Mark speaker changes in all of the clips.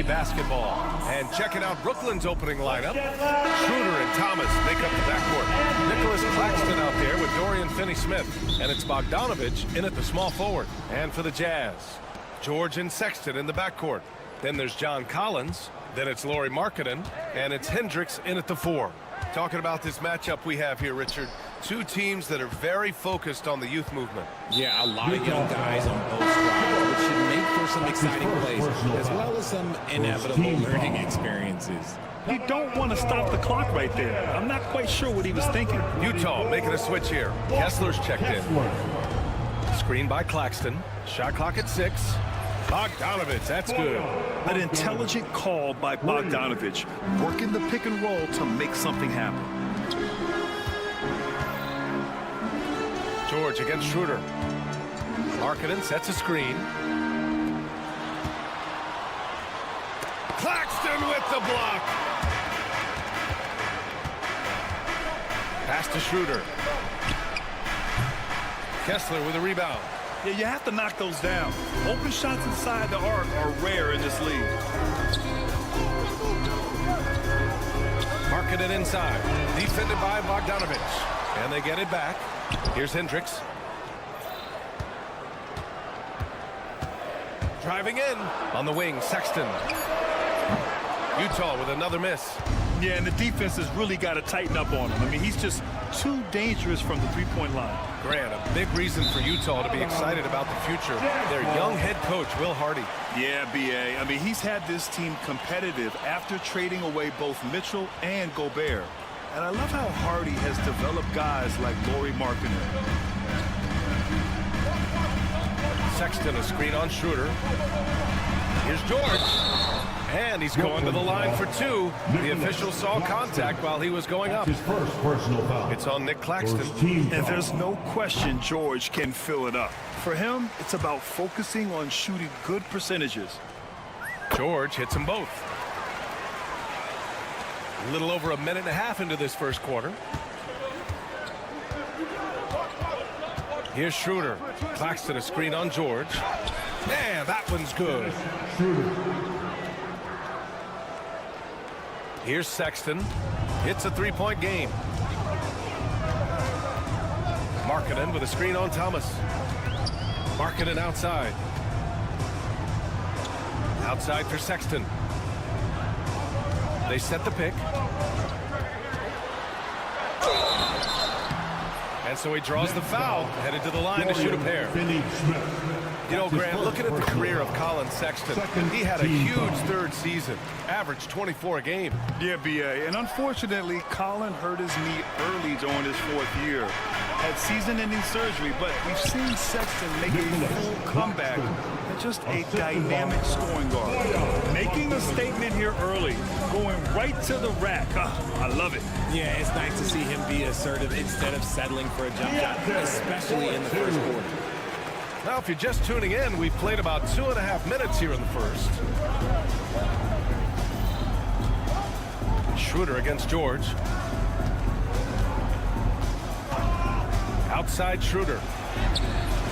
Speaker 1: Basketball. And checking out Brooklyn's opening lineup. Schroeder and Thomas make up the backcourt. Nicholas Claxton out there with Dorian Finney-Smith. And it's Bogdanovich in at the small forward. And for the Jazz, George and Sexton in the backcourt. Then there's John Collins. Then it's Lauri Markkanen. And it's Hendricks in at the 4. Talking about this matchup we have here, Richard. Two teams that are very focused on the youth movement.
Speaker 2: Yeah, a lot of young guys on both squads, which should make for some exciting plays, as well as some inevitable learning experiences.
Speaker 3: You don't want to stop the clock right there. I'm not quite sure what he was thinking.
Speaker 1: Utah making a switch here. Kessler's checked in. Screen by Claxton. Shot clock at 6. Bogdanovich, that's good.
Speaker 3: An intelligent call by Bogdanovich, working the pick and roll to make something happen.
Speaker 1: George against Schroeder. Markkanen sets a screen. Claxton with the block. Pass to Schroeder. Kessler with a rebound.
Speaker 3: Yeah, you have to knock those down. Open shots inside the arc are rare in this league.
Speaker 1: Markkanen inside. Defended by Bogdanovich. And they get it back. Here's Hendricks. Driving in. On the wing, Sexton. Utah with another miss.
Speaker 3: Yeah, and the defense has really got to tighten up on him. I mean, he's just too dangerous from the three-point line.
Speaker 1: Grant, a big reason for Utah to be excited about the future. Their young head coach, Will Hardy.
Speaker 3: Yeah, B.A. I mean, he's had this team competitive after trading away both Mitchell and Gobert. And I love how Hardy has developed guys like Lauri Markkanen.
Speaker 1: Sexton, a screen on Schroeder. Here's George. And he's going to the line for 2. The official saw contact while he was going up.
Speaker 4: His first personal foul.
Speaker 1: It's on Nick Claxton.
Speaker 3: And there's no question George can fill it up. For him, it's about focusing on shooting good percentages.
Speaker 1: George hits them both. A little over a minute and a half into this first quarter. Here's Schroeder. Claxton, a screen on George. Man, that one's good. Here's Sexton. Hits a three-point game. Markkanen with a screen on Thomas. Markkanen outside. Outside for Sexton. They set the pick. And so he draws the foul, headed to the line to shoot a pair. You know, Grant, looking at the career of Colin Sexton, he had a huge third season, averaged 24 a game.
Speaker 3: Yeah, B.A. And unfortunately, Colin hurt his knee early during his 4th year. Had season-ending surgery, but we've seen Sexton make a full comeback and just a dynamic scoring guard. Making a statement here early, going right to the rack. I love it.
Speaker 2: Yeah, it's nice to see him be assertive instead of settling for a jump shot, especially in the first quarter.
Speaker 1: Now, if you're just tuning in, we've played about 2.5 minutes here in the first. Schroeder against George. Outside Schroeder.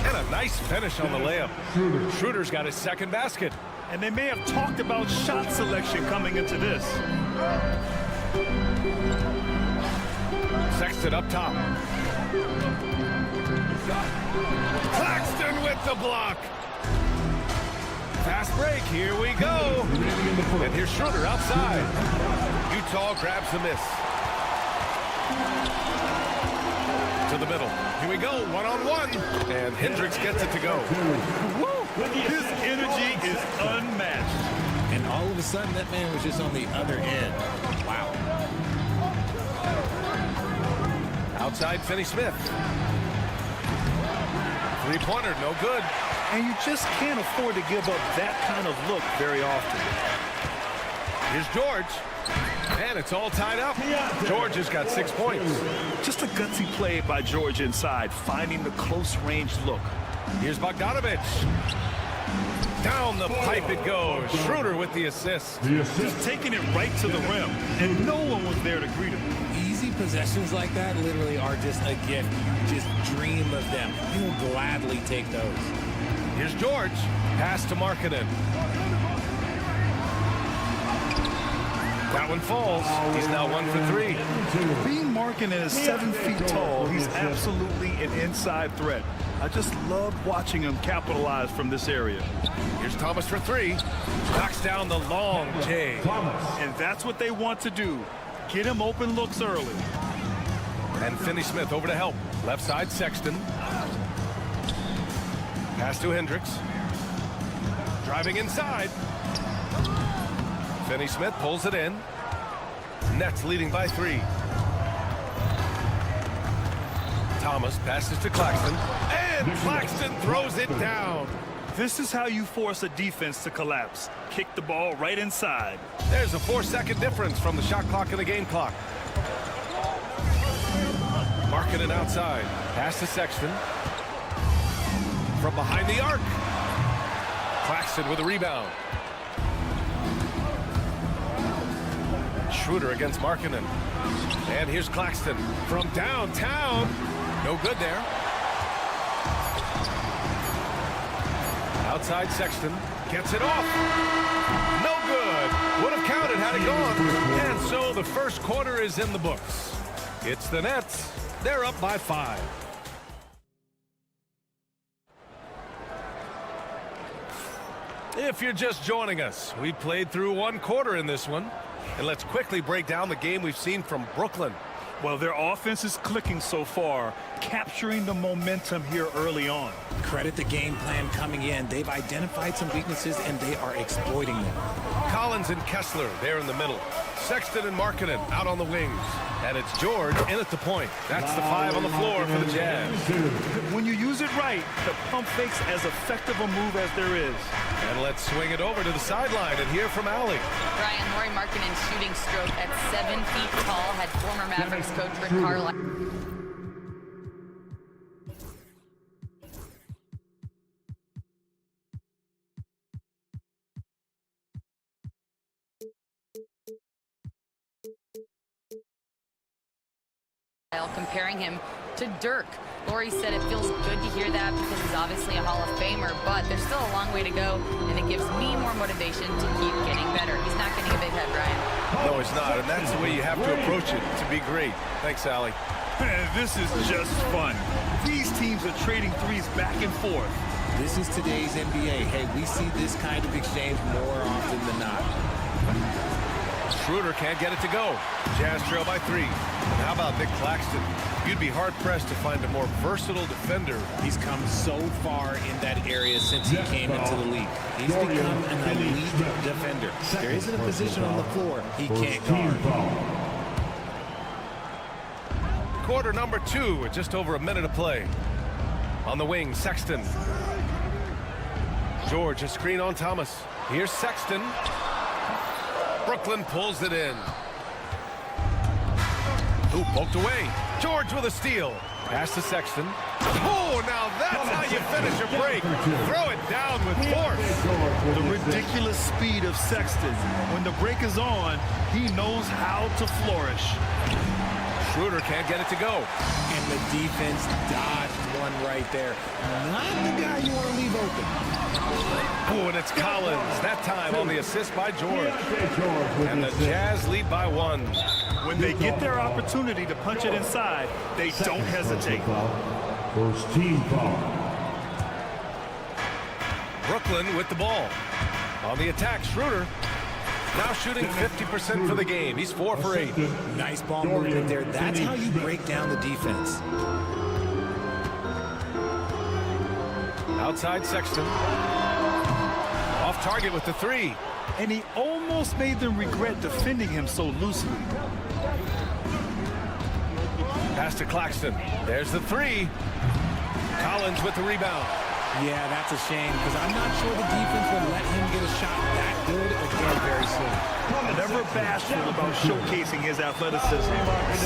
Speaker 1: And a nice finish on the layup. Schroeder's got his second basket.
Speaker 3: And they may have talked about shot selection coming into this.
Speaker 1: Sexton up top. Claxton with the block. Fast break, here we go. And here's Schroeder outside. Utah grabs the miss. To the middle. Here we go, one-on-one. And Hendricks gets it to go.
Speaker 3: His energy is unmatched.
Speaker 2: And all of a sudden, that man was just on the other end. Wow.
Speaker 1: Outside Finney-Smith. Three-pointer, no good.
Speaker 3: And you just can't afford to give up that kind of look very often.
Speaker 1: Here's George. And it's all tied up. George has got 6 points.
Speaker 3: Just a gutsy play by George inside, finding the close-range look.
Speaker 1: Here's Bogdanovich. Down the pipe it goes. Schroeder with the assist.
Speaker 3: Just taking it right to the rim, and no one was there to greet him.
Speaker 2: Easy possessions like that literally are just a gift. You just dream of them. You will gladly take those.
Speaker 1: Here's George. Pass to Markkanen. That one falls. He's now 1 for 3.
Speaker 3: Being Markkanen is 7 feet tall, he's absolutely an inside threat. I just love watching him capitalize from this area.
Speaker 1: Here's Thomas for 3. Knocks down the long J.
Speaker 3: And that's what they want to do. Get him open looks early.
Speaker 1: And Finney Smith over to help. Left side, Sexton. Pass to Hendricks. Driving inside. Finney Smith pulls it in. Nets leading by 3. Thomas passes to Claxton. And Claxton throws it down.
Speaker 3: This is how you force a defense to collapse. Kick the ball right inside.
Speaker 1: There's a 4-second difference from the shot clock and the game clock. Markkanen outside. Pass to Sexton. From behind the arc. Claxton with a rebound. Schroeder against Markkanen. And here's Claxton from downtown. No good there. Outside Sexton. Gets it off. No good. Would have counted had it gone. And so the first quarter is in the books. It's the Nets. They're up by 5. If you're just joining us, we played through 1 quarter in this one. And let's quickly break down the game we've seen from Brooklyn.
Speaker 3: Well, their offense is clicking so far, capturing the momentum here early on.
Speaker 2: Credit the game plan coming in. They've identified some weaknesses, and they are exploiting them.
Speaker 1: Collins and Kessler there in the middle. Sexton and Markkanen out on the wings. And it's George in at the point. That's the 5 on the floor for the Jazz.
Speaker 3: When you use it right, the pump fake's as effective a move as there is.
Speaker 1: And let's swing it over to the sideline and hear from Allie.
Speaker 4: Brian, Lauri Markkanen's shooting stroke at 7 feet tall had former Mavericks coach Rick Carlisle. Comparing him to Dirk. Lauri said it feels good to hear that because he's obviously a Hall of Famer, but there's still a long way to go, and it gives me more motivation to keep getting better. He's not getting a big head, Brian.
Speaker 1: No, he's not, and that's the way you have to approach it to be great. Thanks, Allie.
Speaker 3: This is just fun. These teams are trading threes back and forth.
Speaker 2: This is today's NBA. Hey, we see this kind of exchange more often than not.
Speaker 1: Schroeder can't get it to go. Jazz trail by 3. And how about Nick Claxton? You'd be hard-pressed to find a more versatile defender.
Speaker 2: He's come so far in that area since he came into the league. He's become an elite defender. There isn't a position on the floor he can't guard.
Speaker 1: Quarter number 2 with just over a minute to play. On the wing, Sexton. George, a screen on Thomas. Here's Sexton. Brooklyn pulls it in. Who poked away? George with a steal. Pass to Sexton. Oh, now that's how you finish a break. Throw it down with force.
Speaker 3: The ridiculous speed of Sexton. When the break is on, he knows how to flourish.
Speaker 1: Schroeder can't get it to go.
Speaker 2: And the defense dodged one right there. Not the guy you want to leave open.
Speaker 1: Oh, and it's Collins. That time on the assist by George. And the Jazz lead by 1.
Speaker 3: When they get their opportunity to punch it inside, they don't hesitate.
Speaker 5: First team foul.
Speaker 1: Brooklyn with the ball. On the attack, Schroeder. Now shooting 50% for the game. He's 4 for 8.
Speaker 2: Nice ball movement there. That's how you break down the defense.
Speaker 1: Outside Sexton. Off target with the 3.
Speaker 3: And he almost made them regret defending him so loosely.
Speaker 1: Pass to Claxton. There's the 3. Collins with the rebound.
Speaker 2: Yeah, that's a shame because I'm not sure the defense will let him get a shot that good again very soon.
Speaker 3: Never bashful about showcasing his athleticism.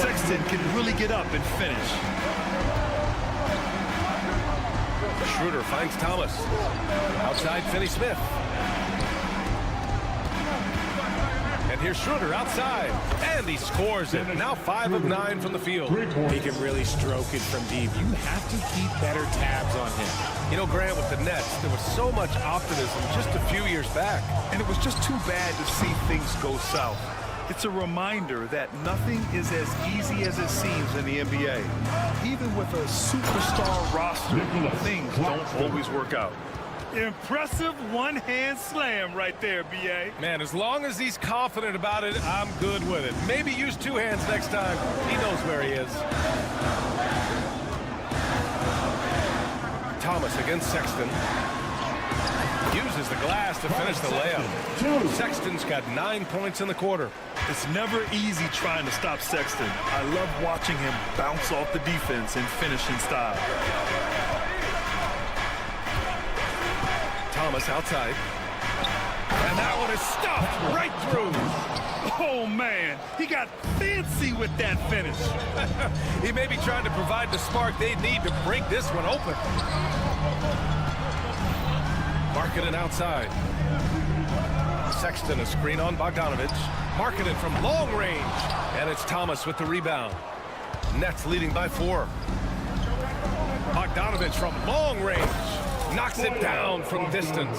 Speaker 3: Sexton can really get up and finish.
Speaker 1: Schroeder finds Thomas. Outside Finney Smith. And here's Schroeder outside. And he scores it. Now 5 of 9 from the field.
Speaker 2: He can really stroke it from deep. You have to keep better tabs on him.
Speaker 1: You know, Grant, with the Nets, there was so much optimism just a few years back.
Speaker 3: And it was just too bad to see things go south. It's a reminder that nothing is as easy as it seems in the NBA. Even with a superstar roster, things don't always work out. Impressive one-hand slam right there, B.A.
Speaker 1: Man, as long as he's confident about it, I'm good with it. Maybe use two hands next time. He knows where he is. Thomas against Sexton. Uses the glass to finish the layup. Sexton's got 9 points in the quarter.
Speaker 3: It's never easy trying to stop Sexton. I love watching him bounce off the defense in finishing style.
Speaker 1: Thomas outside. And that one is stuffed right through.
Speaker 3: Oh, man, he got fancy with that finish.
Speaker 1: He may be trying to provide the spark they need to break this one open. Markkanen outside. Sexton a screen on Bogdanovic. Markkanen from long range. And it's Thomas with the rebound. Nets leading by 4. Bogdanovic from long range. Knocks it down from distance.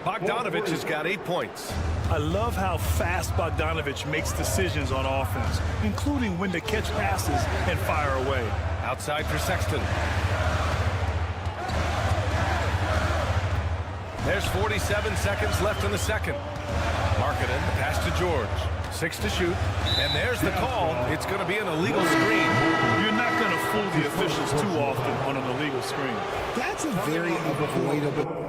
Speaker 1: Bogdanovic has got 8 points.
Speaker 3: I love how fast Bogdanovic makes decisions on offense, including when to catch passes and fire away.
Speaker 1: Outside for Sexton. There's 47 seconds left in the second. Markkanen, pass to George. 6 to shoot. And there's the call. It's going to be an illegal screen.
Speaker 3: You're not going to fool the officials too often on an illegal screen.
Speaker 6: That's a very avoidable.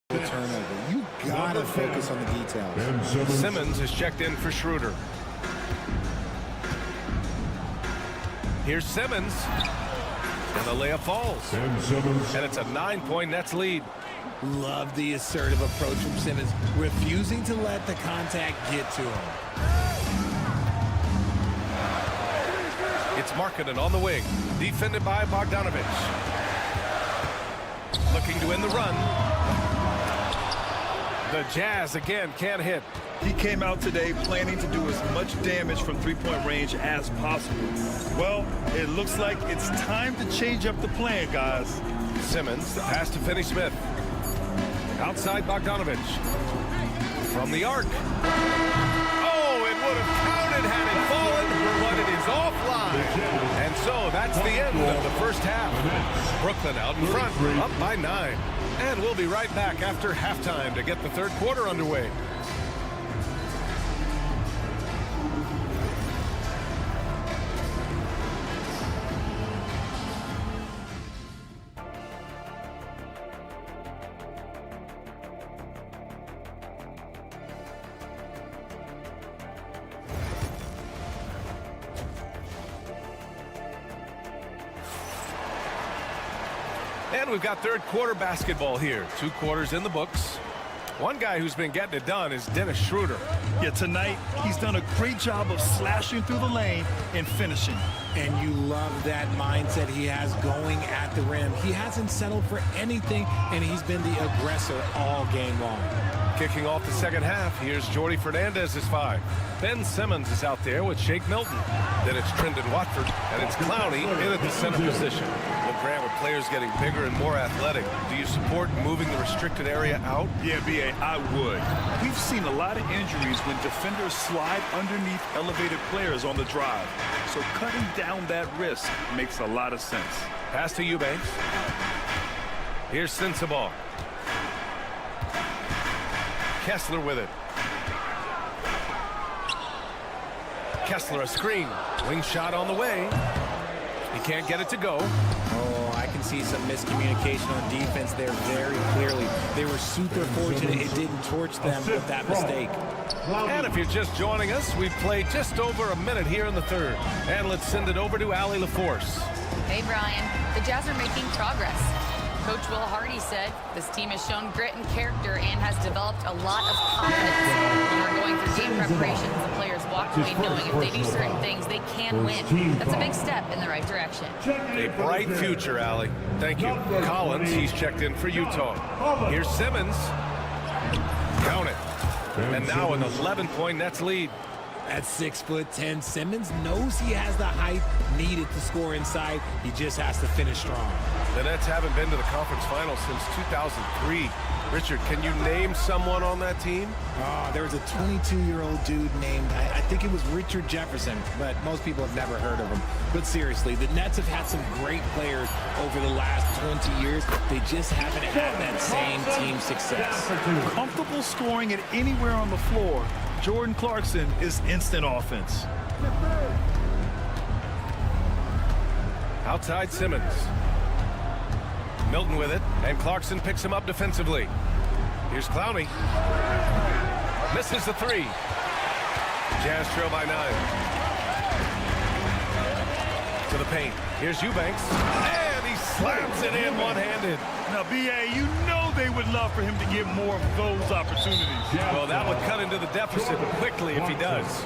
Speaker 6: Turnover. You gotta focus on the details.
Speaker 1: Simmons is checked in for Schroeder. Here's Simmons. And the layup falls. And it's a 9-point Nets lead.
Speaker 2: Love the assertive approach from Simmons, refusing to let the contact get to him.
Speaker 1: It's Markkanen on the wing. Defended by Bogdanovic. Looking to end the run. The Jazz again can't hit.
Speaker 3: He came out today planning to do as much damage from three-point range as possible. Well, it looks like it's time to change up the plan, guys.
Speaker 1: Simmons, the pass to Finney-Smith. Outside Bogdanovic. From the arc. Oh, it would have counted had it fallen, but it is offline. And so that's the end of the first half. Brooklyn out in front, up by 9. And we'll be right back after halftime to get the third quarter underway. And we've got third quarter basketball here. 2 quarters in the books. One guy who's been getting it done is Dennis Schroeder.
Speaker 3: Yeah, tonight he's done a great job of slashing through the lane and finishing.
Speaker 2: And you love that mindset he has going at the rim. He hasn't settled for anything, and he's been the aggressor all game long.
Speaker 1: Kicking off the second half, here's Jordy Fernandez's 5. Ben Simmons is out there with Shake Milton. Then it's Trendon Watford, and it's Clowney in at the center position. Well, Grant, with players getting bigger and more athletic, do you support moving the restricted area out?
Speaker 3: Yeah, B.A., I would. We've seen a lot of injuries when defenders slide underneath elevated players on the drive. So cutting down that risk makes a lot of sense.
Speaker 1: Pass to Eubanks. Here's Sensabaugh. Kessler with it. Kessler a screen. Wing shot on the way. He can't get it to go.
Speaker 2: Oh, I can see some miscommunication on defense there very clearly. They were super fortunate it didn't torch them with that mistake.
Speaker 1: And if you're just joining us, we've played just over a minute here in the third. And let's send it over to Allie LaForce.
Speaker 4: Hey, Brian. The Jazz are making progress. Coach Will Hardy said this team has shown grit and character and has developed a lot of confidence. When we're going through game preparations, the players walk away knowing if they do certain things, they can win. That's a big step in the right direction.
Speaker 1: A bright future, Allie. Thank you. Collins, he's checked in for Utah. Here's Simmons. Count it. And now an 11-point Nets lead.
Speaker 2: At 6'10", Simmons knows he has the height needed to score inside. He just has to finish strong.
Speaker 1: The Nets haven't been to the conference finals since 2003. Richard, can you name someone on that team?
Speaker 2: There was a 22-year-old dude named, I think it was Richard Jefferson, but most people have never heard of him. But seriously, the Nets have had some great players over the last 20 years. They just haven't had that same team success.
Speaker 3: Comfortable scoring it anywhere on the floor. Jordan Clarkson is instant offense.
Speaker 1: Outside Simmons. Milton with it, and Clarkson picks him up defensively. Here's Clowney. Misses the three. Jazz trail by 9. To the paint. Here's Eubanks. And he slams it in one-handed.
Speaker 3: Now, B.A., you know they would love for him to get more of those opportunities.
Speaker 1: Well, that would cut into the deficit quickly if he does.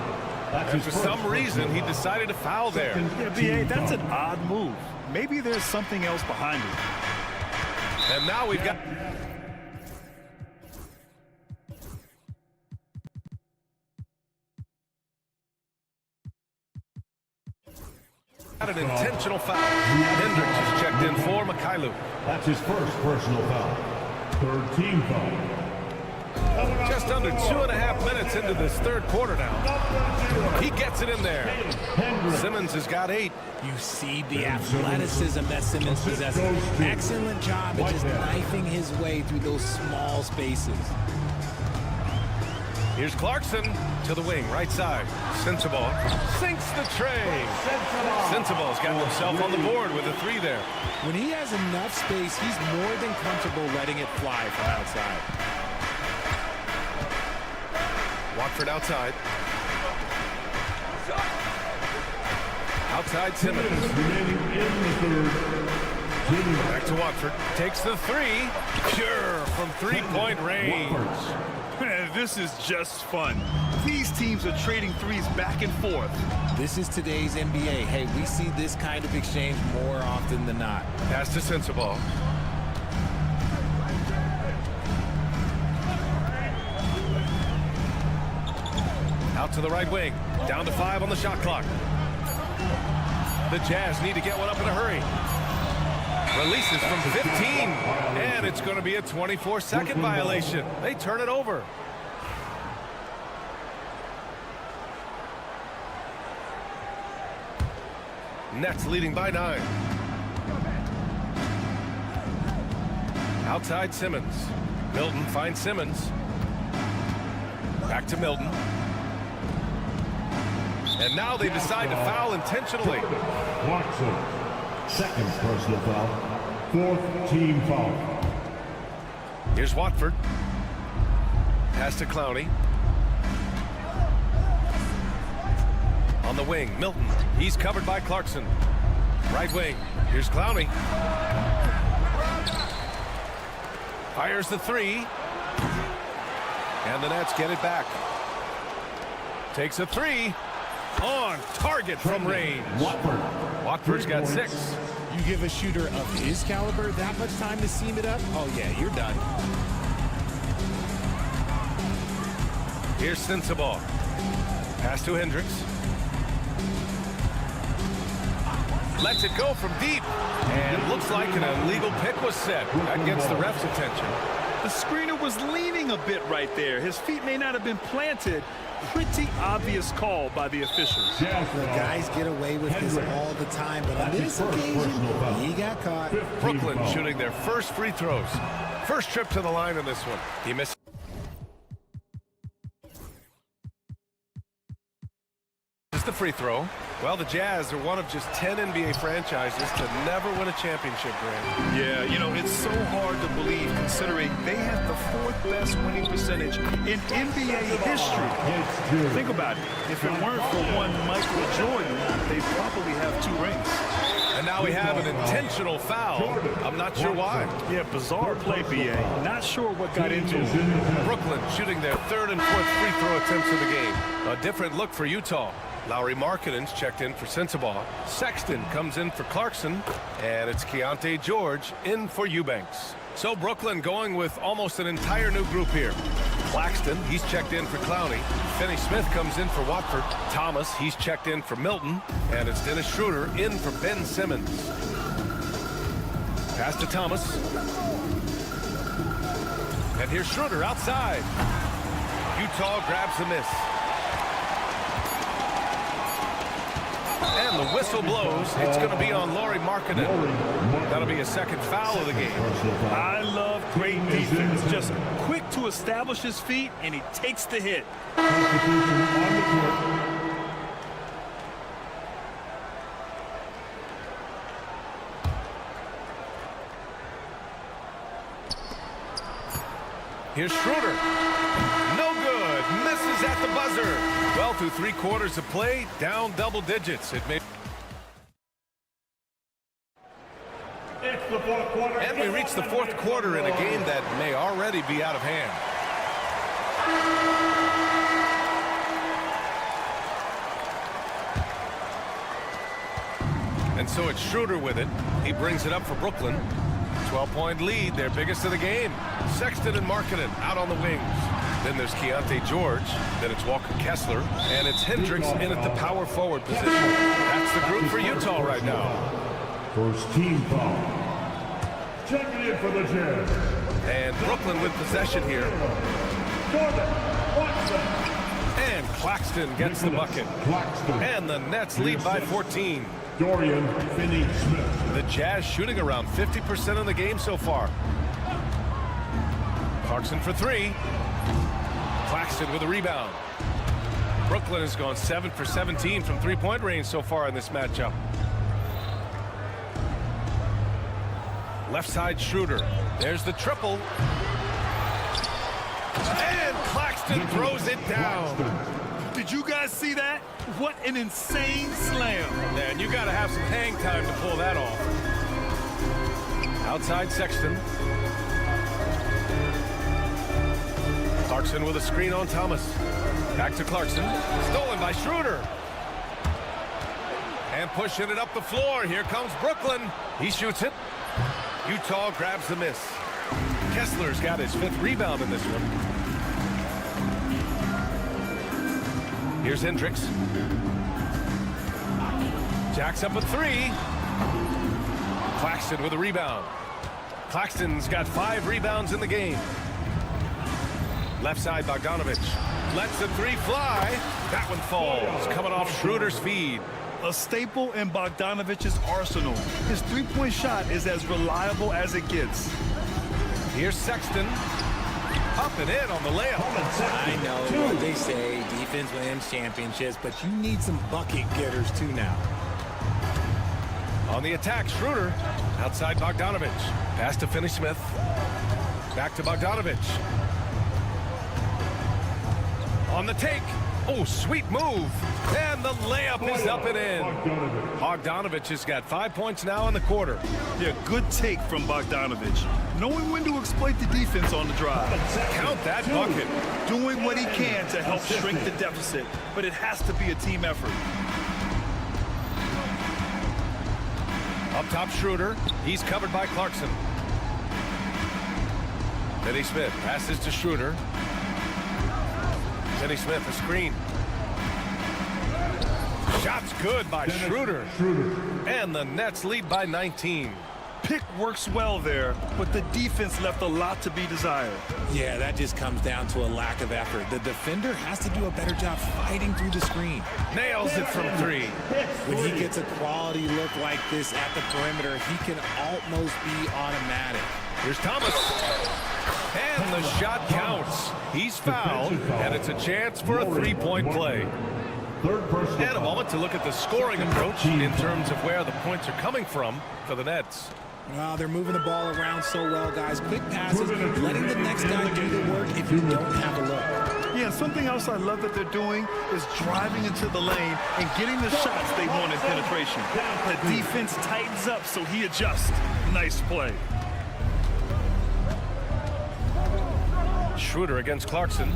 Speaker 1: And for some reason, he decided to foul there.
Speaker 3: Yeah, B.A., that's an odd move. Maybe there's something else behind it.
Speaker 1: And now we've got... an intentional foul. Hendricks is checked in for Mikhailuk.
Speaker 5: That's his first personal foul. Third team foul.
Speaker 1: Just under 2.5 minutes into this third quarter now. He gets it in there. Simmons has got 8.
Speaker 2: You see the athleticism that Simmons possesses. Excellent job at just knifing his way through those small spaces.
Speaker 1: Here's Clarkson to the wing, right side. Sensabaugh sinks the tray. Sensabaugh's got himself on the board with a 3 there.
Speaker 2: When he has enough space, he's more than comfortable letting it fly from outside.
Speaker 1: Watford outside. Outside Simmons. Back to Watford. Takes the 3. Pure from 3-point range.
Speaker 3: Man, this is just fun. These teams are trading threes back and forth.
Speaker 2: This is today's NBA. Hey, we see this kind of exchange more often than not.
Speaker 1: Pass to Sensabaugh. Out to the right wing. Down to 5 on the shot clock. The Jazz need to get one up in a hurry. Releases from 15. And it's going to be a 24-second violation. They turn it over. Nets leading by 9. Outside Simmons. Milton finds Simmons. Back to Milton. And now they decide to foul intentionally.
Speaker 5: Clarkson, second personal foul. Fourth team foul.
Speaker 1: Here's Watford. Pass to Clowney. On the wing, Milton. He's covered by Clarkson. Right wing. Here's Clowney. Fires the 3. And the Nets get it back. Takes a 3. On target from range. Watford's got 6.
Speaker 2: You give a shooter of his caliber that much time to seam it up? Oh, yeah, you're done.
Speaker 1: Here's Sensabaugh. Pass to Hendricks. Lets it go from deep. And looks like an illegal pick was set. That gets the ref's attention.
Speaker 3: The screener was leaning a bit right there. His feet may not have been planted. Pretty obvious call by the officials.
Speaker 6: The guys get away with this all the time, but on this occasion, he got caught.
Speaker 1: Brooklyn shooting their first free throws. First trip to the line in this one. He missed. The free throw. Well, the Jazz are one of just 10 NBA franchises to never win a championship, Grant.
Speaker 3: Yeah, you know, it's so hard to believe considering they have the 4th best winning percentage in NBA history. Think about it. If it weren't for one Michael Jordan, they'd probably have 2 rings.
Speaker 1: And now we have an intentional foul. I'm not sure why.
Speaker 3: Yeah, bizarre play, BA. Not sure what got into it.
Speaker 1: Brooklyn shooting their third and fourth free throw attempts of the game. A different look for Utah. Lowry Markkanen's checked in for Sensabaugh. Sexton comes in for Clarkson. And it's Keontae George in for Eubanks. So Brooklyn going with almost an entire new group here. Claxton, he's checked in for Clowney. Finney Smith comes in for Watford. Thomas, he's checked in for Milton. And it's Dennis Schroeder in for Ben Simmons. Pass to Thomas. And here's Schroeder outside. Utah grabs the miss. And the whistle blows. It's going to be on Lauri Markkanen. That'll be a second foul of the game.
Speaker 3: I love great defense. Just quick to establish his feet, and he takes the hit.
Speaker 1: Here's Schroeder. No good. Misses at the buzzer. Well, through 3 quarters of play, down double digits. It may. And we reach the 4th quarter in a game that may already be out of hand. And so it's Schroeder with it. He brings it up for Brooklyn. 12-point lead, their biggest of the game. Sexton and Markkanen out on the wings. Then there's Keontae George. Then it's Walker Kessler. And it's Hendricks in at the power forward position. That's the group for Utah right now.
Speaker 5: First team foul. Checking in for the Jazz.
Speaker 1: And Brooklyn with possession here. And Claxton gets the bucket. And the Nets lead by 14.
Speaker 5: Dorian Finney-Smith.
Speaker 1: The Jazz shooting around 50% in the game so far. Clarkson for 3. Claxton with a rebound. Brooklyn has gone 7 for 17 from 3-point range so far in this matchup. Left side Schroeder. There's the triple. And Claxton throws it down.
Speaker 3: Did you guys see that? What an insane slam.
Speaker 1: And you got to have some hang time to pull that off. Outside Sexton. Clarkson with a screen on Thomas. Back to Clarkson. Stolen by Schroeder. And pushing it up the floor. Here comes Brooklyn. He shoots it. Utah grabs the miss. Kessler's got his 5th rebound in this one. Here's Hendricks. Jacks up a 3. Claxton with a rebound. Claxton's got 5 rebounds in the game. Left side Bogdanovich. Lets the 3 fly. That one falls. Coming off Schroeder's feed.
Speaker 3: A staple in Bogdanovich's arsenal. His 3-point shot is as reliable as it gets.
Speaker 1: Here's Sexton. Up and in on the layup.
Speaker 2: I know what they say, defense wins championships, but you need some bucket getters too now.
Speaker 1: On the attack, Schroeder. Outside Bogdanovich. Pass to Finney Smith. Back to Bogdanovich. On the take. Oh, sweet move. And the layup is up and in. Bogdanovich has got 5 points now in the quarter.
Speaker 3: Yeah, good take from Bogdanovich. Knowing when to exploit the defense on the drive.
Speaker 1: Count that bucket.
Speaker 3: Doing what he can to help shrink the deficit. But it has to be a team effort.
Speaker 1: Up top, Schroeder. He's covered by Clarkson. Finney Smith passes to Schroeder. Finney Smith, a screen. Shot's good by Schroeder. And the Nets lead by 19.
Speaker 3: Pick works well there, but the defense left a lot to be desired.
Speaker 2: Yeah, that just comes down to a lack of effort. The defender has to do a better job fighting through the screen.
Speaker 1: Nails it from 3.
Speaker 2: When he gets a quality look like this at the perimeter, he can almost be automatic.
Speaker 1: Here's Thomas. And the shot counts. He's fouled, and it's a chance for a 3-point play. And a moment to look at the scoring approach in terms of where the points are coming from for the Nets.
Speaker 2: Well, they're moving the ball around so well, guys. Quick passes, letting the next guy do the work if you don't have a look.
Speaker 3: Yeah, And something else I love that they're doing is driving into the lane and getting the shots they want in penetration. The defense tightens up, so he adjusts. Nice play.
Speaker 1: Schroeder against Clarkson.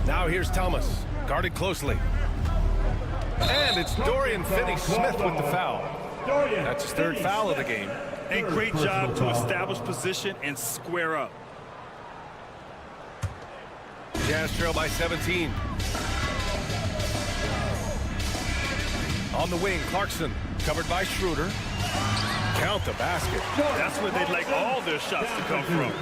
Speaker 1: Now here's Thomas, guarded closely. And it's Dorian Finney-Smith with the foul. That's his third foul of the game.
Speaker 3: And great job to establish position and square up.
Speaker 1: Jazz trail by 17. On the wing, Clarkson, covered by Schroeder. Count the basket.
Speaker 3: That's where they'd like all their shots to come from.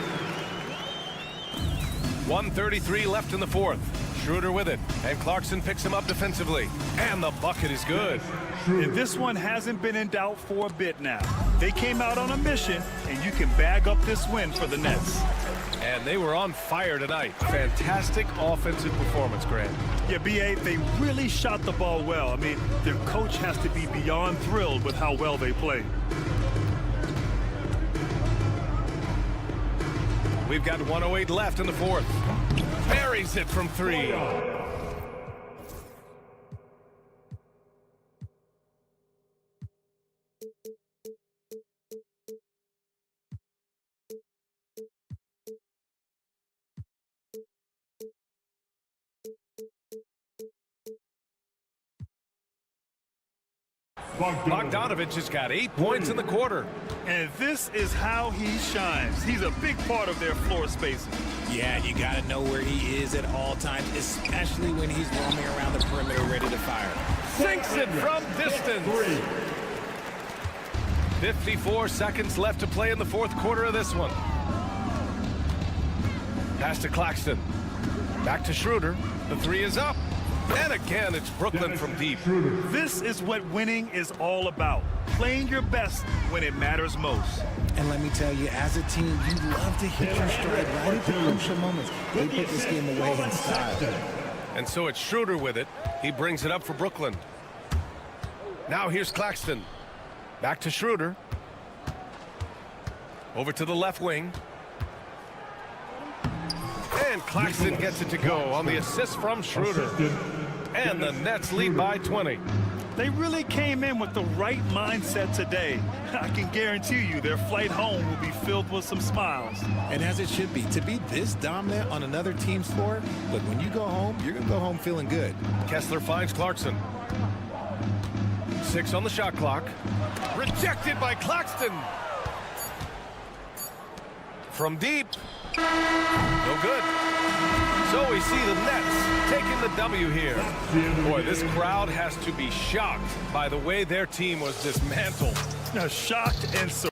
Speaker 1: 1:33 left in the fourth. Schroeder with it, and Clarkson picks him up defensively. And the bucket is good.
Speaker 3: And this one hasn't been in doubt for a bit now. They came out on a mission, and you can bag up this win for the Nets.
Speaker 1: And they were on fire tonight. Fantastic offensive performance, Grant.
Speaker 3: Yeah, B.A., they really shot the ball well. I mean, their coach has to be beyond thrilled with how well they played.
Speaker 1: We've got 1:08 left in the fourth. Buries it from three. Bogdanovich has got 8 points in the quarter.
Speaker 3: And this is how he shines. He's a big part of their floor spacing.
Speaker 2: Yeah, you got to know where he is at all times, especially when he's roaming around the perimeter ready to fire.
Speaker 1: Sinks it from distance. 54 seconds left to play in the fourth quarter of this one. Pass to Claxton. Back to Schroeder. The three is up. And again, it's Brooklyn from deep.
Speaker 3: This is what winning is all about. Playing your best when it matters most.
Speaker 2: And let me tell you, as a team, you love to hit your stride right at the crucial moments. They put this game away in style.
Speaker 1: And so it's Schroeder with it. He brings it up for Brooklyn. Now here's Claxton. Back to Schroeder. Over to the left wing. And Claxton gets it to go on the assist from Schroeder. And the Nets lead by 20.
Speaker 3: They really came in with the right mindset today. I can guarantee you their flight home will be filled with some smiles.
Speaker 2: And as it should be, to be this dominant on another team's floor, look, when you go home, you're going to go home feeling good.
Speaker 1: Kessler finds Clarkson. 6 on the shot clock. Rejected by Claxton. From deep. No good. So we see the Nets taking the W here. Boy, this crowd has to be shocked by the way their team was dismantled.
Speaker 3: Shocked and surprised.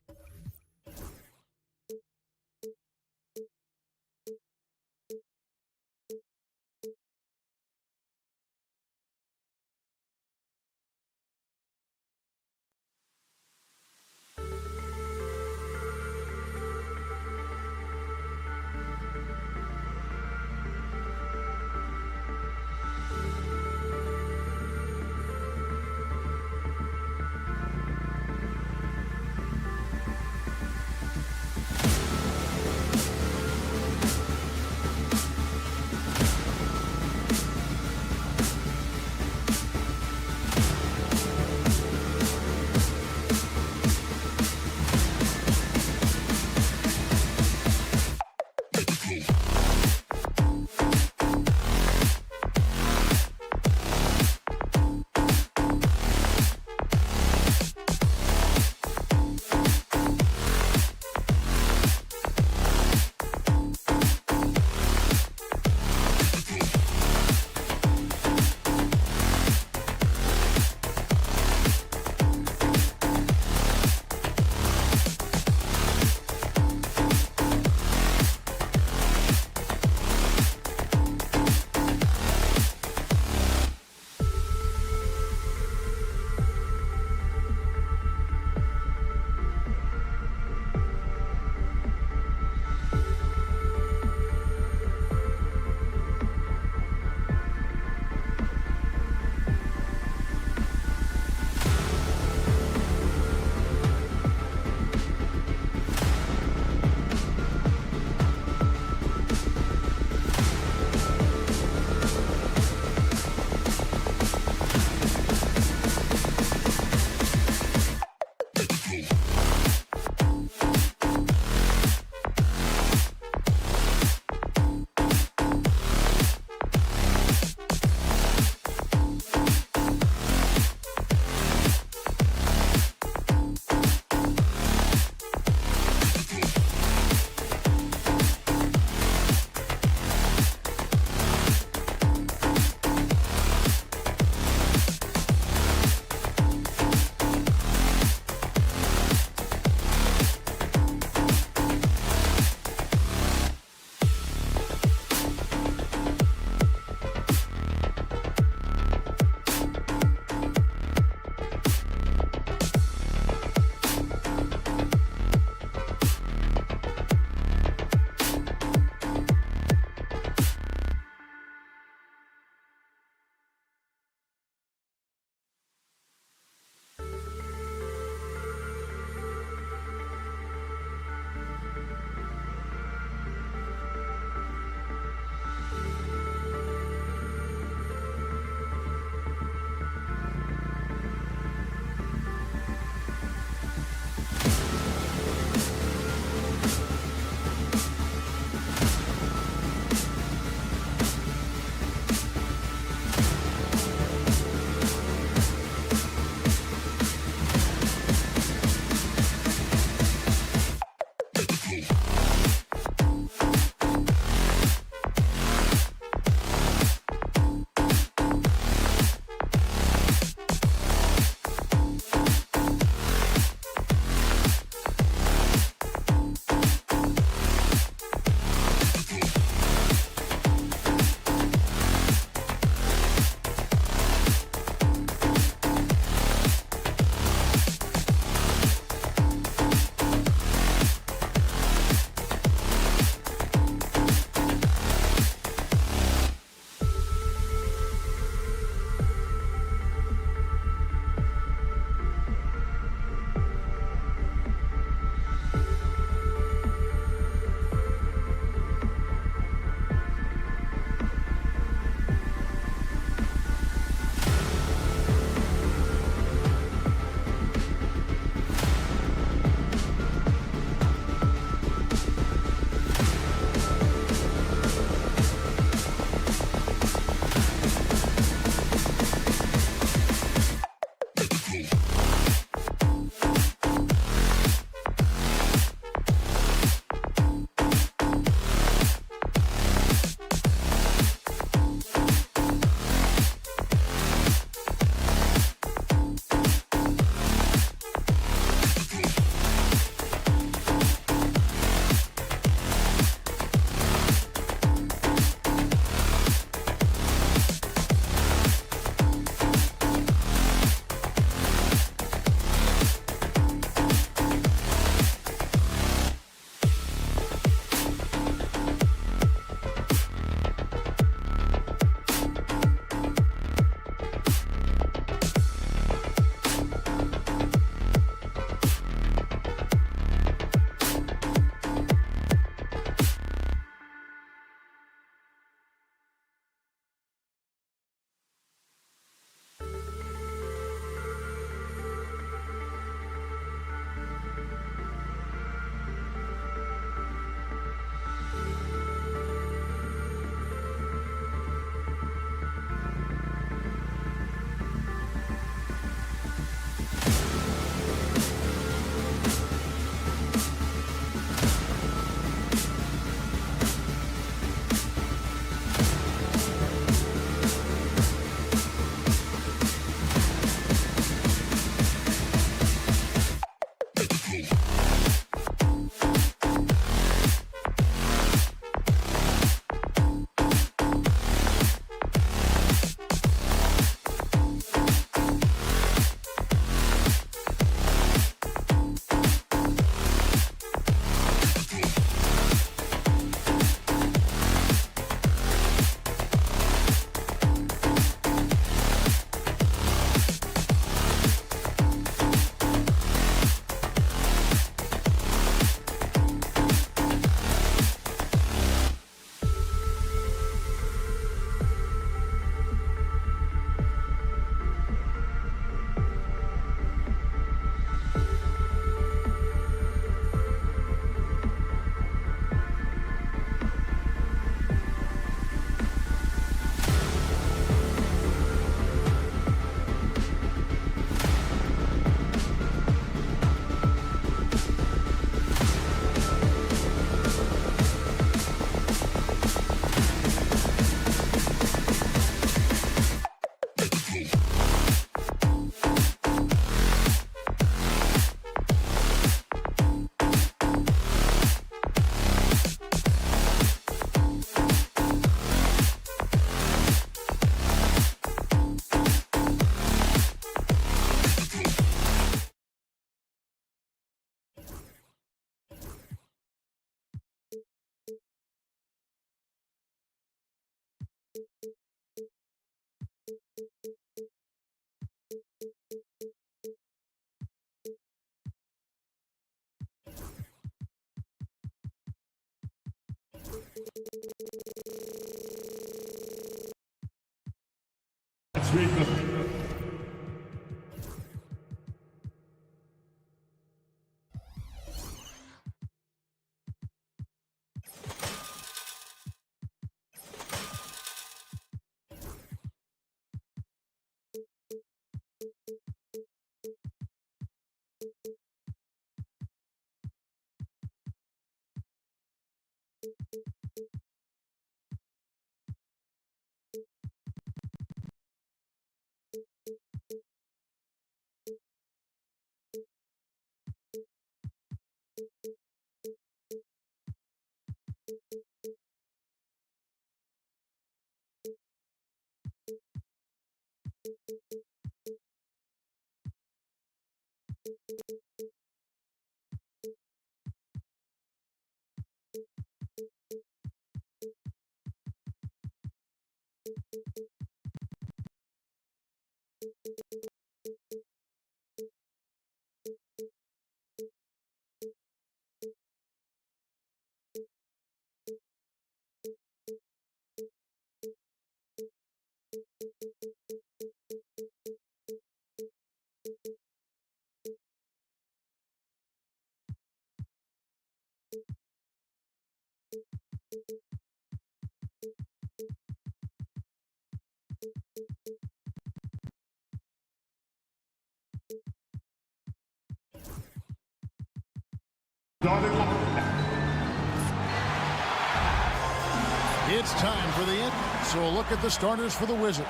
Speaker 7: It's time for the end. So a look at the starters for the Wizards.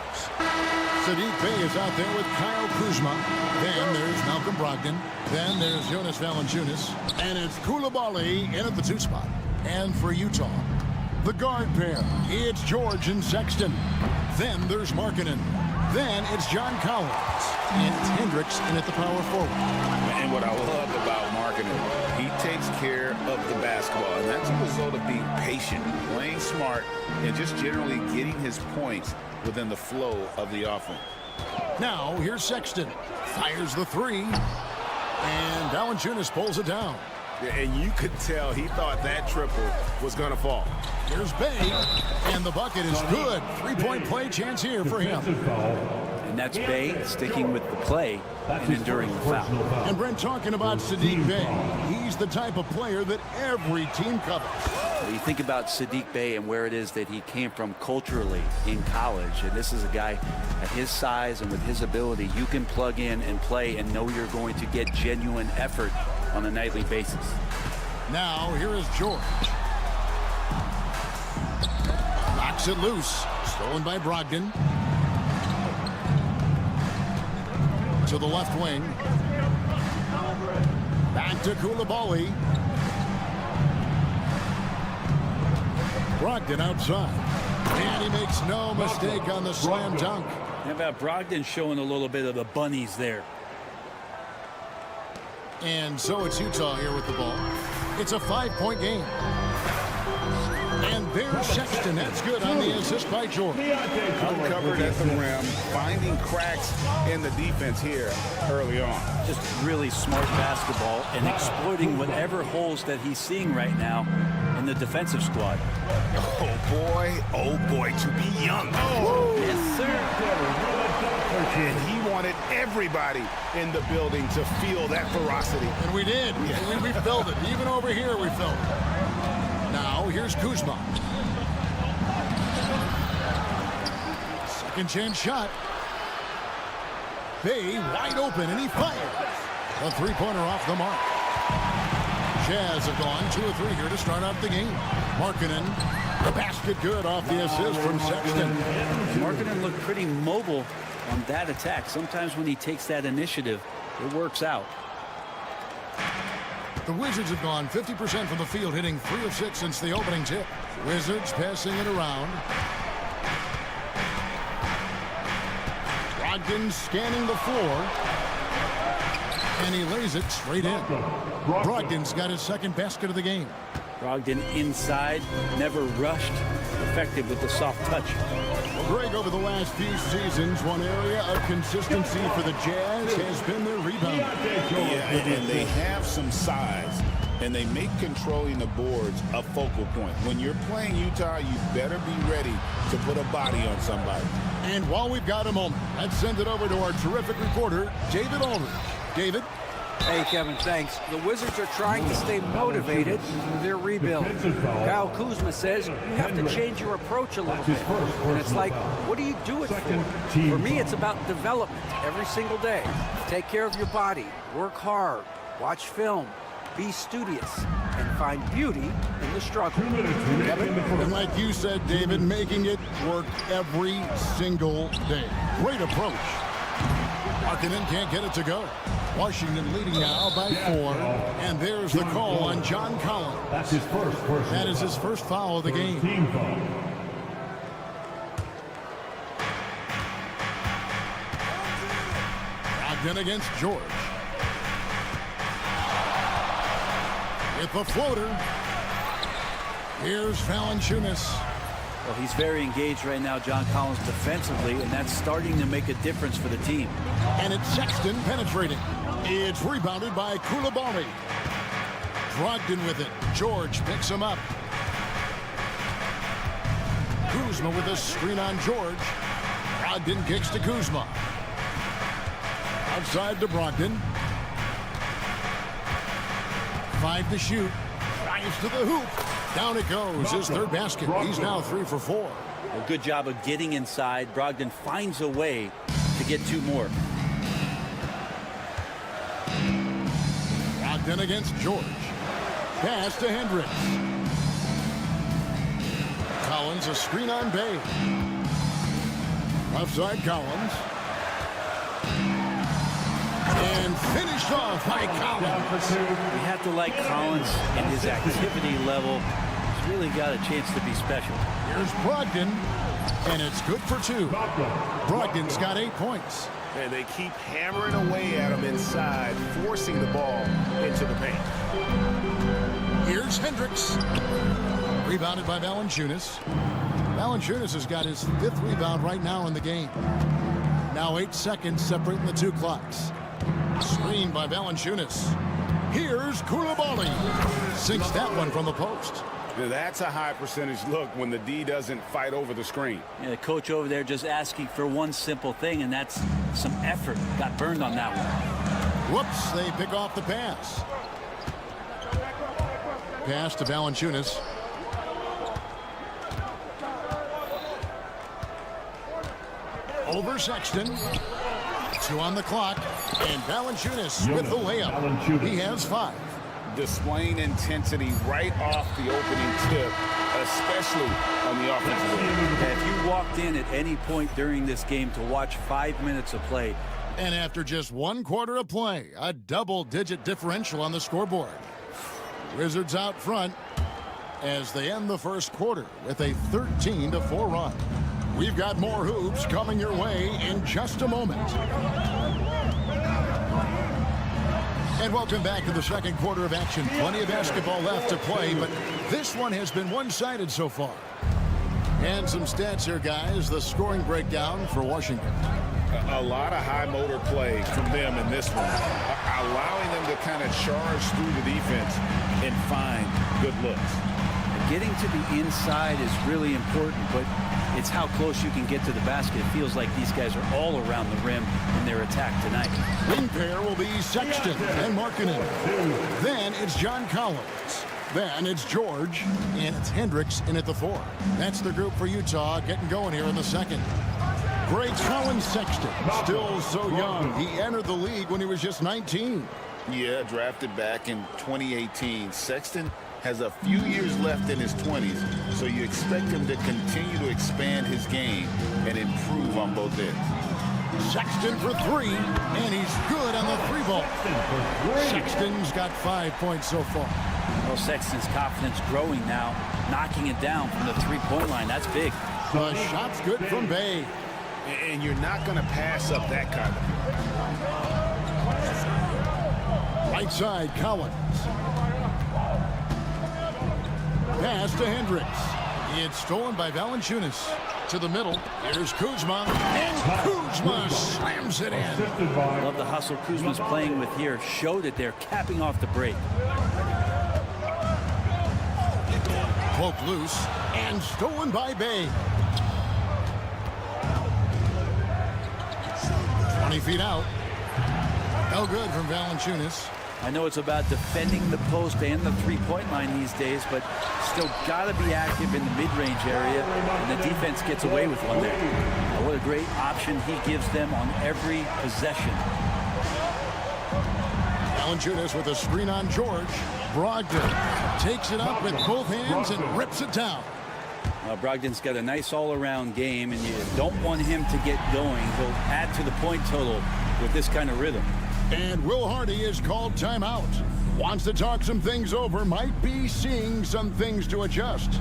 Speaker 7: Saddiq Bey is out there with Kyle Kuzma. Then there's Malcolm Brogdon. Then there's Jonas Valanciunas. And it's Coulibaly in at the 2 spot. And for Utah, the guard pair, it's George and Sexton. Then there's Markkanen. Then it's John Collins. And Hendricks in at the power forward.
Speaker 8: And what I love about Markkanen, he takes care of the basketball. And that's a result of being patient, playing smart, and just generally getting his points within the flow of the offense.
Speaker 7: Now, here's Sexton. Fires the 3. And Valanciunas pulls it down.
Speaker 8: And you could tell he thought that triple was going to fall.
Speaker 7: Here's Bey. And the bucket is good. 3-point play chance here for him.
Speaker 9: And that's Bey sticking with the play and enduring the foul.
Speaker 7: And Brent, talking about Saddiq Bey, he's the type of player that every team covers.
Speaker 9: Well, you think about Saddiq Bey and where it is that he came from culturally in college. And this is a guy at his size and with his ability, you can plug in and play and know you're going to get genuine effort on a nightly basis.
Speaker 7: Now, here is George. Knocks it loose. Stolen by Brogdon. To the left wing. Back to Coulibaly. Brogdon outside. And he makes no mistake on the slam dunk.
Speaker 9: How about Brogdon showing a little bit of the bunnies there?
Speaker 7: And so it's Utah here with the ball. It's a 5-point game. And there's Sexton. That's good on the assist by George.
Speaker 8: Uncovered at the rim, finding cracks in the defense here early on.
Speaker 9: Just really smart basketball and exploiting whatever holes that he's seeing right now in the defensive squad.
Speaker 8: Oh boy, to be young. Oh,
Speaker 9: yes, sir.
Speaker 8: And he wanted everybody in the building to feel that ferocity.
Speaker 7: And we did. Yeah. We felt it. Even over here, we felt it. Now, here's Kuzma. Second chance shot. Bey wide open, and he fires. A 3-pointer off the mark. Jazz have gone 2 of 3 here to start out the game. Markkanen, the basket good off the assist from Sexton.
Speaker 9: Markkanen looked pretty mobile on that attack. Sometimes when he takes that initiative, it works out.
Speaker 7: The Wizards have gone 50% from the field, hitting 3 of 6 since the opening tip. Wizards passing it around. Brogdon scanning the floor. And he lays it straight in. Brogdon's got his second basket of the game.
Speaker 9: Brogdon inside, never rushed, effective with the soft touch.
Speaker 7: Greg, over the last few seasons, one area of consistency for the Jazz has been their rebound.
Speaker 8: Yeah, and they have some size, and they make controlling the boards a focal point. When you're playing Utah, you better be ready to put a body on somebody.
Speaker 7: And while we've got a moment, let's send it over to our terrific reporter, David Aldridge. David?
Speaker 10: Hey, Kevin, thanks. The Wizards are trying to stay motivated through their rebuild. Kyle Kuzma says you have to change your approach a little bit. And it's like, what do you do it for? For me, it's about development every single day. Take care of your body, work hard, watch film, be studious, and find beauty in the struggle. Kevin?
Speaker 7: And like you said, David, making it work every single day. Great approach. Markkanen can't get it to go. Washington leading now by 4. And there's the call on John Collins.
Speaker 5: That's his first personal
Speaker 7: That is his first foul of the game.
Speaker 5: Team foul.
Speaker 7: Brogdon against George. With the floater. Here's Valanciunas.
Speaker 9: Well, he's very engaged right now, John Collins, defensively, and that's starting to make a difference for the team.
Speaker 7: And it's Sexton penetrating. It's rebounded by Koulibaly. Brogdon with it. George picks him up. Kuzma with a screen on George. Brogdon kicks to Kuzma. Outside to Brogdon. 5 to shoot. Drives to the hoop. Down it goes. His third basket. He's now 3 for 4.
Speaker 9: A good job of getting inside. Brogdon finds a way to get 2 more.
Speaker 7: Brogdon against George. Pass to Hendricks. Collins a screen on Bay. Left side Collins. And finished off by Collins.
Speaker 9: We have to like Collins and his activity level. He's really got a chance to be special.
Speaker 7: Here's Brogdon, and it's good for 2. Brogdon's got 8 points.
Speaker 1: And they keep hammering away at him inside, forcing the ball into the paint.
Speaker 7: Here's Hendricks. Rebounded by Valanciunas. Valanciunas has got his 5th rebound right now in the game. Now 8 seconds separating the 2 clocks. Screen by Valanciunas. Here's Koulibaly. Sinks that one from the post.
Speaker 8: That's a high percentage look when the D doesn't fight over the screen.
Speaker 9: Yeah, the coach over there just asking for one simple thing, and that's some effort. Got burned on that one.
Speaker 7: Whoops, they pick off the pass. Pass to Valanciunas. Over Sexton. 2 on the clock. And Valanciunas with the layup. He has 5.
Speaker 8: Displaying intensity right off the opening tip, especially on the offensive end.
Speaker 9: If you walked in at any point during this game to watch 5 minutes of play.
Speaker 7: And after just 1 quarter of play, a double-digit differential on the scoreboard. Wizards out front as they end the first quarter with a 13-4 run. We've got more hoops coming your way in just a moment. And welcome back to the second quarter of action. Plenty of basketball left to play, but this one has been one-sided so far. And some stats here, guys. The scoring breakdown for Washington.
Speaker 8: A lot of high motor play from them in this one, allowing them to kind of charge through the defense and find good looks.
Speaker 9: Getting to the inside is really important, but it's how close you can get to the basket. It feels like these guys are all around the rim in their attack tonight.
Speaker 7: Wing pair will be Sexton and Markkanen. Then it's John Collins. Then it's George, and it's Hendricks in at the 4. That's the group for Utah getting going here in the second. Great Collins Sexton, still so young. He entered the league when he was just 19.
Speaker 8: Yeah, drafted back in 2018. Sexton has a few years left in his 20s, so you expect him to continue to expand his game and improve on both ends.
Speaker 7: Sexton for 3, and he's good on the 3-ball. Sexton's got 5 points so far.
Speaker 9: Well, Sexton's confidence growing now, knocking it down from the 3-point line. That's big.
Speaker 7: The shot's good from Bay.
Speaker 1: And you're not going to pass up that kind of.
Speaker 7: Right side, Collins. Pass to Hendricks. It's stolen by Valanciunas. To the middle. Here's Kuzma. And Kuzma slams it in.
Speaker 9: Love the hustle Kuzma's playing with here. Show that they're capping off the break.
Speaker 7: Poke loose. And stolen by Bay. 20 feet out. No good from Valanciunas.
Speaker 9: I know it's about defending the post and the three-point line these days, but still got to be active in the mid-range area, and the defense gets away with one there. What a great option he gives them on every possession.
Speaker 7: Valanciunas with a screen on George. Brogdon takes it up with both hands and rips it down.
Speaker 9: Brogdon's got a nice all-around game, and you don't want him to get going. He'll add to the point total with this kind of rhythm.
Speaker 7: And Will Hardy is called timeout. Wants to talk some things over. Might be seeing some things to adjust.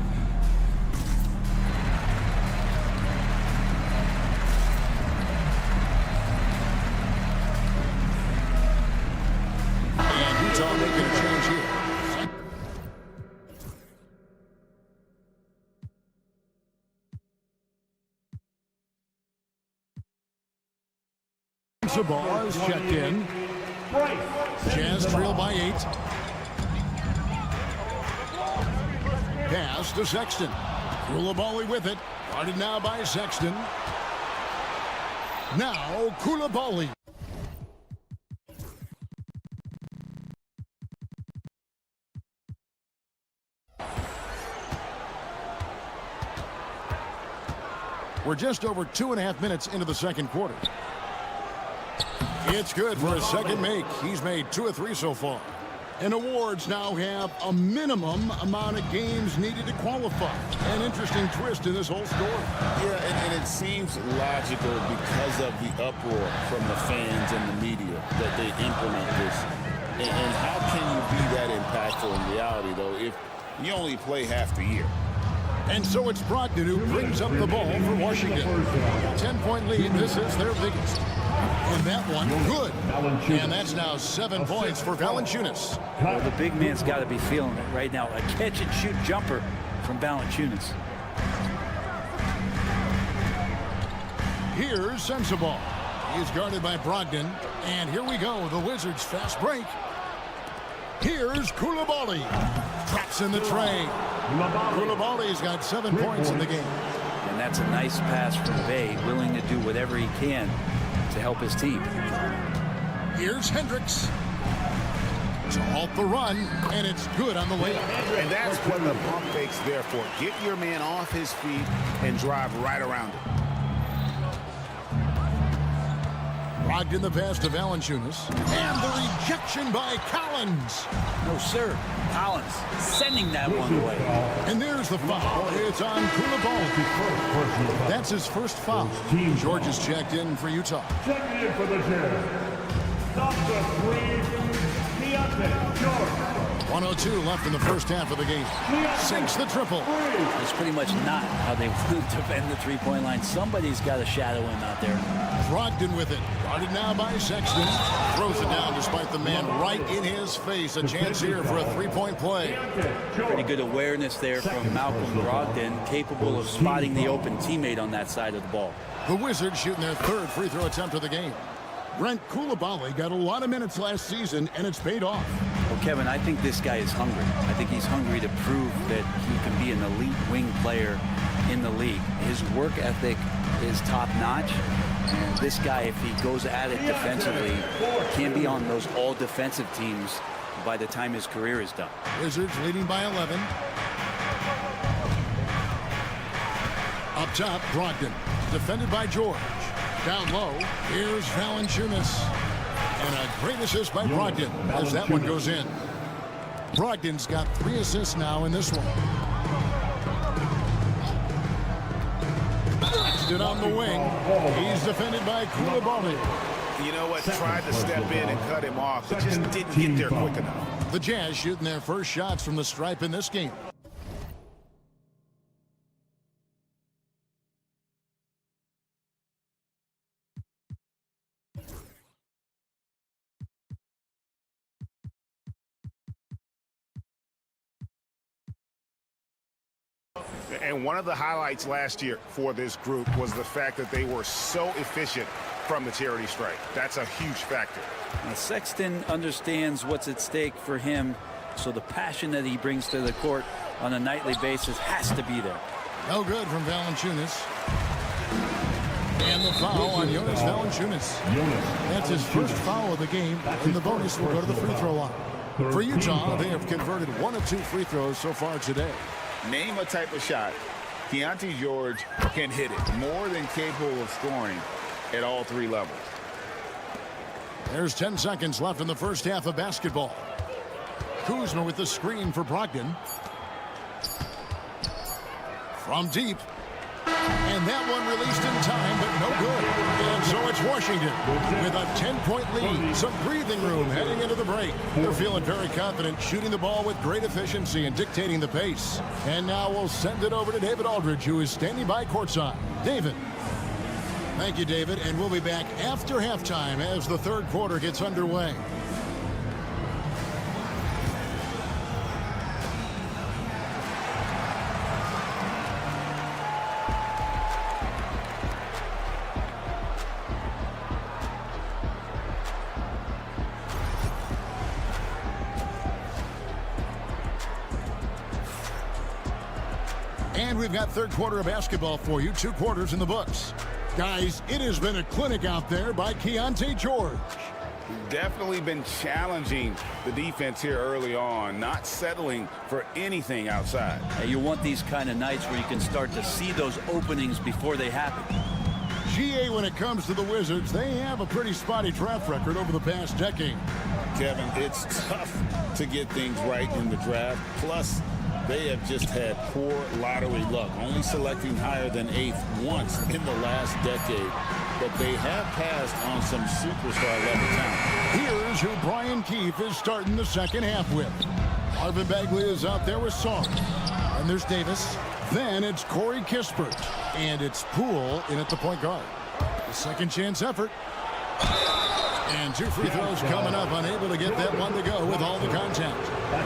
Speaker 7: And Utah making a change here. Sabah is checked in. Jazz trail by 8. Pass to Sexton. Koulibaly with it. Guarded now by Sexton. Now Koulibaly. We're just over 2.5 minutes into the second quarter. It's good for a second make. He's made 2 of 3 so far. And awards now have a minimum amount of games needed to qualify. An interesting twist in this whole story.
Speaker 8: Yeah, and it seems logical because of the uproar from the fans and the media that they implement this. And how can you be that impactful in reality, though, if you only play half the year?
Speaker 7: And so it's Brogdon who brings up the ball for Washington. 10-point lead. This is their biggest. And that one, good. And that's now 7 points for Valanciunas.
Speaker 9: Well, the big man's got to be feeling it right now. A catch-and-shoot jumper from Valanciunas.
Speaker 7: Here's Sensabaugh. He is guarded by Brogdon. And here we go. The Wizards fast break. Here's Koulibaly. Traps in the tray. Koulibaly's got 7 points in the game.
Speaker 9: And that's a nice pass from Bay, willing to do whatever he can to help his team.
Speaker 7: Here's Hendricks. To halt the run, and it's good on the layup.
Speaker 8: And that's what the pump fake's there for. Get your man off his feet and drive right around it.
Speaker 7: Brogdon the pass to Valanciunas. And the rejection by Collins.
Speaker 9: No, sir. Collins sending that one away.
Speaker 7: And there's the foul. It's on Koulibaly. That's his first foul. George is checked in for Utah.
Speaker 5: Checking in for the Jazz. Number 3, Keontae George.
Speaker 7: 102 left in the first half of the game. Sinks the triple.
Speaker 9: It's pretty much not how they defend the three-point line. Somebody's got to shadow him out there.
Speaker 7: Brogdon with it. Guarded now by Sexton. Throws it down despite the man right in his face. A chance here for a three-point play.
Speaker 9: Pretty good awareness there from Malcolm Brogdon, capable of spotting the open teammate on that side of the ball.
Speaker 7: The Wizards shooting their third free throw attempt of the game. Brent Koulibaly got a lot of minutes last season, and it's paid off.
Speaker 9: Well, Kevin, I think this guy is hungry. I think he's hungry to prove that he can be an elite wing player in the league. His work ethic is top-notch. And this guy, if he goes at it defensively, can be on those all-defensive teams by the time his career is done.
Speaker 7: Wizards leading by 11. Up top, Brogdon. Defended by George. Down low, here's Valanciunas. And a great assist by Brogdon as that one goes in. Brogdon's got 3 assists now in this one. It on the wing. He's defended by Koulibaly.
Speaker 8: You know what? Tried to step in and cut him off, but just didn't get there quick enough.
Speaker 7: The Jazz shooting their first shots from the stripe in this game.
Speaker 11: And one of the highlights last year for this group was the fact that they were so efficient from the charity stripe. That's a huge factor.
Speaker 9: Now, Sexton understands what's at stake for him, so the passion that he brings to the court on a nightly basis has to be there.
Speaker 7: No good from Valanciunas. And the foul on Jonas Valanciunas. That's his first foul of the game, and the bonus will go to the free throw line. For Utah, they have converted 1 of 2 free throws so far today.
Speaker 8: Name a type of shot Keontae George can hit it, more than capable of scoring at all 3 levels.
Speaker 7: There's 10 seconds left in the first half of basketball. Kuzma with the screen for Brogdon. From deep. And that one released in time, but no good. And so it's Washington with a 10-point lead. Some breathing room heading into the break. They're feeling very confident, shooting the ball with great efficiency and dictating the pace. And now we'll send it over to David Aldridge, who is standing by courtside. David. Thank you, David. And we'll be back after halftime as the third quarter gets underway. And we've got third quarter of basketball for you. 2 quarters in the books. Guys, it has been a clinic out there by Keontae George.
Speaker 8: Definitely been challenging the defense here early on, not settling for anything outside.
Speaker 9: You want these kind of nights where you can start to see those openings before they happen.
Speaker 7: GA, when it comes to the Wizards, they have a pretty spotty draft record over the past decade.
Speaker 8: Kevin, it's tough to get things right in the draft. Plus, they have just had poor lottery luck, only selecting higher than 8th once in the last decade. But they have passed on some superstar level talent.
Speaker 7: Here's who Brian Keefe is starting the second half with. Marvin Bagley is out there with Song. And there's Davis. Then it's Corey Kispert. And it's Poole in at the point guard. The second chance effort. And 2 free throws coming up, unable to get that one to go with all the contact.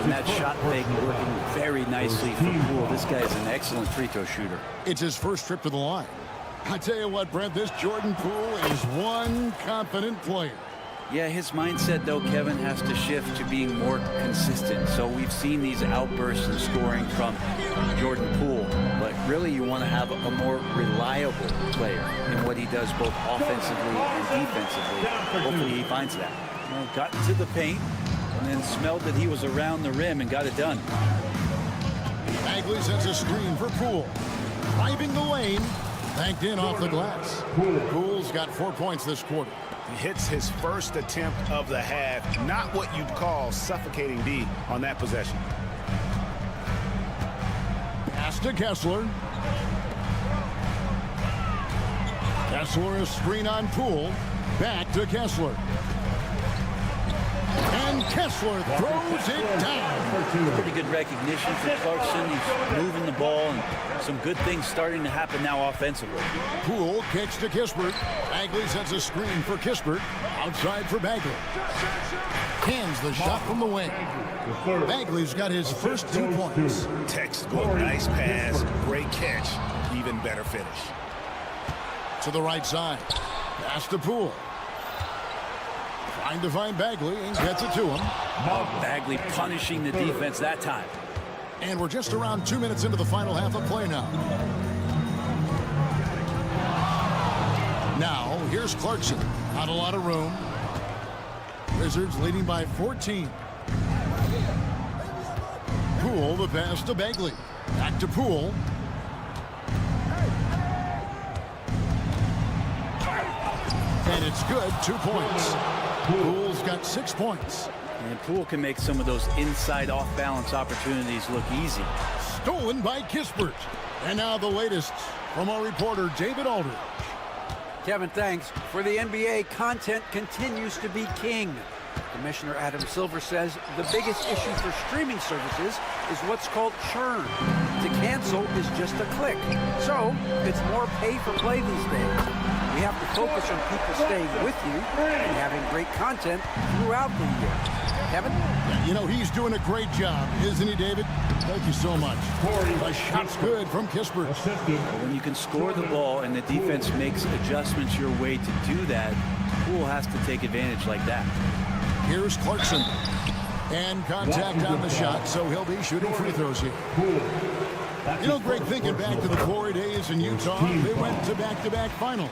Speaker 9: And that shot fake working very nicely for Poole. This guy is an excellent free throw shooter.
Speaker 7: It's his first trip to the line. I tell you what, Brent, this Jordan Poole is one confident player.
Speaker 9: Yeah, his mindset, though, Kevin, has to shift to being more consistent. So we've seen these outbursts in scoring from Jordan Poole, but really you want to have a more reliable player in what he does both offensively and defensively. Hopefully he finds that. Well, got into the paint and then smelled that he was around the rim and got it done.
Speaker 7: Bagley sends a screen for Poole. Driving the lane, banked in off the glass. Poole's got 4 points this quarter.
Speaker 11: He hits his first attempt of the half. Not what you'd call suffocating D on that possession.
Speaker 7: Pass to Kessler. Kessler a screen on Poole. Back to Kessler. And Kessler throws it down.
Speaker 9: Pretty good recognition for Clarkson. He's moving the ball and some good things starting to happen now offensively.
Speaker 7: Poole kicks to Kispert. Bagley sets a screen for Kispert. Outside for Bagley. Hands the shot from the wing. Bagley's got his first 2 points.
Speaker 11: Textbook, nice pass, great catch, even better finish.
Speaker 7: To the right side. Pass to Poole. Trying to find Bagley and gets it to him.
Speaker 9: Bagley punishing the defense that time.
Speaker 7: And we're just around 2 minutes into the final half of play now. Now, here's Clarkson. Not a lot of room. Wizards leading by 14. Poole, the pass to Bagley. Back to Poole. And it's good, 2 points. Poole's got 6 points.
Speaker 9: And Poole can make some of those inside off-balance opportunities look easy.
Speaker 7: Stolen by Kispert. And now the latest from our reporter, David Aldridge.
Speaker 10: Kevin, thanks. For the NBA, content continues to be king. Commissioner Adam Silver says the biggest issue for streaming services is what's called churn. To cancel is just a click. So it's more pay for play these days. You have to focus on people staying with you and having great content throughout the year. Kevin?
Speaker 7: You know, he's doing a great job, isn't he, David? Thank you so much. A shot's good from Kispert.
Speaker 9: When you can score the ball and the defense makes adjustments your way to do that, Poole has to take advantage like that.
Speaker 7: Here's Clarkson. And contact on the shot, so he'll be shooting free throws here. You know, Greg, thinking back to the glory days in Utah, they went to back-to-back finals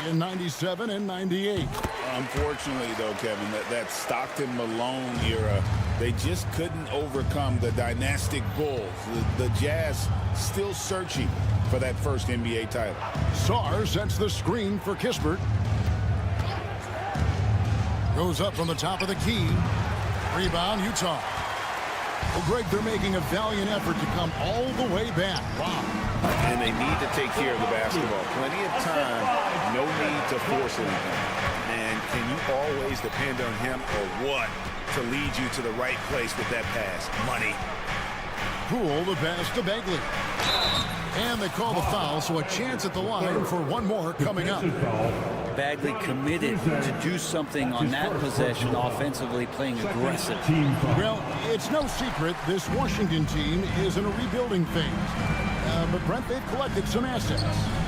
Speaker 7: in 97 and 98.
Speaker 8: Unfortunately, though, Kevin, that Stockton-Malone era, they just couldn't overcome the dynastic Bulls. The Jazz still searching for that first NBA title.
Speaker 7: Sarr sets the screen for Kispert. Goes up from the top of the key. Rebound, Utah. Well, Greg, they're making a valiant effort to come all the way back. Wow.
Speaker 8: And they need to take care of the basketball. Plenty of time, no need to force anything. And can you always depend on him or what to lead you to the right place with that pass? Money.
Speaker 7: Poole the pass to Bagley. And they call the foul, so a chance at the line for one more coming up.
Speaker 9: Bagley committed to do something on that possession offensively, playing aggressive.
Speaker 7: Well, it's no secret this Washington team is in a rebuilding phase. But Brent, they've collected some assets.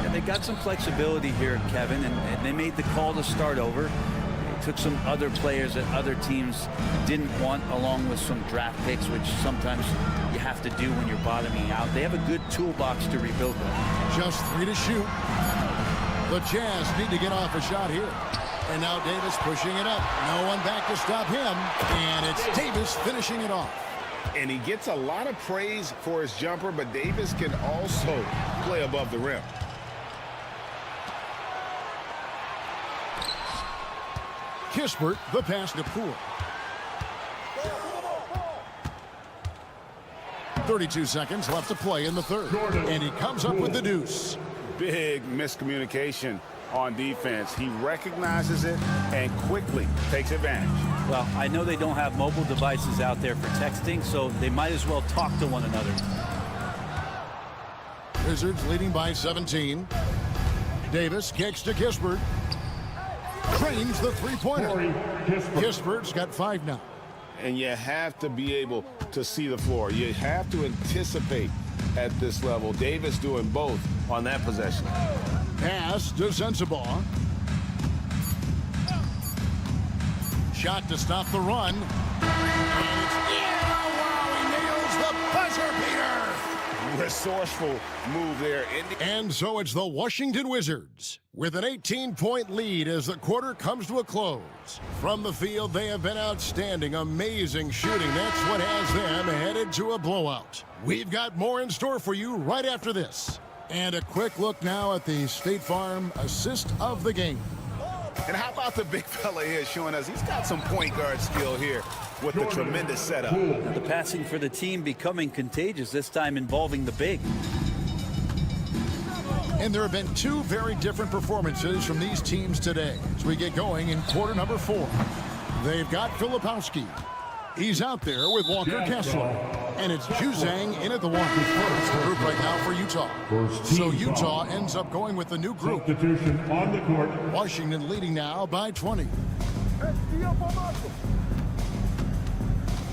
Speaker 9: And they got some flexibility here, Kevin, and they made the call to start over. They took some other players that other teams didn't want, along with some draft picks, which sometimes you have to do when you're bottoming out. They have a good toolbox to rebuild them.
Speaker 7: Just 3 to shoot. The Jazz need to get off a shot here. And now Davis pushing it up. No one back to stop him. And it's Davis finishing it off.
Speaker 8: And he gets a lot of praise for his jumper, but Davis can also play above the rim.
Speaker 7: Kispert, the pass to Poole. 32 seconds left to play in the third. And he comes up with the deuce.
Speaker 8: Big miscommunication on defense. He recognizes it and quickly takes advantage.
Speaker 9: Well, I know they don't have mobile devices out there for texting, so they might as well talk to one another.
Speaker 7: Wizards leading by 17. Davis kicks to Kispert. Trains the three-pointer. Kispert's got 5 now.
Speaker 8: And you have to be able to see the floor. You have to anticipate at this level. Davis doing both on that possession.
Speaker 7: Pass to Sensabaugh. Shot to stop the run. And he nails the buzzer beater.
Speaker 8: Resourceful move there.
Speaker 7: And so it's the Washington Wizards with an 18-point lead as the quarter comes to a close. From the field, they have been outstanding, amazing shooting. That's what has them headed to a blowout. We've got more in store for you right after this. And a quick look now at the State Farm assist of the game.
Speaker 8: And how about the big fella here showing us he's got some point guard skill here with the tremendous setup.
Speaker 9: The passing for the team becoming contagious, this time involving the big.
Speaker 7: And there have been 2 very different performances from these teams today as we get going in quarter number 4. They've got Filipowski. He's out there with Walker Kessler. And it's Juzang in at the 1. It's the group right now for Utah. So Utah ends up going with the new group.
Speaker 5: Substitution on the court.
Speaker 7: Washington leading now by 20.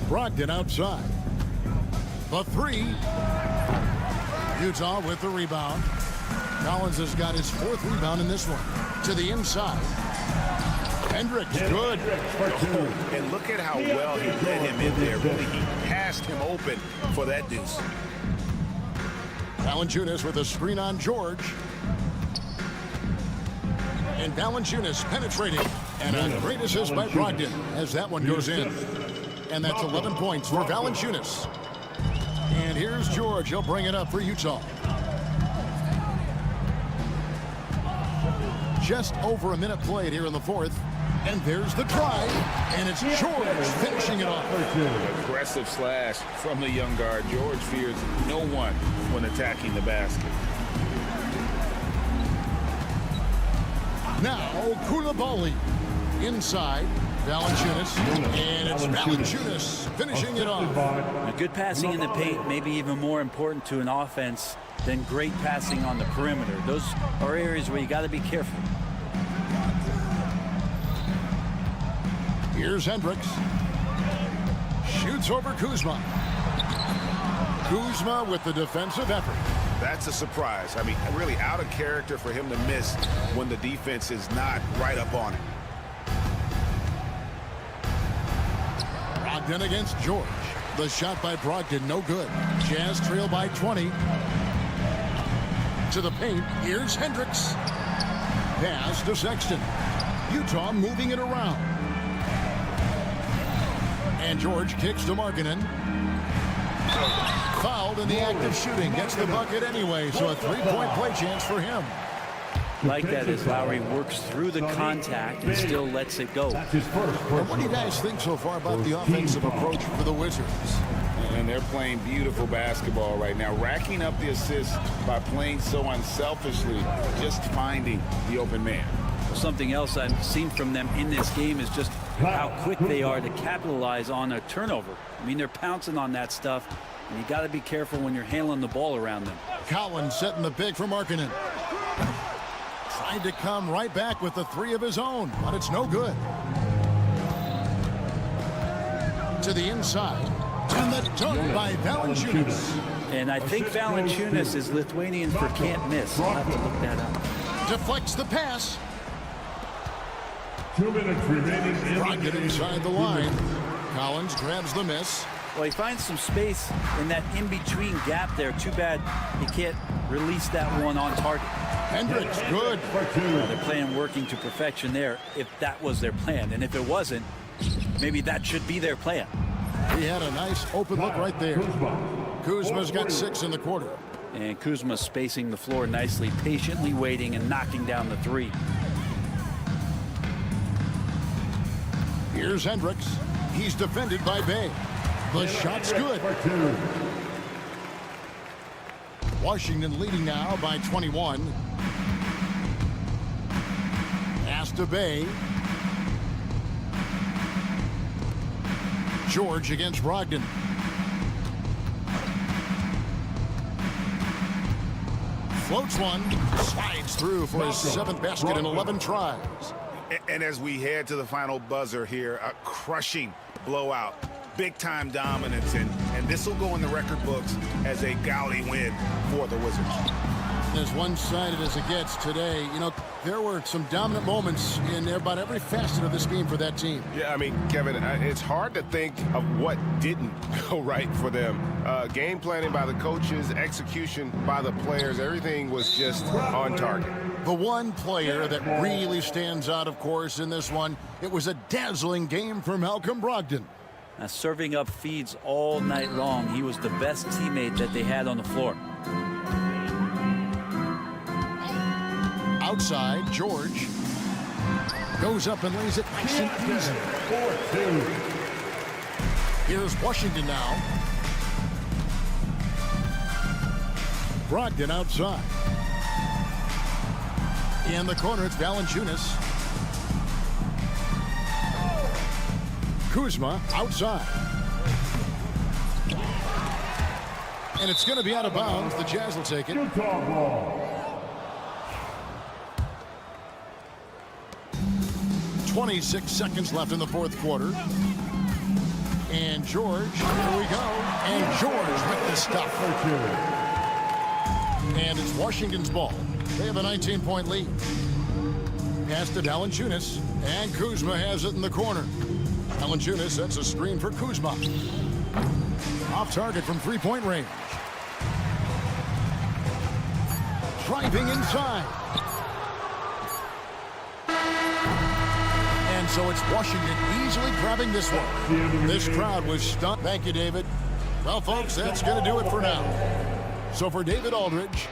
Speaker 7: Brogdon outside. The 3. Utah with the rebound. Collins has got his 4th rebound in this one. To the inside. Hendricks, good.
Speaker 8: Oh, and look at how well he led him in there. Really, he passed him open for that deuce.
Speaker 7: Valanciunas with a screen on George. And Valanciunas penetrating. And a great assist by Brogdon as that one goes in. And that's 11 points for Valanciunas. And here's George. He'll bring it up for Utah. Just over a minute played here in the 4th. And there's the drive. And it's George finishing it off.
Speaker 8: Aggressive slash from the young guard. George fears no one when attacking the basket.
Speaker 7: Now, Koulibaly inside. Valanciunas. And it's Valanciunas finishing it off.
Speaker 9: Good passing in the paint, maybe even more important to an offense than great passing on the perimeter. Those are areas where you got to be careful.
Speaker 7: Here's Hendricks. Shoots over Kuzma. Kuzma with the defensive effort.
Speaker 11: That's a surprise. I mean, really out of character for him to miss when the defense is not right up on it.
Speaker 7: Brogdon against George. The shot by Brogdon, no good. Jazz trail by 20. To the paint, here's Hendricks. Pass to Sexton. Utah moving it around. And George kicks to Markkanen. Fouled in the act of shooting. Gets the bucket anyway, so a three-point play chance for him.
Speaker 9: Like that as Lowry works through the contact and still lets it go.
Speaker 7: And what do you guys think so far about the offensive approach for the Wizards?
Speaker 8: And they're playing beautiful basketball right now, racking up the assists by playing so unselfishly, just finding the open man.
Speaker 9: Something else I've seen from them in this game is just how quick they are to capitalize on a turnover. I mean, they're pouncing on that stuff, and you got to be careful when you're handling the ball around them.
Speaker 7: Collins setting the pick for Markkanen. Tried to come right back with the three of his own, but it's no good. To the inside. And the dunk by Valanciunas.
Speaker 9: And I think Valanciunas is Lithuanian for can't miss. I'll have to look that up.
Speaker 7: Deflects the pass.
Speaker 5: 2 minutes remaining.
Speaker 7: Brogdon inside the line. Collins grabs the miss.
Speaker 9: Well, he finds some space in that in-between gap there. Too bad he can't release that one on target.
Speaker 7: Hendricks, good.
Speaker 9: They're playing working to perfection there if that was their plan. And if it wasn't, maybe that should be their plan.
Speaker 7: He had a nice open look right there. Kuzma's got 6 in the quarter.
Speaker 9: And Kuzma spacing the floor nicely, patiently waiting and knocking down the three.
Speaker 7: Here's Hendricks. He's defended by Bay. The shot's good. Washington leading now by 21. Pass to Bay. George against Brogdon. Floats one. Slides through for his 7th basket in 11 tries.
Speaker 11: And as we head to the final buzzer here, a crushing blowout. Big-time dominance, and this will go in the record books as a gaudy win for the Wizards.
Speaker 7: As one-sided as it gets today, you know, there were some dominant moments in about every facet of this game for that team.
Speaker 11: Yeah, I mean, Kevin, it's hard to think of what didn't go right for them. Game planning by the coaches, execution by the players, everything was just on target.
Speaker 7: The one player that really stands out, of course, in this one, it was a dazzling game for Malcolm Brogdon.
Speaker 9: Now, serving up feeds all night long. He was the best teammate that they had on the floor.
Speaker 7: Outside, George goes up and lays it nice and easy.
Speaker 5: 4-2.
Speaker 7: Here's Washington now. Brogdon outside. In the corner, it's Valanciunas. Kuzma outside. And it's going to be out of bounds. The Jazz will take it.
Speaker 5: Utah ball.
Speaker 7: 26 seconds left in the 4th quarter. And George, here we go. And George with the stuff. And it's Washington's ball. They have a 19-point lead. Pass to Valanciunas. And Kuzma has it in the corner. Valanciunas sets a screen for Kuzma. Off target from 3-point range. Driving inside. And so it's Washington easily grabbing this one. This crowd was stunned. Thank you, David. Well, folks, that's going to do it for now. So for David Aldridge.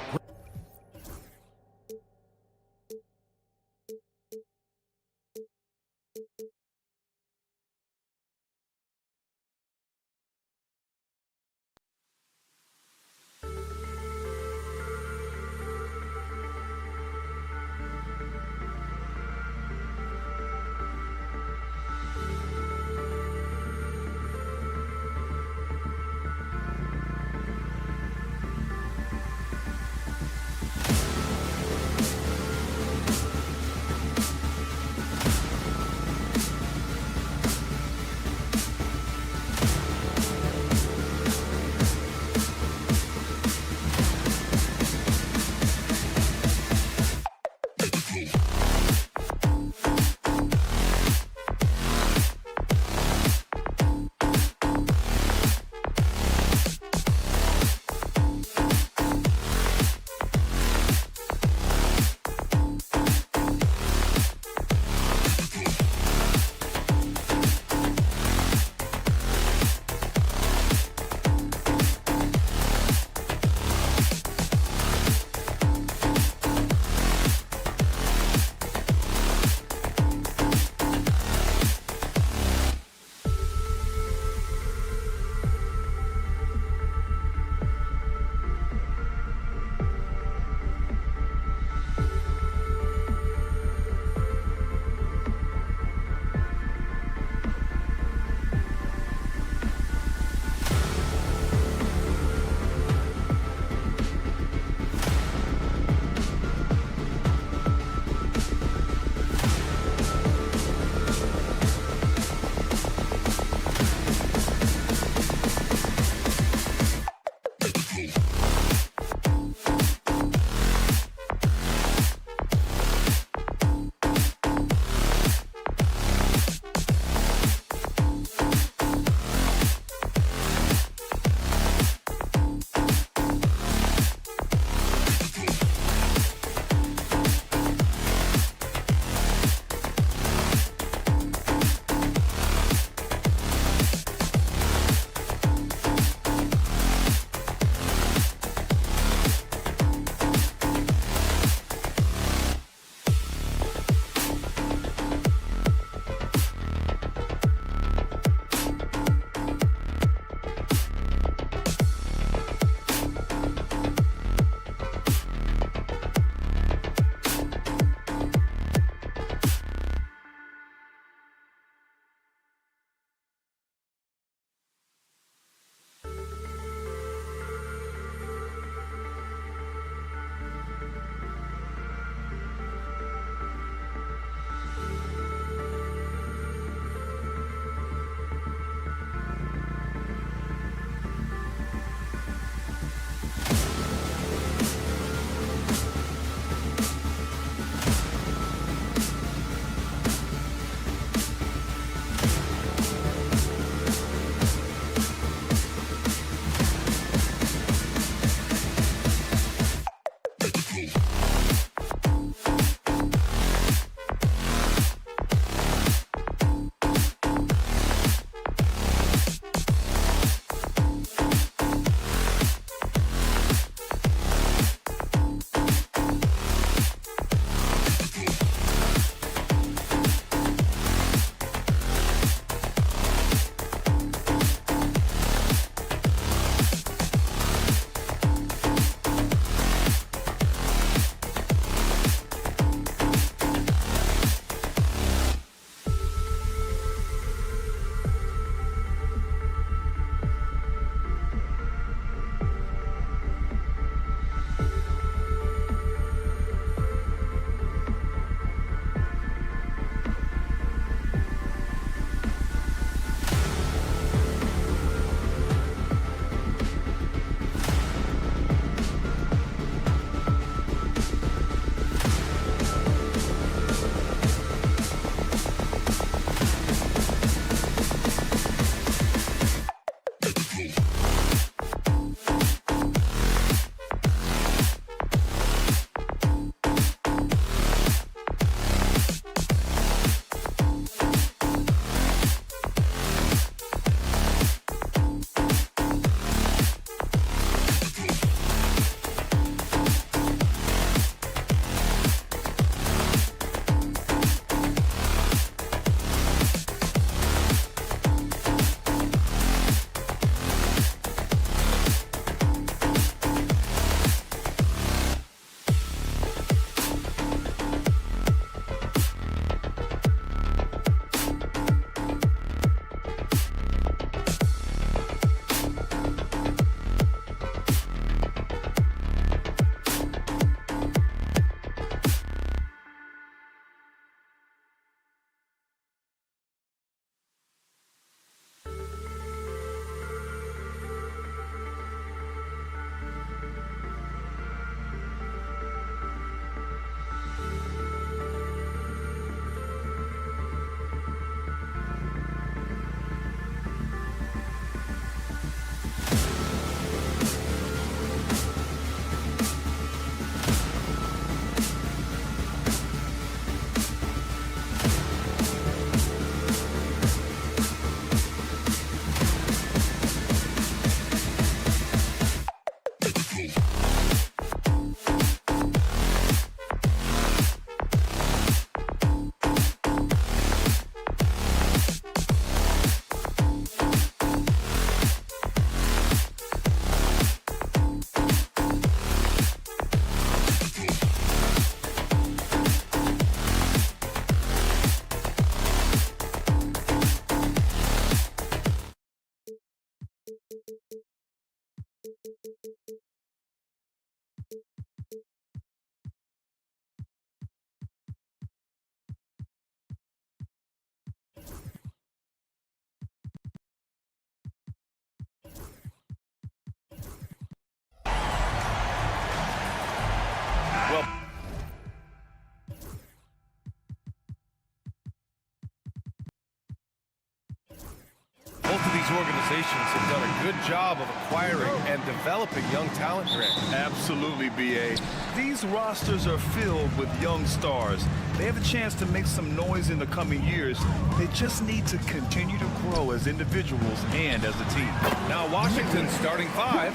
Speaker 1: These organizations have done a good job of acquiring and developing young talent, Grant.
Speaker 3: Absolutely, B.A. These rosters are filled with young stars. They have a chance to make some noise in the coming years. They just need to continue to grow as individuals and as a team.
Speaker 1: Now Washington's starting five.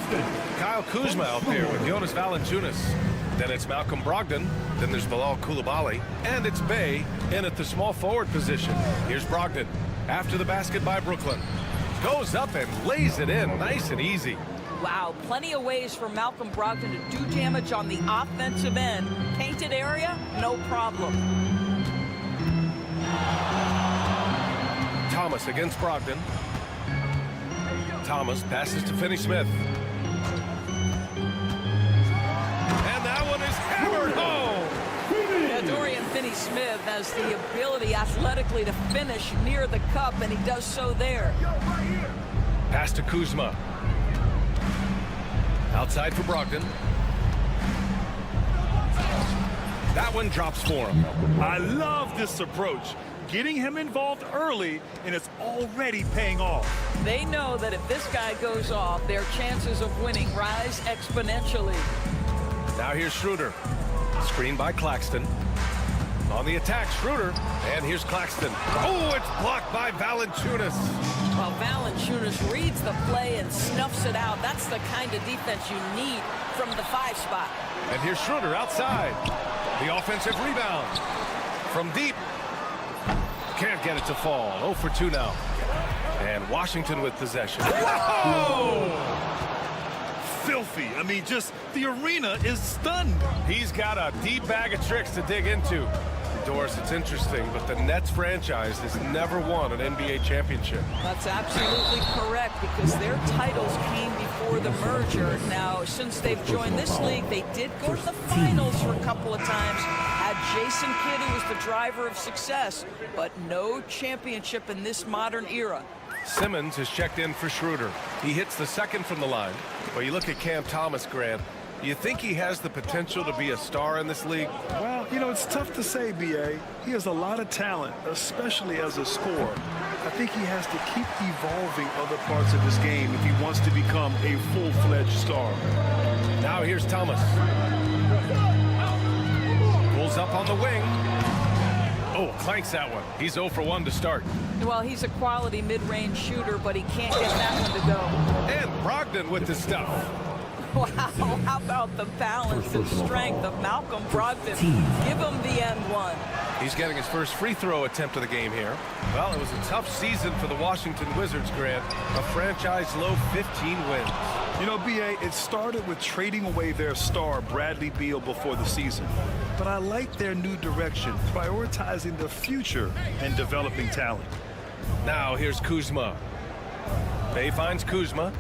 Speaker 1: Kyle Kuzma out there with Jonas Valanciunas. Then it's Malcolm Brogdon. Then there's Bilal Coulibaly. And it's Bay in at the small forward position. Here's Brogdon. After the basket by Brooklyn. Goes up and lays it in. Nice and easy.
Speaker 12: Wow, plenty of ways for Malcolm Brogdon to do damage on the offensive end. Painted area, no problem.
Speaker 1: Thomas against Brogdon. Thomas passes to Finney-Smith. And that one is hammered home.
Speaker 12: Yeah, Dorian Finney-Smith has the ability athletically to finish near the cup, and he does so there.
Speaker 1: Pass to Kuzma. Outside for Brogdon. That one drops for him.
Speaker 3: I love this approach. Getting him involved early, and it's already paying off.
Speaker 12: They know that if this guy goes off, their chances of winning rise exponentially.
Speaker 1: Now here's Schroeder. Screen by Claxton. On the attack, Schroeder. And here's Claxton. Oh, it's blocked by Valanciunas.
Speaker 12: Well, Valanciunas reads the play and snuffs it out. That's the kind of defense you need from the 5 spot.
Speaker 1: And here's Schroeder outside. The offensive rebound. From deep. Can't get it to fall. 0 for 2 now. And Washington with possession. Whoa!
Speaker 3: Filthy. I mean, just the arena is stunned.
Speaker 1: He's got a deep bag of tricks to dig into. Doris, it's interesting, but the Nets franchise has never won an NBA championship.
Speaker 12: That's absolutely correct, because their titles came before the merger. Now, since they've joined this league, they did go to the finals for a couple of times. Had Jason Kidd, who was the driver of success, but no championship in this modern era.
Speaker 1: Simmons has checked in for Schroeder. He hits the second from the line. Well, you look at Cam Thomas, Grant. You think he has the potential to be a star in this league?
Speaker 3: Well, you know, it's tough to say, B.A. He has a lot of talent, especially as a scorer. I think he has to keep evolving other parts of his game if he wants to become a full-fledged star.
Speaker 1: Now here's Thomas. Pulls up on the wing. Oh, clanks that one. He's 0 for 1 to start.
Speaker 12: Well, he's a quality mid-range shooter, but he can't get that one to go.
Speaker 1: And Brogdon with the stuff.
Speaker 12: Wow, how about the balance and strength of Malcolm Brogdon? Give him the N1.
Speaker 1: He's getting his first free throw attempt of the game here. Well, it was a tough season for the Washington Wizards, Grant. A franchise-low 15 wins.
Speaker 3: You know, B.A., it started with trading away their star, Bradley Beal, before the season. But I like their new direction, prioritizing the future and developing talent.
Speaker 1: Now here's Kuzma. Bay finds Kuzma.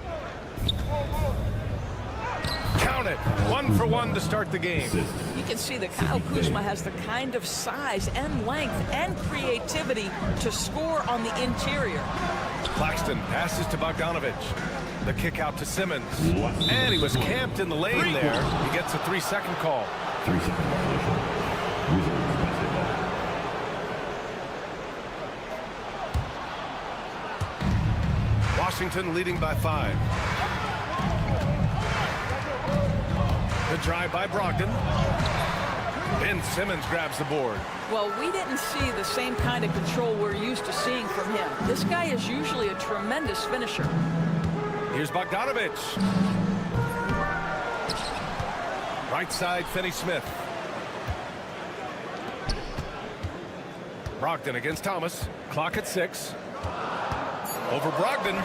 Speaker 1: Count it. 1 for 1 to start the game.
Speaker 12: You can see that Kyle Kuzma has the kind of size and length and creativity to score on the interior.
Speaker 1: Claxton passes to Bogdanovich. The kick out to Simmons. And he was camped in the lane there. He gets a 3-second call.
Speaker 5: 3-second violation. Wizards basketball.
Speaker 1: Washington leading by 5. The drive by Brogdon. Ben Simmons grabs the board.
Speaker 12: Well, we didn't see the same kind of control we're used to seeing from him. This guy is usually a tremendous finisher.
Speaker 1: Here's Bogdanovich. Right side, Finney-Smith. Brogdon against Thomas. Clock at 6. Over Brogdon.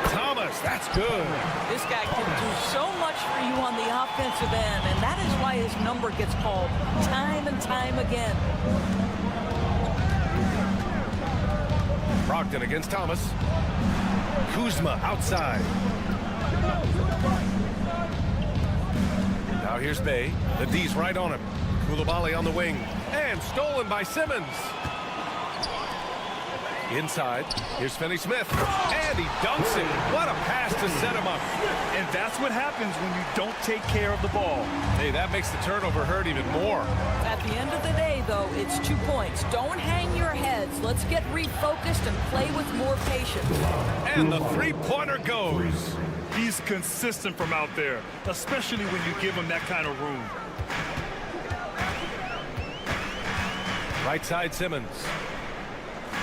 Speaker 1: Thomas, that's good.
Speaker 12: This guy can do so much for you on the offensive end, and that is why his number gets called time and time again.
Speaker 1: Brogdon against Thomas. Kuzma outside. Now here's Bay. The D's right on him. Coulibaly on the wing. And stolen by Simmons. Inside, here's Finney Smith, and he dunks it. What a pass to set him up.
Speaker 3: And that's what happens when you don't take care of the ball.
Speaker 1: Hey, that makes the turnover hurt even more.
Speaker 12: At the end of the day, though, it's 2 points. Don't hang your heads. Let's get refocused and play with more patience.
Speaker 1: And the three-pointer goes.
Speaker 3: He's consistent from out there, especially when you give him that kind of room.
Speaker 1: Right side, Simmons.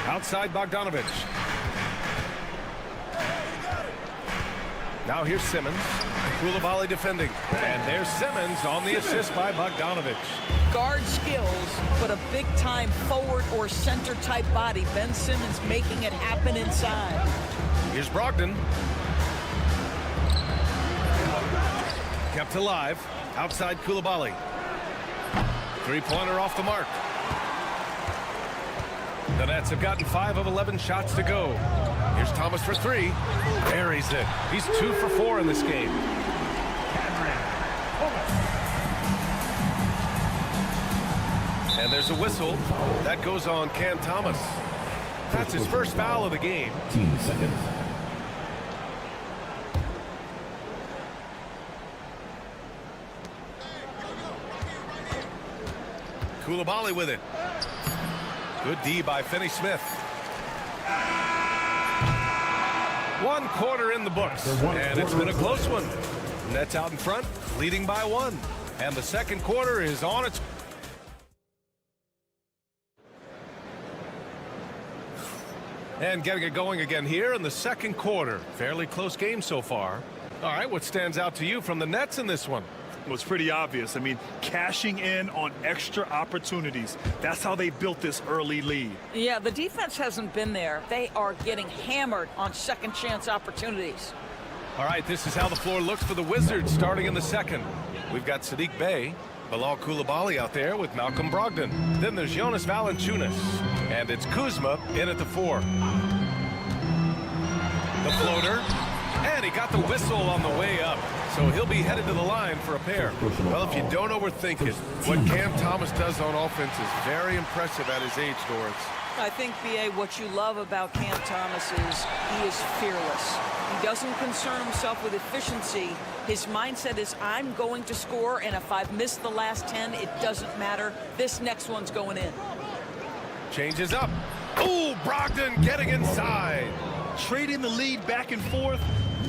Speaker 1: Outside, Bogdanovich. Now here's Simmons. Koulibaly defending. And there's Simmons on the assist by Bogdanovich.
Speaker 12: Guard skills, but a big-time forward or center-type body. Ben Simmons making it happen inside.
Speaker 1: Here's Brogdon. Kept alive. Outside, Koulibaly. Three-pointer off the mark. The Nets have gotten 5 of 11 shots to go. Here's Thomas for 3. Buries it. He's 2 for 4 in this game. And there's a whistle. That goes on Cam Thomas. That's his first foul of the game.
Speaker 5: 15 seconds.
Speaker 1: Koulibaly with it. Good D by Finney Smith. 1 quarter in the books, and it's been a close one. Nets out in front, leading by 1. And the second quarter is on its... And getting it going again here in the second quarter. Fairly close game so far. All right, what stands out to you from the Nets in this one?
Speaker 3: It was pretty obvious. I mean, cashing in on extra opportunities. That's how they built this early lead.
Speaker 12: Yeah, the defense hasn't been there. They are getting hammered on second chance opportunities.
Speaker 1: All right, this is how the floor looks for the Wizards starting in the second. We've got Saddiq Bey, Bilal Koulibaly out there with Malcolm Brogdon. Then there's Jonas Valanciunas, and it's Kuzma in at the 4. The floater, and he got the whistle on the way up. So he'll be headed to the line for a pair. Well, if you don't overthink it, what Cam Thomas does on offense is very impressive at his age, Doris.
Speaker 12: I think, B.A., what you love about Cam Thomas is he is fearless. He doesn't concern himself with efficiency. His mindset is, I'm going to score, and if I've missed the last 10, it doesn't matter. This next one's going in.
Speaker 1: Changes up. Ooh, Brogdon getting inside.
Speaker 3: Trading the lead back and forth.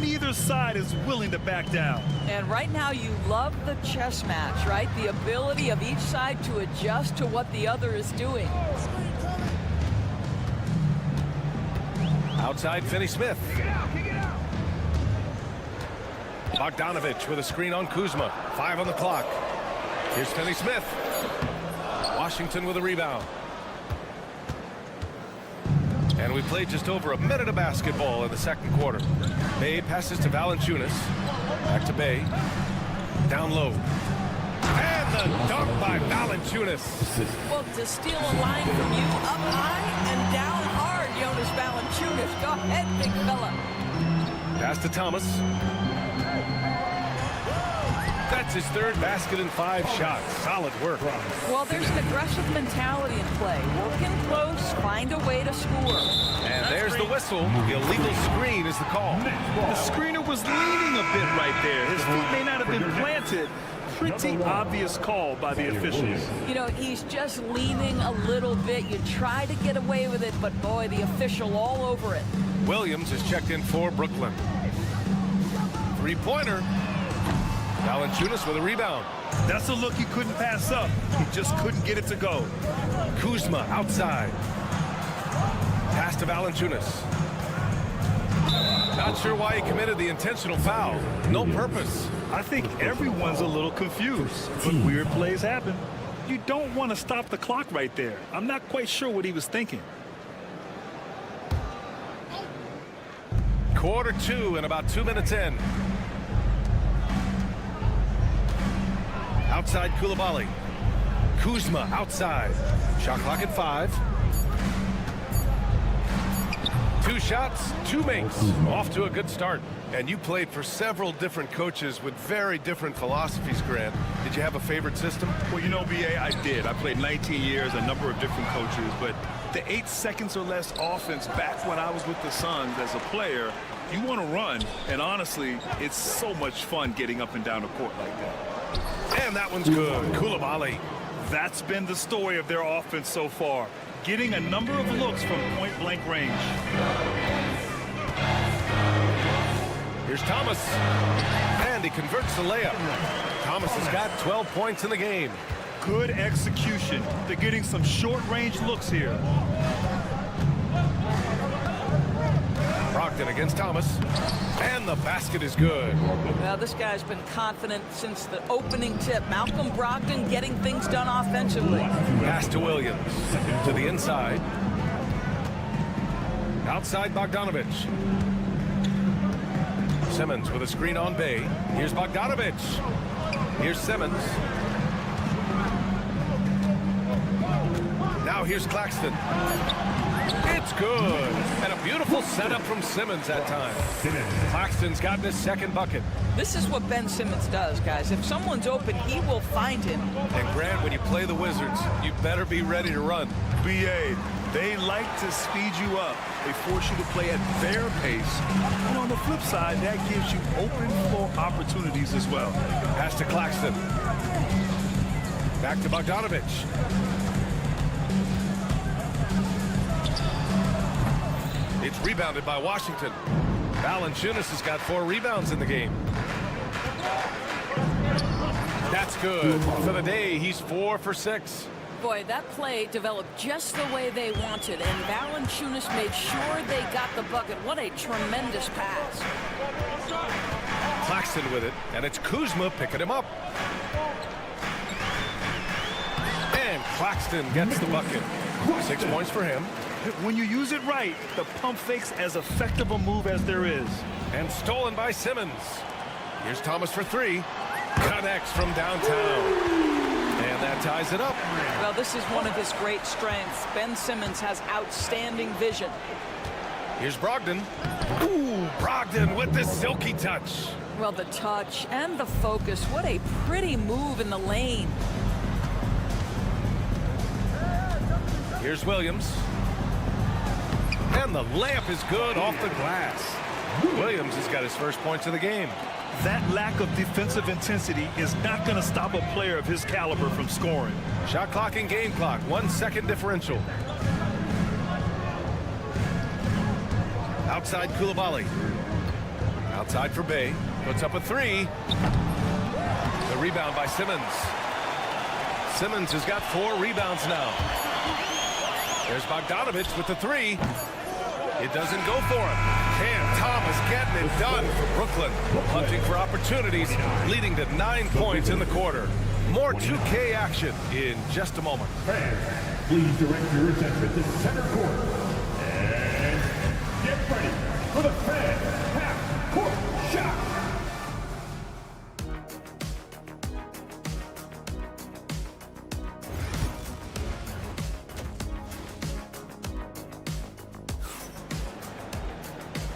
Speaker 3: Neither side is willing to back down.
Speaker 12: And right now you love the chess match, right? The ability of each side to adjust to what the other is doing.
Speaker 1: Outside, Finney Smith. Bogdanovich with a screen on Kuzma. 5 on the clock. Here's Finney Smith. Washington with a rebound. And we played just over a minute of basketball in the second quarter. Bey passes to Valanciunas. Back to Bey. Down low. And the dunk by Valanciunas.
Speaker 12: Well, to steal a line from you, up high and down hard, Jonas Valanciunas. Go ahead, big fella.
Speaker 1: Pass to Thomas. That's his 3rd basket in 5 shots. Solid work.
Speaker 12: Well, there's an aggressive mentality in play. Working close, find a way to score.
Speaker 1: And there's the whistle. The illegal screen is the call.
Speaker 3: The screener was leaning a bit right there. His feet may not have been planted. Pretty obvious call by the officials.
Speaker 12: You know, he's just leaning a little bit. You try to get away with it, but boy, the official all over it.
Speaker 1: Williams is checked in for Brooklyn. 3-pointer. Valanciunas with a rebound.
Speaker 3: That's a look he couldn't pass up. He just couldn't get it to go.
Speaker 1: Kuzma outside. Pass to Valanciunas. Not sure why he committed the intentional foul. No purpose.
Speaker 3: I think everyone's a little confused, but weird plays happen. You don't want to stop the clock right there. I'm not quite sure what he was thinking.
Speaker 1: Quarter 2 and about 2 minutes in. Outside Koulibaly. Kuzma outside. Shot clock at 5. 2 shots, 2 makes. Off to a good start. And you played for several different coaches with very different philosophies, Grant. Did you have a favorite system?
Speaker 3: Well, you know, B.A., I did. I played 19 years, a number of different coaches, but the 8 seconds or less offense back when I was with the Suns as a player. You want to run, and honestly, it's so much fun getting up and down the court like that.
Speaker 1: And that one's good. Koulibaly.
Speaker 3: That's been the story of their offense so far, getting a number of looks from point-blank range.
Speaker 1: Here's Thomas. And he converts the layup. Thomas has got 12 points in the game.
Speaker 3: Good execution. They're getting some short-range looks here.
Speaker 1: Brogdon against Thomas. And the basket is good.
Speaker 12: Well, this guy's been confident since the opening tip. Malcolm Brogdon getting things done offensively.
Speaker 1: Pass to Williams. To the inside. Outside Bogdanovich. Simmons with a screen on Bay. Here's Bogdanovich. Here's Simmons. Now here's Claxton. It's good. And a beautiful setup from Simmons that time. Claxton's gotten his second bucket.
Speaker 12: This is what Ben Simmons does, guys. If someone's open, he will find him.
Speaker 1: And Grant, when you play the Wizards, you better be ready to run.
Speaker 3: BA, they like to speed you up. They force you to play at their pace. And on the flip side, that gives you open floor opportunities as well.
Speaker 1: Pass to Claxton. Back to Bogdanovich. It's rebounded by Washington. Valanciunas has got 4 rebounds in the game. That's good. For the day, he's 4 for 6.
Speaker 12: Boy, that play developed just the way they wanted, and Valanciunas made sure they got the bucket. What a tremendous pass.
Speaker 1: Claxton with it, and it's Kuzma picking him up. And Claxton gets the bucket. 6 points for him.
Speaker 3: When you use it right, the pump fake's as effective a move as there is.
Speaker 1: And stolen by Simmons. Here's Thomas for 3. Connects from downtown. And that ties it up.
Speaker 12: Well, this is one of his great strengths. Ben Simmons has outstanding vision.
Speaker 1: Here's Brogdon. Ooh, Brogdon with this silky touch.
Speaker 12: Well, the touch and the focus. What a pretty move in the lane.
Speaker 1: Here's Williams. And the layup is good off the glass. Williams has got his first points of the game.
Speaker 3: That lack of defensive intensity is not going to stop a player of his caliber from scoring.
Speaker 1: Shot clock and game clock, 1 second differential. Outside Koulibaly. Outside for Bay. Puts up a 3. The rebound by Simmons. Simmons has got 4 rebounds now. There's Bogdanovich with the 3. It doesn't go for him. Cam Thomas getting it done for Brooklyn. Hunting for opportunities, leading to 9 points in the quarter. More 2K action in just a moment.
Speaker 5: Fans, please direct your attention to center court. And get ready for the fan half-court shot.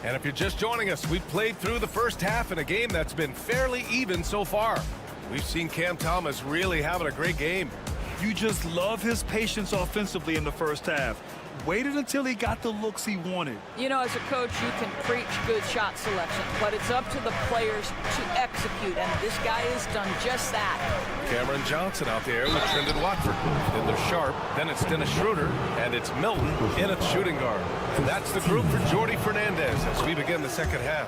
Speaker 1: And if you're just joining us, we've played through the first half in a game that's been fairly even so far. We've seen Cam Thomas really having a great game.
Speaker 3: You just love his patience offensively in the first half. Waited until he got the looks he wanted.
Speaker 12: You know, as a coach, you can preach good shot selection, but it's up to the players to execute, and this guy has done just that.
Speaker 1: Cameron Johnson out there with Trendon Watford. Then there's Sharp, then it's Dennis Schroeder, and it's Milton in at shooting guard. And that's the group for Jordi Fernandez as we begin the second half.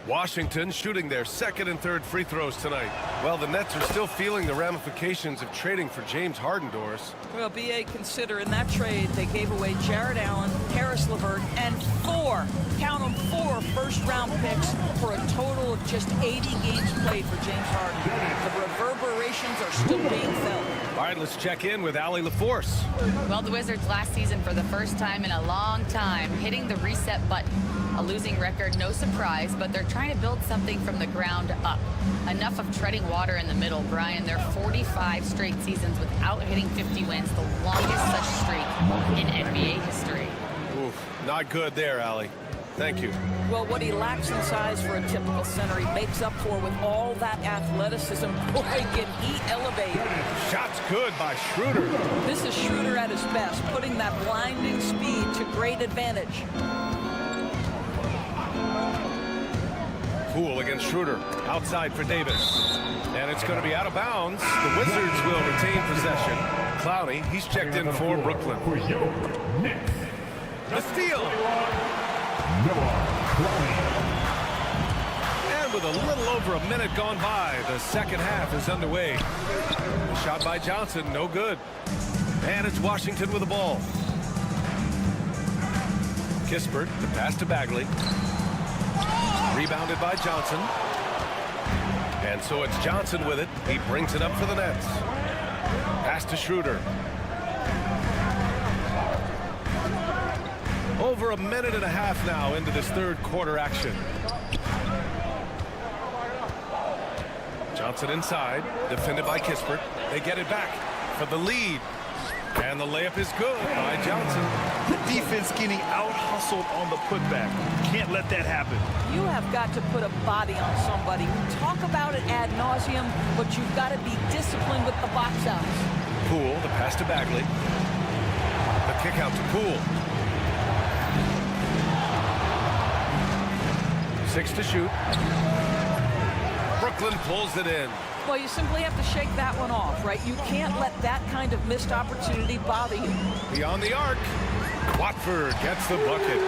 Speaker 1: Washington shooting their second and third free throws tonight. Well, the Nets are still feeling the ramifications of trading for James Harden, Doris.
Speaker 12: Well, BA, consider in that trade they gave away Jared Allen, Harris LeVert, and 4, count them, 4 first-round picks for a total of just 80 games played for James Harden. The reverberations are still being felt.
Speaker 1: All right, let's check in with Allie LaForce.
Speaker 4: Well, the Wizards last season for the first time in a long time hitting the reset button. A losing record, no surprise, but they're trying to build something from the ground up. Enough of treading water in the middle, Brian. They're 45 straight seasons without hitting 50 wins, the longest such streak in NBA history.
Speaker 1: Oof, not good there, Allie. Thank you.
Speaker 12: Well, what he lacks in size for a typical center, he makes up for with all that athleticism. Boy, can he elevate.
Speaker 1: Shot's good by Schroeder.
Speaker 12: This is Schroeder at his best, putting that blinding speed to great advantage.
Speaker 1: Poole against Schroeder. Outside for Davis. And it's going to be out of bounds. The Wizards will retain possession. Clowney, he's checked in for Brooklyn.
Speaker 5: For your Knicks,
Speaker 1: The steal. And with a little over a minute gone by, the second half is underway. The shot by Johnson, no good. And it's Washington with the ball. Kispert, the pass to Bagley. Rebounded by Johnson. And so it's Johnson with it. He brings it up for the Nets. Pass to Schroeder. Over a minute and a half now into this third quarter action. Johnson inside, defended by Kispert. They get it back for the lead. And the layup is good by Johnson.
Speaker 3: The defense getting out-hustled on the putback. Can't let that happen.
Speaker 12: You have got to put a body on somebody. We talk about it ad nauseum, but you've got to be disciplined with the box outs.
Speaker 1: Poole, the pass to Bagley. The kick out to Poole. 6 to shoot. Brooklyn pulls it in.
Speaker 12: Well, you simply have to shake that one off, right? You can't let that kind of missed opportunity bother you.
Speaker 1: Beyond the arc. Watford gets the bucket.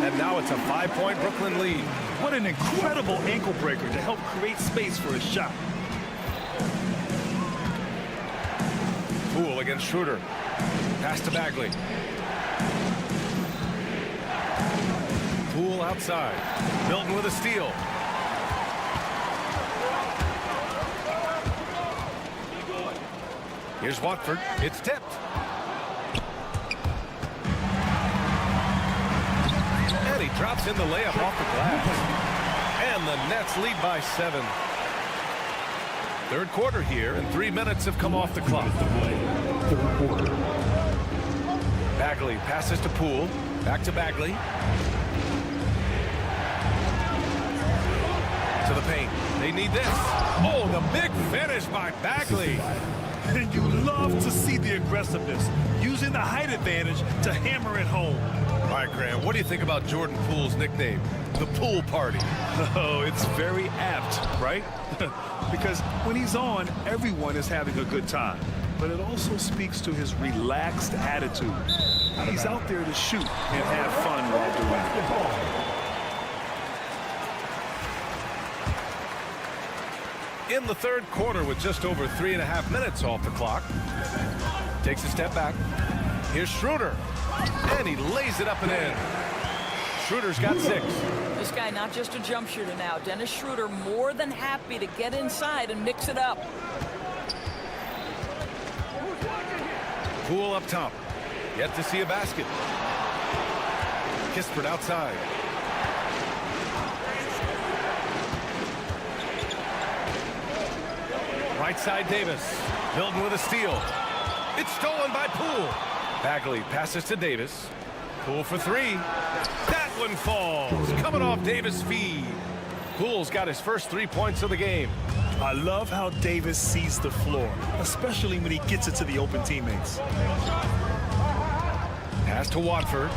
Speaker 1: And now it's a 5-point Brooklyn lead.
Speaker 3: What an incredible ankle breaker to help create space for a shot.
Speaker 1: Poole against Schroeder. Pass to Bagley. Poole outside. Milton with a steal. Here's Watford. It's tipped. And he drops in the layup off the glass. And the Nets lead by 7. Third quarter here, and 3 minutes have come off the clock.
Speaker 5: third quarter.
Speaker 1: Bagley passes to Poole. Back to Bagley. To the paint. They need this. Oh, the big finish by Bagley.
Speaker 3: And you love to see the aggressiveness, using the height advantage to hammer it home.
Speaker 1: All right, Graham, what do you think about Jordan Poole's nickname, the Pool Party?
Speaker 3: Oh, it's very apt, right? Because when he's on, everyone is having a good time. But it also speaks to his relaxed attitude. He's out there to shoot and have fun while doing it.
Speaker 1: In the third quarter with just over 3.5 minutes off the clock. Takes a step back. Here's Schroeder. And he lays it up and in. Schroeder's got 6.
Speaker 12: This guy not just a jump shooter now. Dennis Schroeder more than happy to get inside and mix it up.
Speaker 1: Poole up top. Yet to see a basket. Kispert outside. Right side Davis. Milton with a steal. It's stolen by Poole. Bagley passes to Davis. Poole for 3. That one falls. Coming off Davis' feed. Poole's got his first 3 points of the game.
Speaker 3: I love how Davis sees the floor, especially when he gets it to the open teammates.
Speaker 1: Pass to Watford.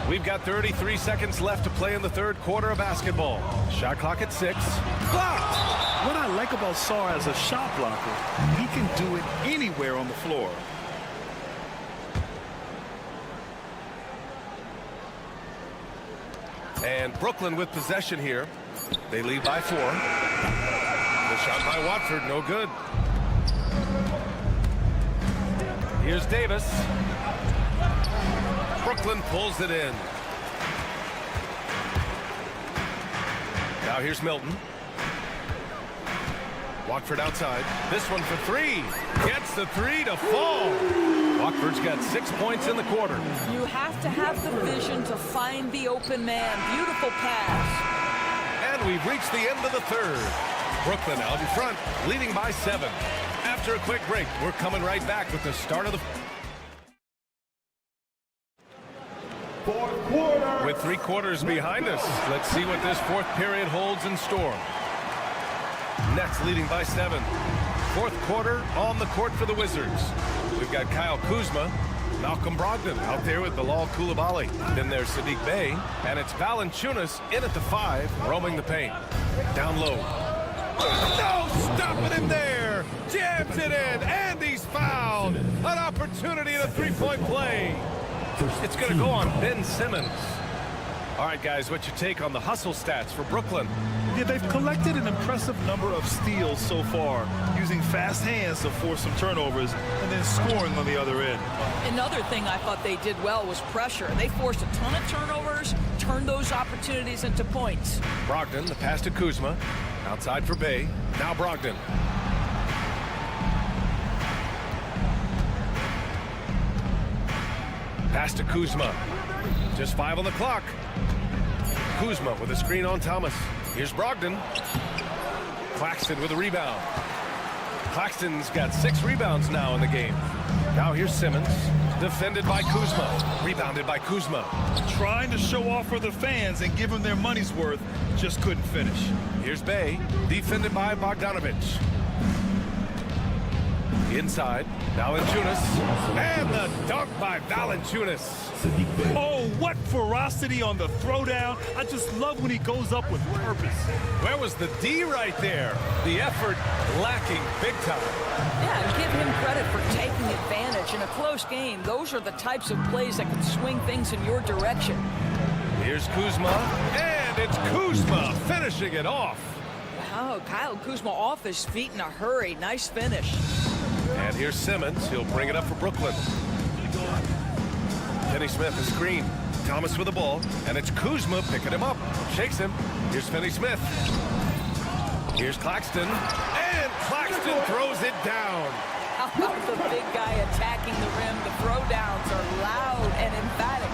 Speaker 1: We've got 33 seconds left to play in the third quarter of basketball. Shot clock at 6. Blocked!
Speaker 3: What I like about Sarr as a shot blocker, he can do it anywhere on the floor.
Speaker 1: And Brooklyn with possession here. They lead by 4. The shot by Watford, no good. Here's Davis. Brooklyn pulls it in. Now here's Milton. Watford outside. This one for 3. Gets the 3 to fall. Watford's got 6 points in the quarter.
Speaker 12: You have to have the vision to find the open man. Beautiful pass.
Speaker 1: And we've reached the end of the third. Brooklyn out in front, leading by 7. After a quick break, we're coming right back with the start of the
Speaker 5: fourth quarter.
Speaker 1: With 3 quarters behind us, let's see what this fourth period holds in store. Nets leading by 7. Fourth quarter on the court for the Wizards. We've got Kyle Kuzma, Malcolm Brogdon out there with Bilal Coulibaly. Then there's Saddiq Bey, and it's Valanciunas in at the 5, roaming the paint. Down low. No, stopping him there. Jams it in, and he's fouled. An opportunity in a 3-point play. It's going to go on Ben Simmons. All right, guys, what's your take on the hustle stats for Brooklyn?
Speaker 3: Yeah, they've collected an impressive number of steals so far, using fast hands to force some turnovers and then scoring on the other end.
Speaker 12: Another thing I thought they did well was pressure. They forced a ton of turnovers, turned those opportunities into points.
Speaker 1: Brogdon, the pass to Kuzma. Outside for Bey. Now Brogdon. Pass to Kuzma. Just 5 on the clock. Kuzma with a screen on Thomas. Here's Brogdon. Claxton with a rebound. Claxton's got 6 rebounds now in the game. Now here's Simmons. Defended by Kuzma. Rebounded by Kuzma.
Speaker 3: Trying to show off for the fans and give them their money's worth. Just couldn't finish.
Speaker 1: Here's Bey. Defended by Bogdanovich. Inside. Valanciunas. And the dunk by Valanciunas.
Speaker 3: Oh, what ferocity on the throwdown. I just love when he goes up with purpose.
Speaker 1: Where was the D right there? The effort lacking big time.
Speaker 12: Yeah, and give him credit for taking advantage in a close game. Those are the types of plays that can swing things in your direction.
Speaker 1: Here's Kuzma, and it's Kuzma finishing it off.
Speaker 12: Wow, Kyle Kuzma off his feet in a hurry. Nice finish.
Speaker 1: And here's Simmons. He'll bring it up for Brooklyn. Finney Smith, a screen. Thomas with the ball, and it's Kuzma picking him up. Shakes him. Here's Finney Smith. Here's Claxton, and Claxton throws it down.
Speaker 12: How about the big guy attacking the rim? The throwdowns are loud and emphatic.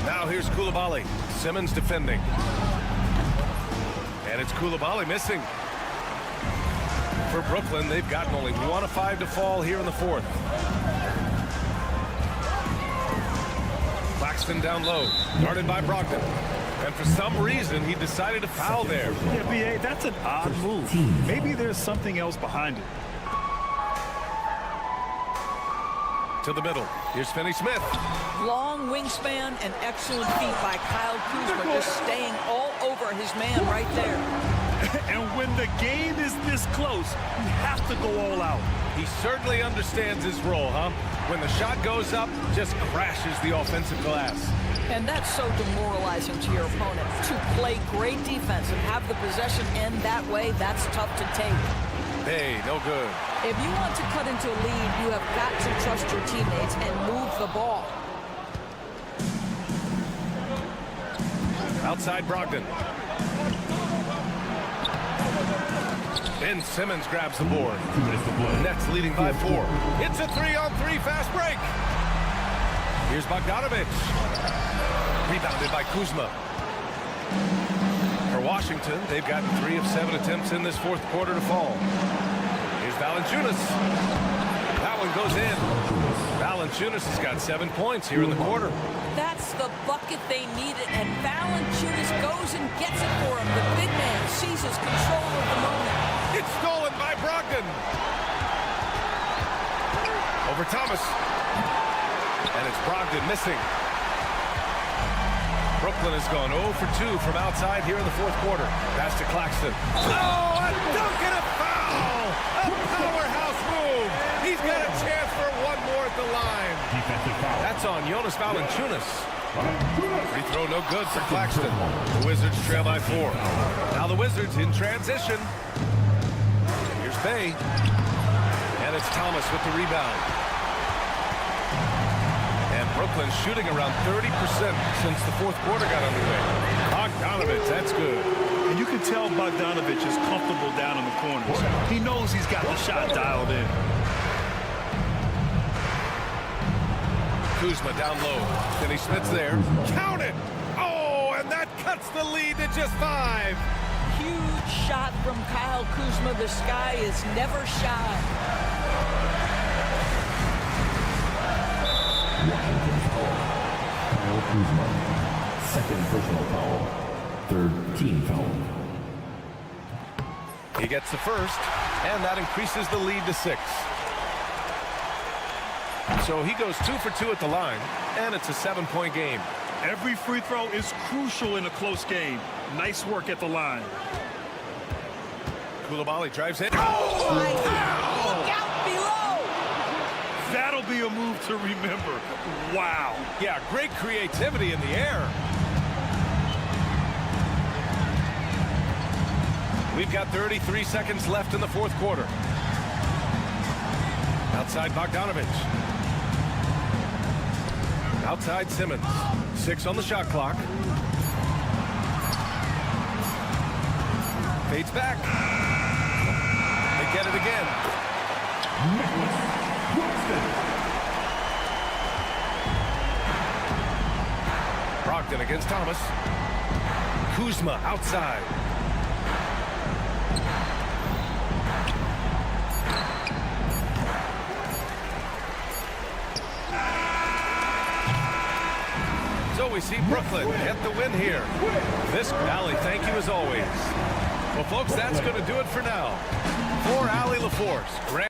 Speaker 1: Now here's Coulibaly. Simmons defending. And it's Coulibaly missing. For Brooklyn, they've gotten only 1 of 5 to fall here in the fourth. Claxton down low, guarded by Brogdon. And for some reason, he decided to foul there.
Speaker 3: Yeah, B.A., that's an odd move. Maybe there's something else behind it.
Speaker 1: To the middle. Here's Finney Smith.
Speaker 12: Long wingspan and excellent feet by Kyle Kuzma, just staying all over his man right there.
Speaker 3: And when the game is this close, you have to go all out.
Speaker 1: He certainly understands his role, huh? When the shot goes up, just crashes the offensive glass.
Speaker 12: And that's so demoralizing to your opponent. To play great defense and have the possession end that way, that's tough to take.
Speaker 1: Hey, no good.
Speaker 12: If you want to cut into a lead, you have got to trust your teammates and move the ball.
Speaker 1: Outside Brogdon. Ben Simmons grabs the board. Nets leading by 4. It's a 3-on-3 fast break. Here's Bogdanovich. Rebounded by Kuzma. For Washington, they've gotten 3 of 7 attempts in this fourth quarter to fall. Here's Valanciunas. That one goes in. Valanciunas has got 7 points here in the quarter.
Speaker 12: That's the bucket they needed, and Valanciunas goes and gets it for him. The big man seizes control of the moment.
Speaker 1: It's stolen by Brogdon. Over Thomas. And it's Brogdon missing. Brooklyn has gone 0 for 2 from outside here in the fourth quarter. Pass to Claxton. Oh, a dunk and a foul! A powerhouse move! He's got a chance for 1 more at the line. That's on Jonas Valanciunas. Free throw no good for Claxton. The Wizards trail by 4. Now the Wizards in transition. Here's Bey. And it's Thomas with the rebound. And Brooklyn shooting around 30% since the fourth quarter got underway. Bogdanovich, that's good.
Speaker 3: And you can tell Bogdanovich is comfortable down in the corners. He knows he's got the shot dialed in.
Speaker 1: Kuzma down low. Finney Smith's there. Count it! Oh, and that cuts the lead to just 5.
Speaker 12: Huge shot from Kyle Kuzma. The sky is never shy.
Speaker 5: Washington's foul. Kyle Kuzma, second personal foul. Third team foul.
Speaker 1: He gets the first, and that increases the lead to 6. So he goes 2 for 2 at the line, and it's a 7-point game.
Speaker 3: Every free throw is crucial in a close game. Nice work at the line.
Speaker 1: Koulibaly drives in.
Speaker 12: Oh, my God. Look out below.
Speaker 3: That'll be a move to remember. Wow.
Speaker 1: Yeah, great creativity in the air. We've got 33 seconds left in the fourth quarter. Outside Bogdanovich. Outside Simmons. 6 on the shot clock. Fades back. They get it again. Brogdon against Thomas. Kuzma outside. So we see Brooklyn get the win here. This Allie, thank you as always. Well, folks, that's going to do it for now. For Allie LaForce.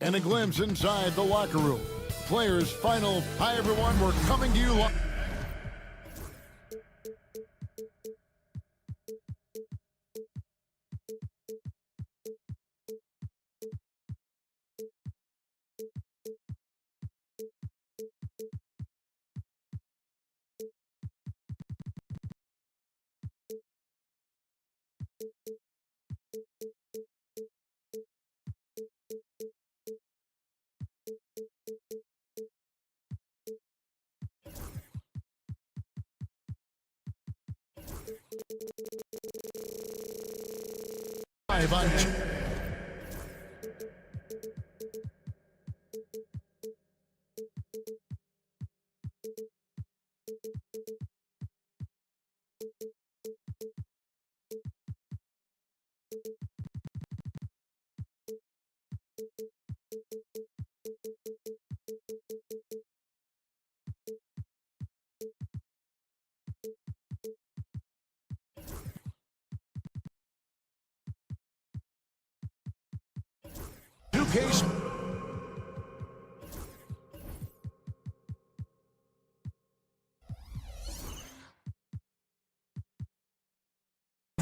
Speaker 7: And a glimpse inside the locker room. Players' final, hi everyone, we're coming to you live. Live on case.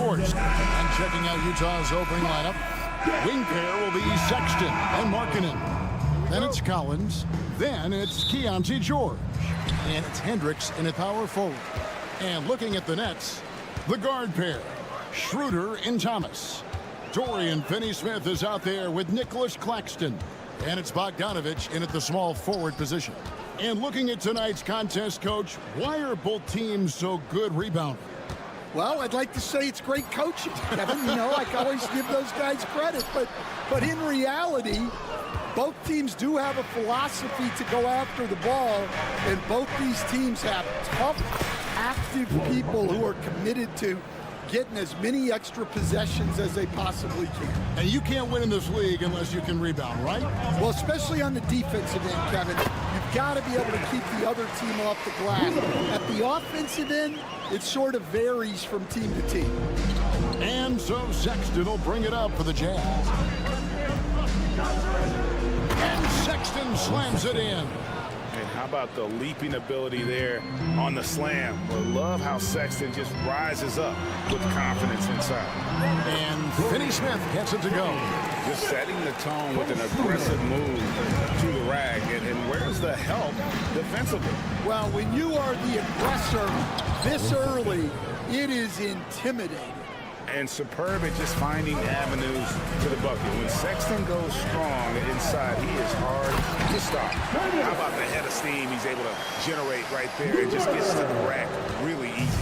Speaker 7: And checking out Utah's opening lineup. Wing pair will be Sexton and Markkanen. Then it's Collins. Then it's Keontae George. And it's Hendricks in a power forward. And looking at the Nets, the guard pair, Schroeder and Thomas. Dorian Finney-Smith is out there with Nicholas Claxton. And it's Bogdanovich in at the small forward position. And looking at tonight's contest, Coach, why are both teams so good rebounding?
Speaker 13: Well, I'd like to say it's great coaching, Kevin. You know, I can always give those guys credit. But in reality, both teams do have a philosophy to go after the ball. And both these teams have tough, active people who are committed to getting as many extra possessions as they possibly can.
Speaker 7: And you can't win in this league unless you can rebound, right?
Speaker 13: Well, especially on the defensive end, Kevin. You've got to be able to keep the other team off the glass. At the offensive end, it sort of varies from team to team.
Speaker 7: And so Sexton will bring it up for the Jazz. And Sexton slams it in.
Speaker 11: And how about the leaping ability there on the slam? I love how Sexton just rises up with confidence inside.
Speaker 7: And Finney-Smith gets it to go.
Speaker 11: Just setting the tone with an aggressive move to the rag. And where's the help defensively?
Speaker 13: Well, when you are the aggressor this early, it is intimidating.
Speaker 11: And superb at just finding avenues to the bucket. When Sexton goes strong inside, he is hard to stop. How about the head of steam he's able to generate right there and just gets to the rack really easy.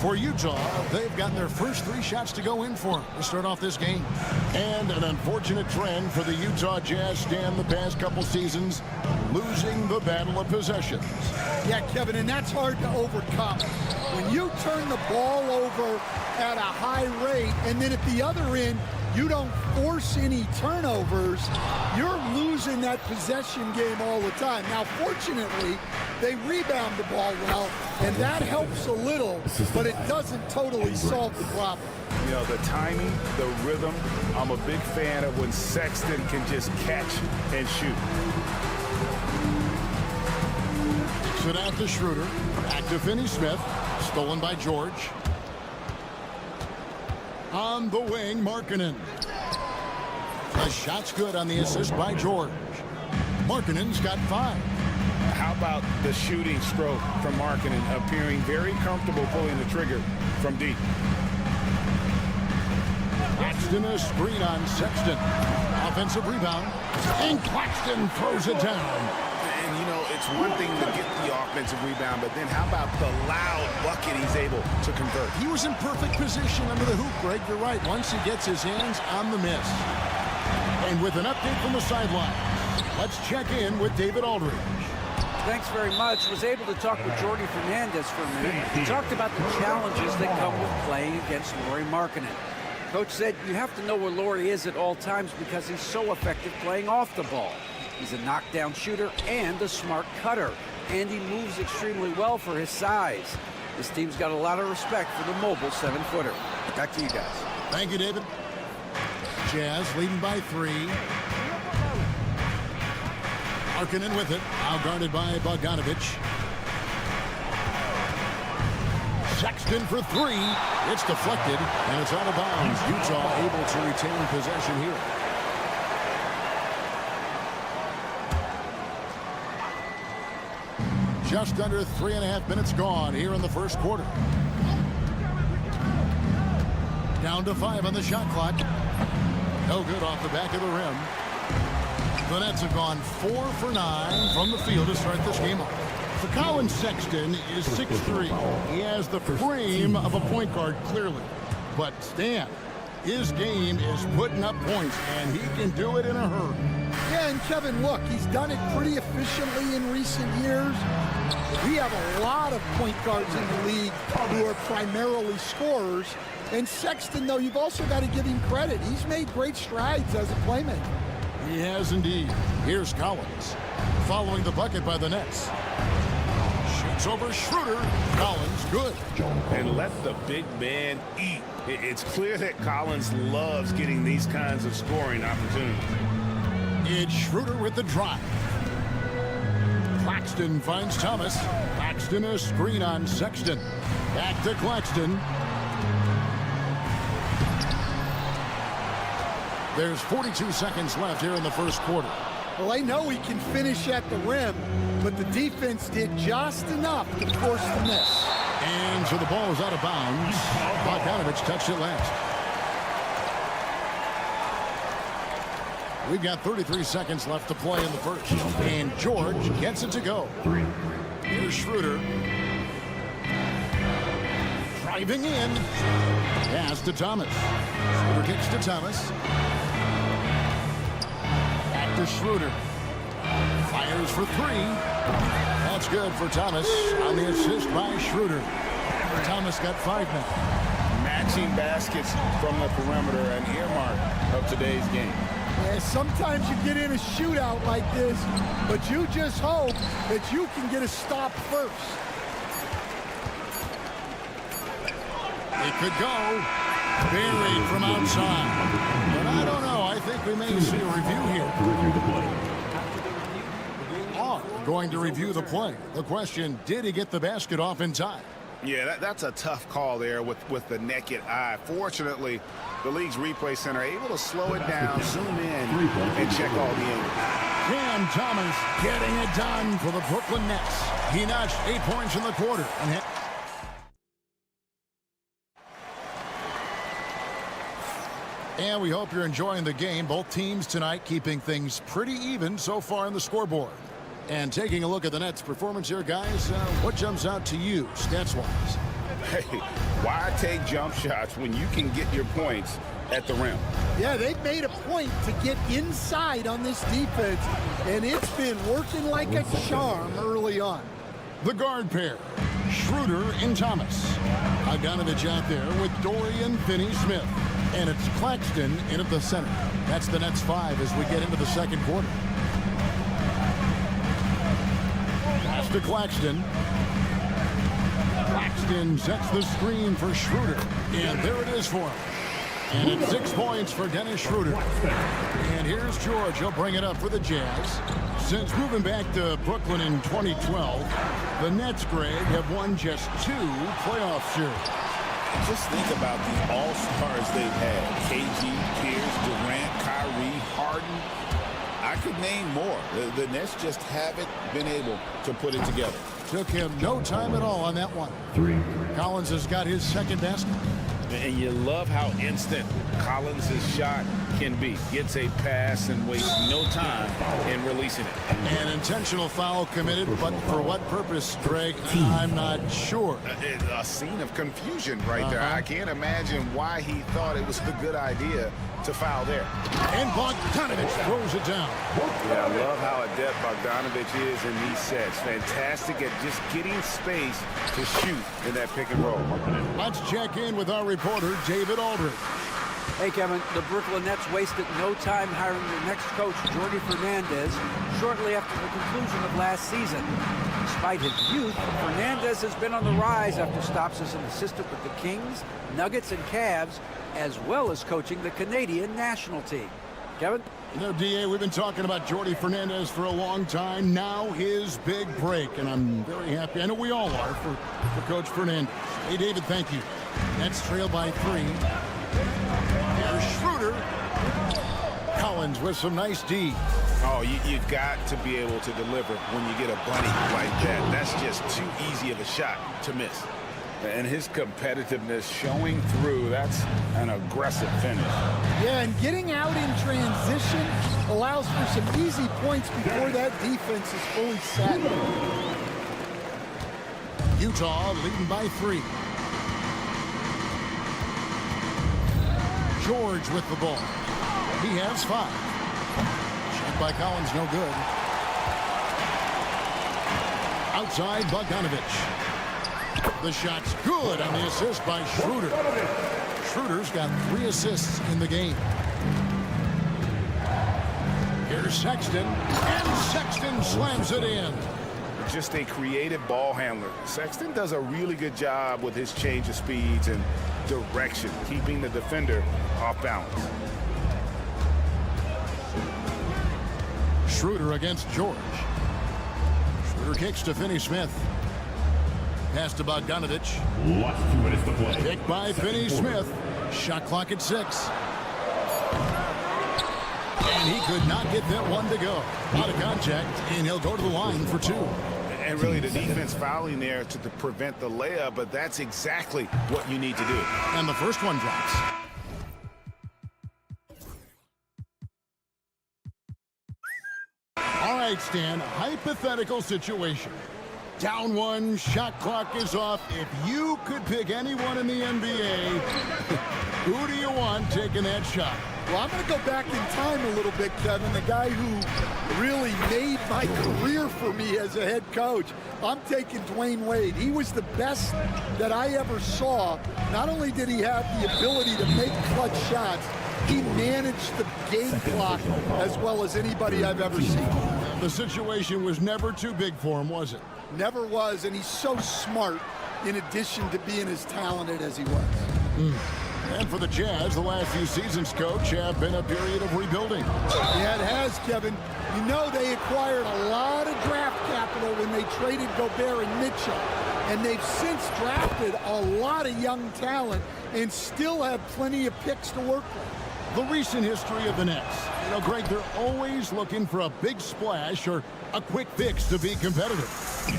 Speaker 7: For Utah, they've gotten their first 3 shots to go in for to start off this game. And an unfortunate trend for the Utah Jazz stand the past couple seasons, losing the battle of possessions.
Speaker 13: Yeah, Kevin, and that's hard to overcome. When you turn the ball over at a high rate, and then at the other end, you don't force any turnovers, you're losing that possession game all the time. Now, fortunately, they rebound the ball well, and that helps a little, but it doesn't totally solve the problem.
Speaker 11: You know, the timing, the rhythm, I'm a big fan of when Sexton can just catch and shoot.
Speaker 7: Kicks it out to Schroeder. Back to Finney-Smith. Stolen by George. On the wing, Markkanen. The shot's good on the assist by George. Markkanen's got 5.
Speaker 11: How about the shooting stroke from Markkanen, appearing very comfortable pulling the trigger from deep.
Speaker 7: Claxton a screen on Sexton. Offensive rebound. And Claxton throws it down.
Speaker 11: And, you know, it's one thing to get the offensive rebound, but then how about the loud bucket he's able to convert?
Speaker 7: He was in perfect position under the hoop, Greg. You're right. Once he gets his hands on the miss. And with an update from the sideline, let's check in with David Aldridge.
Speaker 10: Thanks very much. Was able to talk with Jordy Fernandez for a minute. He talked about the challenges that come with playing against Lauri Markkanen. Coach said you have to know where Lauri is at all times because he's so effective playing off the ball. He's a knockdown shooter and a smart cutter, and he moves extremely well for his size. This team's got a lot of respect for the mobile 7-footer. Back to you guys.
Speaker 7: Thank you, David. Jazz leading by 3. Markkanen with it. Now guarded by Bogdanovich. Sexton for three. It's deflected, and it's out of bounds. Utah able to retain possession here. Just under 3.5 minutes gone here in the first quarter. Down to 5 on the shot clock. No good off the back of the rim. The Nets have gone 4 for 9 from the field to start this game off. So Colin Sexton is 6'3". He has the frame of a point guard, clearly. But Stan, his game is putting up points, and he can do it in a hurry.
Speaker 13: Yeah, and Kevin, look, he's done it pretty efficiently in recent years. We have a lot of point guards in the league who are primarily scorers. And Sexton, though, you've also got to give him credit. He's made great strides as a playmaker.
Speaker 7: He has indeed. Here's Collins, following the bucket by the Nets. Shoots over Schroeder. Collins, good.
Speaker 11: And let the big man eat. It's clear that Collins loves getting these kinds of scoring opportunities.
Speaker 7: It's Schroeder with the drive. Claxton finds Thomas. Claxton a screen on Sexton. Back to Claxton. There's 42 seconds left here in the first quarter.
Speaker 13: Well, I know he can finish at the rim, but the defense did just enough to force the miss.
Speaker 7: And so the ball is out of bounds. Bogdanovich touched it last. We've got 33 seconds left to play in the first. And George gets it to go. Here's Schroeder. Driving in. Pass to Thomas. Schroeder kicks to Thomas. Back to Schroeder. Fires for three. That's good for Thomas on the assist by Schroeder. Thomas got 5 now.
Speaker 11: Matching baskets from the perimeter, an earmark of today's game.
Speaker 13: Yeah, sometimes you get in a shootout like this, but you just hope that you can get a stop first.
Speaker 7: It could go. Buried from outside. But I don't know. I think we may see a review here. Going to review the play. The question, did he get the basket off in time?
Speaker 11: Yeah, that's a tough call there with the naked eye. Fortunately, the league's replay center able to slow it down, zoom in, and check all the angles.
Speaker 7: Cam Thomas getting it done for the Brooklyn Nets. He notched 8 points in the quarter. And we hope you're enjoying the game. Both teams tonight keeping things pretty even so far on the scoreboard. And taking a look at the Nets' performance here, guys, what jumps out to you, stats-wise?
Speaker 11: Hey, why take jump shots when you can get your points at the rim?
Speaker 13: Yeah, they've made a point to get inside on this defense, and it's been working like a charm early on.
Speaker 7: The guard pair, Schroeder and Thomas. Bogdanovich out there with Dorian Finney-Smith. And it's Claxton in at the center. That's the Nets 5 as we get into the second quarter. Pass to Claxton. Claxton sets the screen for Schroeder. And there it is for him. And it's 6 points for Dennis Schroeder. And here's George. He'll bring it up for the Jazz. Since moving back to Brooklyn in 2012, the Nets, Greg, have won just 2 playoff series.
Speaker 11: Just think about the all-stars they've had. KG, Pierce, Durant, Kyrie, Harden. I could name more. The Nets just haven't been able to put it together.
Speaker 7: Took him no time at all on that one. Collins has got his second basket.
Speaker 11: And you love how instant Collins' shot can be. Gets a pass and wastes no time in releasing it.
Speaker 7: An intentional foul committed, but for what purpose, Greg? I'm not sure.
Speaker 11: A scene of confusion right there. I can't imagine why he thought it was a good idea to foul there.
Speaker 7: And Bogdanovich throws it down.
Speaker 11: Yeah, I love how adept Bogdanovich is in these sets. Fantastic at just getting space to shoot in that pick and roll.
Speaker 7: Let's check in with our reporter, David Aldridge.
Speaker 10: Hey, Kevin, the Brooklyn Nets wasted no time hiring their next coach, Jordi Fernandez, shortly after the conclusion of last season. Despite his youth, Fernandez has been on the rise after stops as an assistant with the Kings, Nuggets, and Cavs, as well as coaching the Canadian national team. Kevin?
Speaker 7: You know, D.A., we've been talking about Jordi Fernandez for a long time. Now his big break, and I'm very happy. I know we all are for Coach Fernandez. Hey, David, thank you. Nets trail by 3. Here's Schroeder. Collins with some nice D.
Speaker 11: Oh, you've got to be able to deliver when you get a bunny like that. That's just too easy of a shot to miss. And his competitiveness showing through. That's an aggressive finish.
Speaker 13: Yeah, and getting out in transition allows for some easy points before that defense is fully set.
Speaker 7: Utah leading by 3. George with the ball. He has 5. Shot by Collins, no good. Outside, Bogdanovich. The shot's good on the assist by Schroeder. Schroeder's got 3 assists in the game. Here's Sexton, and Sexton slams it in.
Speaker 11: Just a creative ball handler. Sexton does a really good job with his change of speeds and direction, keeping the defender off balance.
Speaker 7: Schroeder against George. Schroeder kicks to Finney-Smith. Pass to Bogdanovich.
Speaker 5: Last 2 minutes to play.
Speaker 7: Kick by Finney-Smith. Shot clock at 6. And he could not get that one to go. Out of contact, and he'll go to the line for 2.
Speaker 11: And really the defense fouling there to prevent the layup, but that's exactly what you need to do.
Speaker 7: And the first one drops. All right, Stan, hypothetical situation. Down 1, shot clock is off. If you could pick anyone in the NBA, who do you want taking that shot?
Speaker 13: Well, I'm going to go back in time a little bit, Kevin. The guy who really made my career for me as a head coach. I'm taking Dwayne Wade. He was the best that I ever saw. Not only did he have the ability to make clutch shots, he managed the game clock as well as anybody I've ever seen.
Speaker 7: The situation was never too big for him, was it?
Speaker 13: Never was, and he's so smart in addition to being as talented as he was.
Speaker 7: And for the Jazz, the last few seasons, Coach, have been a period of rebuilding.
Speaker 13: Yeah, it has, Kevin. You know they acquired a lot of draft capital when they traded Gobert and Mitchell. And they've since drafted a lot of young talent and still have plenty of picks to work with.
Speaker 7: The recent history of the Nets. You know, Greg, they're always looking for a big splash or a quick fix to be competitive.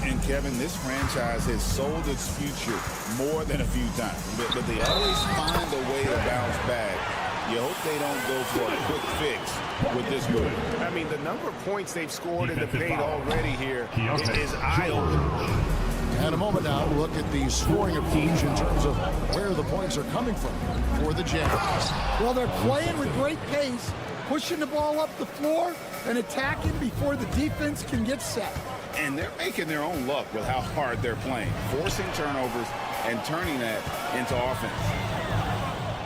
Speaker 11: And Kevin, this franchise has sold its future more than a few times, but they always find a way to bounce back. You hope they don't go for a quick fix with this move. I mean, the number of points they've scored in the paint already here is eye-opening.
Speaker 7: And a moment now, we'll look at the scoring approach in terms of where the points are coming from for the Jazz.
Speaker 13: Well, they're playing with great pace, pushing the ball up the floor and attacking before the defense can get set.
Speaker 11: And they're making their own luck with how hard they're playing, forcing turnovers and turning that into offense.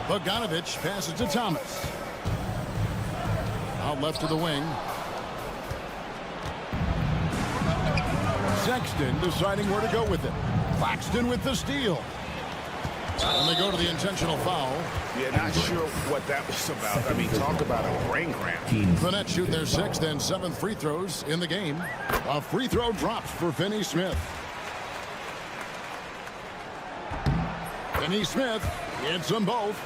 Speaker 7: Bogdanovich passes to Thomas. Out left to the wing. Sexton deciding where to go with it. Claxton with the steal. And they go to the intentional foul.
Speaker 11: Yeah, not sure what that was about. I mean, talk about a brain cramp.
Speaker 7: The Nets shoot their 6th and 7th free throws in the game. A free throw drops for Finney-Smith. Finney-Smith hits them both.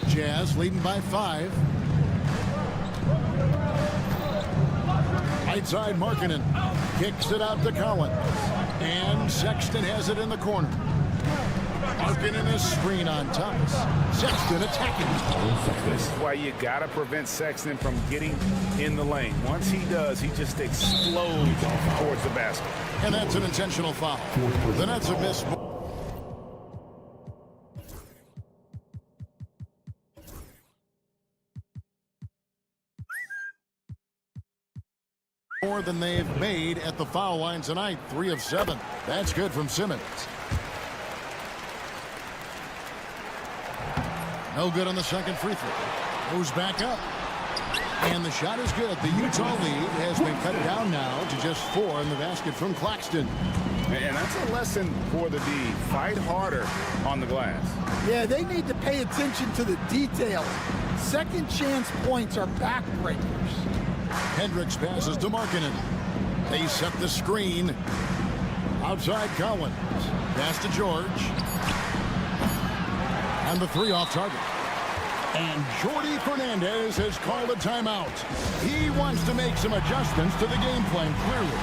Speaker 7: Jazz leading by 5. Right side, Markkanen kicks it out to Collins. And Sexton has it in the corner. Markkanen is screen on Thomas. Sexton attacking.
Speaker 11: This is why you got to prevent Sexton from getting in the lane. Once he does, he just explodes towards the basket.
Speaker 7: And that's an intentional foul. The Nets have missed more than they've made at the foul line tonight. 3 of 7. That's good from Simmons. No good on the second free throw. Goes back up. And the shot is good. The Utah lead has been cut down now to just 4 in the basket from Claxton.
Speaker 11: And that's a lesson for the D. Fight harder on the glass.
Speaker 13: Yeah, they need to pay attention to the detail. Second chance points are backbreakers.
Speaker 7: Hendricks passes to Markkanen. They set the screen. Outside Collins. Pass to George. And the 3 off target. And Jordi Fernandez has called a timeout. He wants to make some adjustments to the game plan, clearly.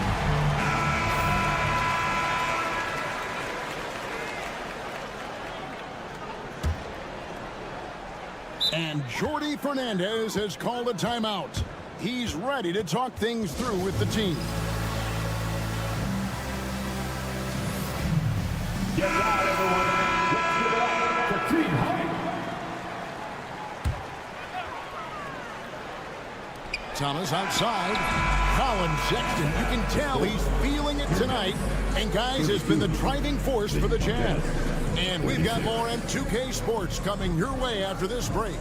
Speaker 7: And Jordi Fernandez has called a timeout. He's ready to talk things through with the team.
Speaker 5: Get loud, everyone. Let's give it up for Team Honey.
Speaker 7: Thomas outside. Colin Sexton, you can tell he's feeling it tonight. And guys, has been the driving force for the Jazz. And we've got more M2K Sports coming your way after this break.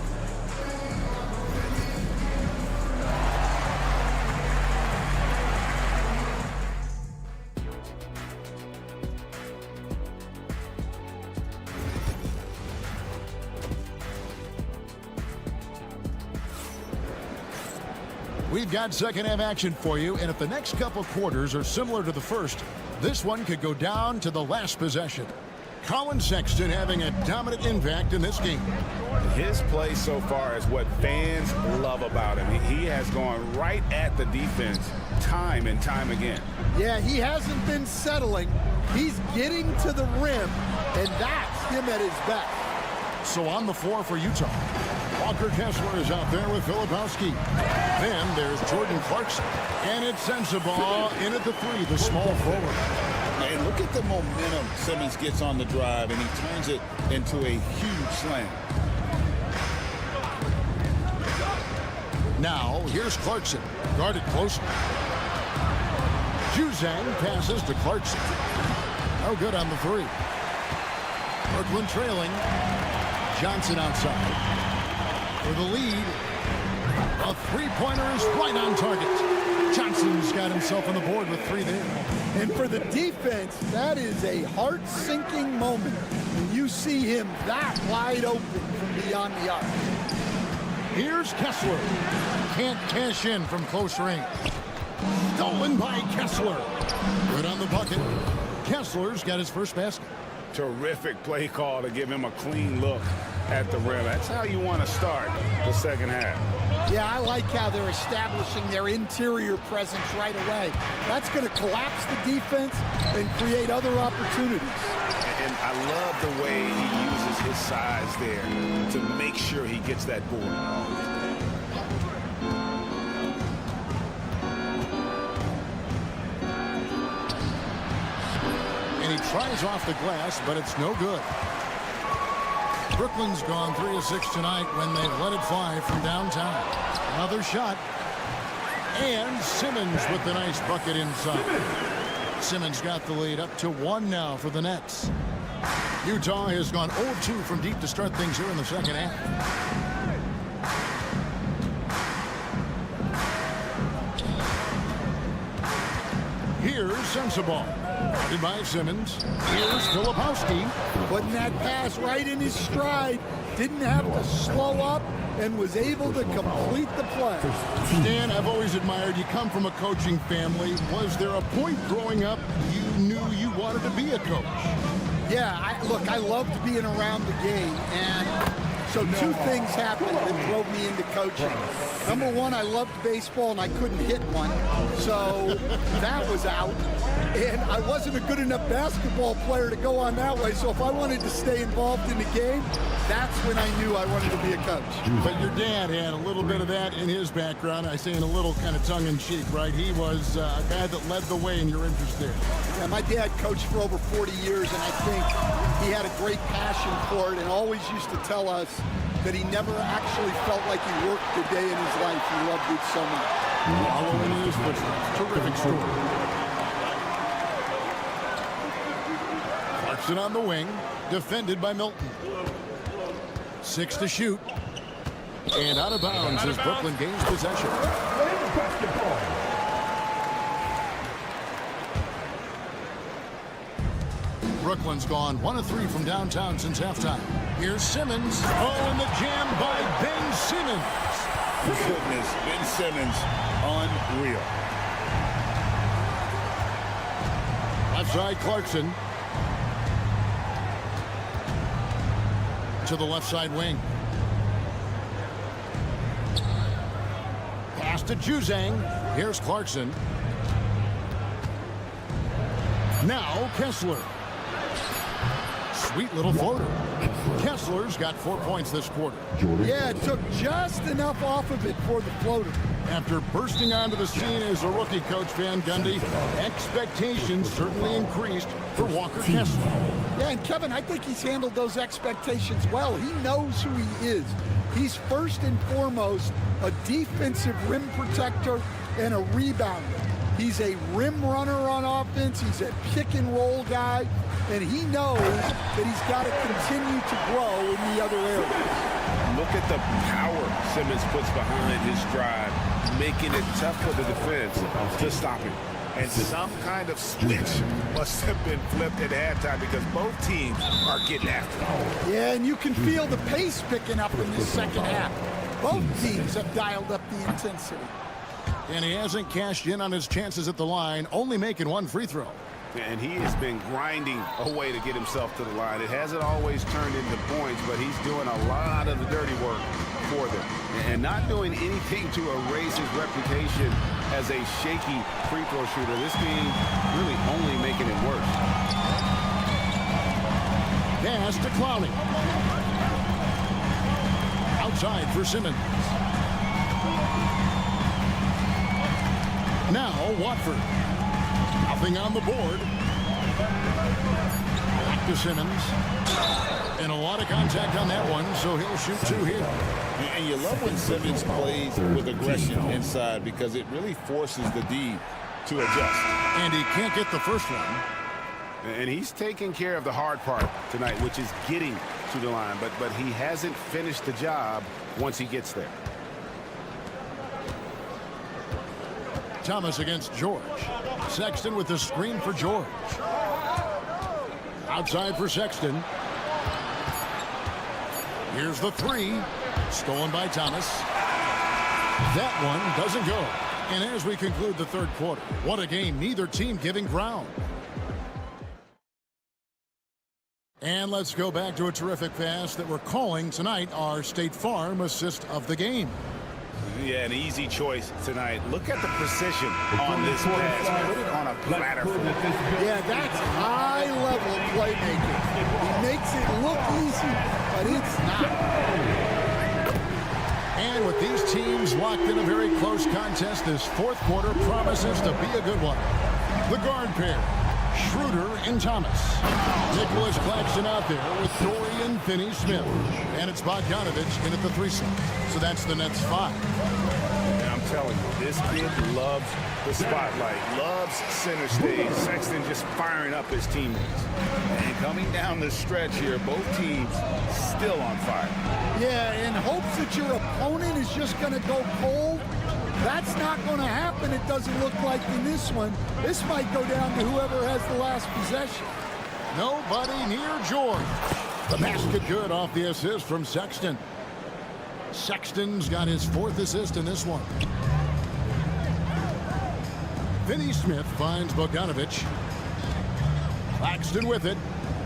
Speaker 7: We've got second half action for you, and if the next couple quarters are similar to the first, this one could go down to the last possession. Colin Sexton having a dominant impact in this game.
Speaker 11: His play so far is what fans love about him. He has gone right at the defense time and time again.
Speaker 13: Yeah, he hasn't been settling. He's getting to the rim, and that's him at his best.
Speaker 7: So on the floor for Utah, Walker Kessler is out there with Filipowski. Then there's Jordan Clarkson. And it's Sensabaugh in at the 3, the small forward.
Speaker 8: And look at the momentum Simmons gets on the drive, and he turns it into a huge slam.
Speaker 7: Now, here's Clarkson, guarded closely. Juzang passes to Clarkson. No good on the 3. Brooklyn trailing. Johnson outside. For the lead, a 3-pointer is right on target. Johnson's got himself on the board with 3 there.
Speaker 13: And for the defense, that is a heart-sinking moment when you see him that wide open from beyond the arc.
Speaker 7: Here's Kessler. Can't cash in from close range. Stolen by Kessler. Good on the bucket. Kessler's got his first basket.
Speaker 11: Terrific play call to give him a clean look at the rim. That's how you want to start the second half.
Speaker 13: Yeah, I like how they're establishing their interior presence right away. That's going to collapse the defense and create other opportunities.
Speaker 11: And I love the way he uses his size there to make sure he gets that board.
Speaker 7: And he tries off the glass, but it's no good. Brooklyn's gone 3 of 6 tonight when they let it fly from downtown. Another shot. And Simmons with the nice bucket inside. Simmons got the lead up to 1 now for the Nets. Utah has gone 0-2 from deep to start things here in the second half. Here's Sensabaugh. Guarded by Simmons. Here's Filipowski.
Speaker 13: Putting that pass right in his stride. Didn't have to slow up and was able to complete the play.
Speaker 7: Stan, I've always admired you. Come from a coaching family. Was there a point growing up you knew you wanted to be a coach?
Speaker 13: Yeah, look, I loved being around the game, and so 2 things happened that drove me into coaching. Number 1, I loved baseball, and I couldn't hit one, so that was out. And I wasn't a good enough basketball player to go on that way, so if I wanted to stay involved in the game, that's when I knew I wanted to be a coach.
Speaker 7: But your dad had a little bit of that in his background. I say in a little kind of tongue-in-cheek, right? He was a guy that led the way in your interest there.
Speaker 13: Yeah, my dad coached for over 40 years, and I think he had a great passion for it and always used to tell us that he never actually felt like he worked a day in his life. He loved it so much.
Speaker 7: Following his footsteps. Terrific story. Clarkson on the wing, defended by Milton. 6 to shoot. And out of bounds as Brooklyn gains possession. Brooklyn's gone 1 of 3 from downtown since halftime. Here's Simmons. Oh, and the jam by Ben Simmons.
Speaker 11: Goodness, Ben Simmons, unreal.
Speaker 7: Left side, Clarkson. To the left side wing. Pass to Juzang. Here's Clarkson. Now Kessler. Sweet little floater. Kessler's got 4 points this quarter.
Speaker 13: Yeah, it took just enough off of it for the floater.
Speaker 7: After bursting onto the scene as a rookie, Coach Van Gundy, expectations certainly increased for Walker Kessler.
Speaker 13: Yeah, and Kevin, I think he's handled those expectations well. He knows who he is. He's first and foremost a defensive rim protector and a rebounder. He's a rim runner on offense. He's a pick and roll guy. And he knows that he's got to continue to grow in the other areas.
Speaker 1: Look at the power Simmons puts behind his drive, making it tough for the defense to stop him.
Speaker 11: And some kind of switch must have been flipped at halftime because both teams are getting after him.
Speaker 13: Yeah, and you can feel the pace picking up in the second half. Both teams have dialed up the intensity.
Speaker 7: And he hasn't cashed in on his chances at the line, only making 1 free throw.
Speaker 11: And he has been grinding away to get himself to the line. It hasn't always turned into points, but he's doing a lot of the dirty work for them. And not doing anything to erase his reputation as a shaky free throw shooter. This game really only making it worse.
Speaker 7: Pass to Clowney. Outside for Simmons. Now Watford. Nothing on the board. Back to Simmons. And a lot of contact on that one, so he'll shoot 2 here.
Speaker 11: And you love when Simmons plays with aggression inside because it really forces the D to adjust.
Speaker 7: And he can't get the first one.
Speaker 11: And he's taking care of the hard part tonight, which is getting to the line. But he hasn't finished the job once he gets there.
Speaker 7: Thomas against George. Sexton with the screen for George. Outside for Sexton. Here's the 3. Stolen by Thomas. That one doesn't go. And as we conclude the third quarter, what a game, neither team giving ground. And let's go back to a terrific pass that we're calling tonight our State Farm assist of the game.
Speaker 11: Yeah, an easy choice tonight. Look at the precision on this pass. Put it on a platter.
Speaker 13: Yeah, that's high-level playmaking. He makes it look easy, but it's not.
Speaker 7: And with these teams locked in a very close contest, this fourth quarter promises to be a good one. The guard pair, Schroeder and Thomas. Nicholas Claxton out there with Dorian Finney-Smith. And it's Bogdanovich in at the threesome. So that's the Nets 5.
Speaker 11: And I'm telling you, this kid loves the spotlight, loves center stage. Sexton just firing up his teammates. And coming down the stretch here, both teams still on fire.
Speaker 13: Yeah, in hopes that your opponent is just going to go cold. That's not going to happen, it doesn't look like in this one. This might go down to whoever has the last possession.
Speaker 7: Nobody near George. The basket good off the assist from Sexton. Sexton's got his 4th assist in this one. Finney-Smith finds Bogdanovich. Claxton with it.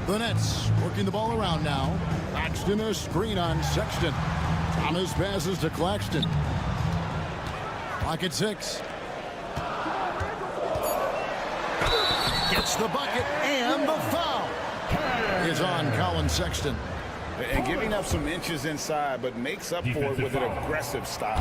Speaker 7: The Nets working the ball around now. Claxton a screen on Sexton. Thomas passes to Claxton. Clock at 6. Gets the bucket and the foul is on Colin Sexton.
Speaker 11: And giving up some inches inside, but makes up for it with an aggressive style.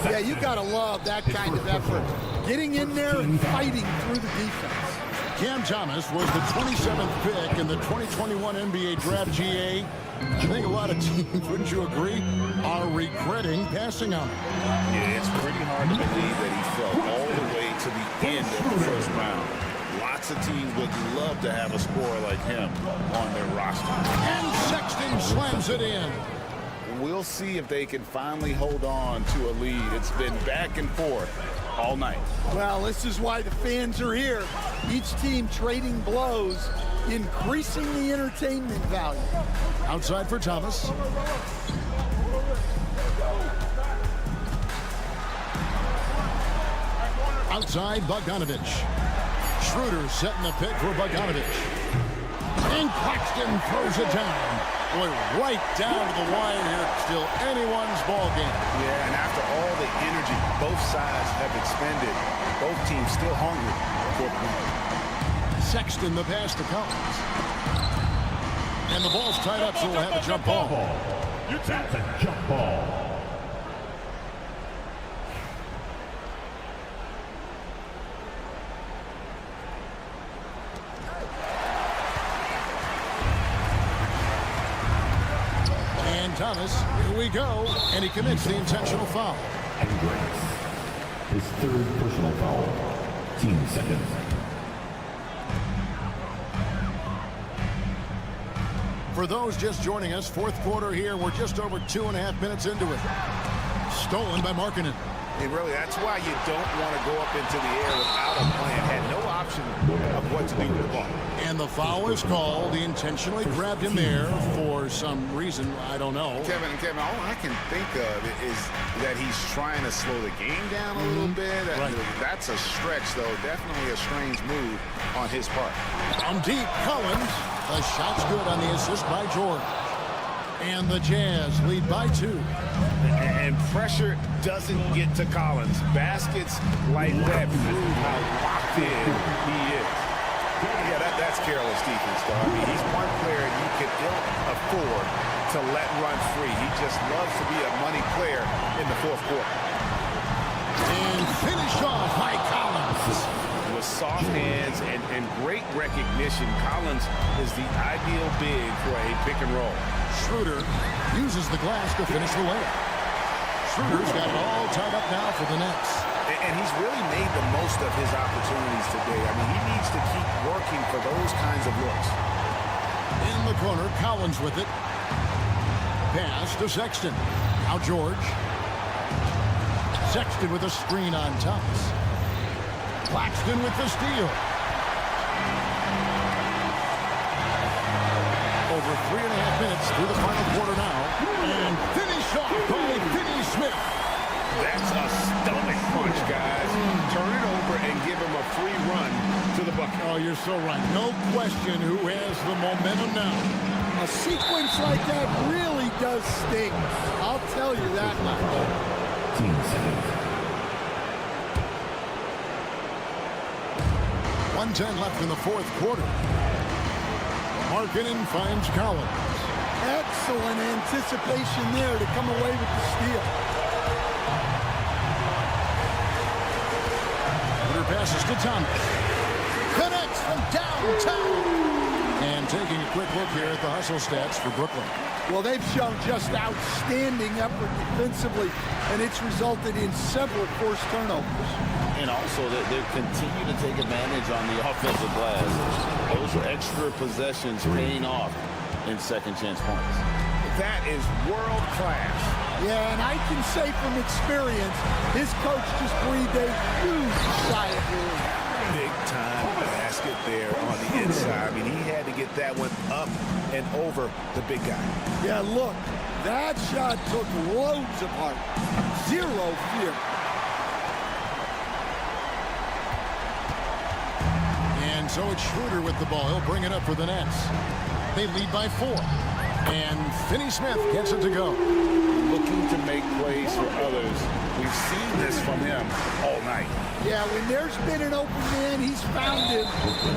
Speaker 13: Yeah, you got to love that kind of effort. Getting in there and fighting through the defense.
Speaker 7: Cam Thomas was the 27th pick in the 2021 NBA Draft GA. I think a lot of teams, wouldn't you agree, are regretting passing on him.
Speaker 11: Yeah, it's pretty hard to believe that he fell all the way to the end of the first round. Lots of teams would love to have a scorer like him on their roster.
Speaker 7: And Sexton slams it in.
Speaker 8: we'll see if they can finally hold on to a lead. It's been back and forth all night.
Speaker 13: Well, this is why the fans are here. Each team trading blows, increasing the entertainment value.
Speaker 7: Outside for Thomas. Outside, Bogdanovich. Schroeder setting the pick for Bogdanovich. And Claxton throws it down. Boy, right down to the wire here. Still anyone's ball game.
Speaker 8: Yeah, and after all the energy both sides have expended, both teams still hungry for the win.
Speaker 7: Sexton the pass to Collins. And the ball's tied up, so we'll have a jump ball.
Speaker 5: That's a jump ball.
Speaker 7: Thomas, here we go, and he commits the intentional foul.
Speaker 5: And Grace, his third personal foul, team second.
Speaker 7: For those just joining us, fourth quarter here, we're just over 2.5 minutes into it. Stolen by Markkanen.
Speaker 8: And really, that's why you don't want to go up into the air without a plan. Had no option of what to do with the ball.
Speaker 7: And the foul is called. He intentionally grabbed him there for some reason. I don't know.
Speaker 8: Kevin, all I can think of is that he's trying to slow the game down a little bit.
Speaker 7: Right.
Speaker 8: That's a stretch, though. Definitely a strange move on his part.
Speaker 7: From deep, Collins. The shot's good on the assist by George. And the Jazz lead by 2.
Speaker 8: And pressure doesn't get to Collins. Baskets like that prove how locked in he is. Yeah, that's careless defense, though. I mean, he's one player you can ill afford to let run free. He just loves to be a money player in the fourth quarter.
Speaker 7: And finish off by Collins.
Speaker 8: With soft hands and great recognition, Collins is the ideal big for a pick and roll.
Speaker 7: Schroeder uses the glass to finish the layup. Schroeder's got it all tied up now for the Nets.
Speaker 8: And he's really made the most of his opportunities today. I mean, he needs to keep working for those kinds of looks.
Speaker 7: In the corner, Collins with it. Pass to Sexton. Now George. Sexton with a screen on Thomas. Claxton with the steal. Over 3.5 minutes through the final quarter now. And finish off by Finney Smith.
Speaker 8: That's a stomach punch, guys. Turn it over and give him a free run to the bucket.
Speaker 7: Oh, you're so right. No question who has the momentum now.
Speaker 13: A sequence like that really does sting. I'll tell you that much.
Speaker 5: Team second.
Speaker 7: 1:10 left in the fourth quarter. Markkanen finds Collins.
Speaker 13: Excellent anticipation there to come away with the steal.
Speaker 7: Passes to Thomas. Connects from downtown. And taking a quick look here at the hustle stats for Brooklyn.
Speaker 13: Well, they've shown just outstanding effort defensively, and it's resulted in several forced turnovers.
Speaker 14: And also that they continue to take advantage on the offensive glass. Those are extra possessions paying off in second chance points.
Speaker 8: That is world class.
Speaker 13: Yeah, and I can say from experience, his coach just breathed a huge sigh of relief.
Speaker 8: Big time basket there on the inside. I mean, he had to get that one up and over the big guy.
Speaker 13: Yeah, look, that shot took loads of heart. Zero fear.
Speaker 7: And so it's Schroeder with the ball. He'll bring it up for the Nets. They lead by 4. And Finney Smith gets it to go.
Speaker 8: Looking to make plays for others. We've seen this from him all night.
Speaker 13: Yeah, when there's been an open man, he's found him.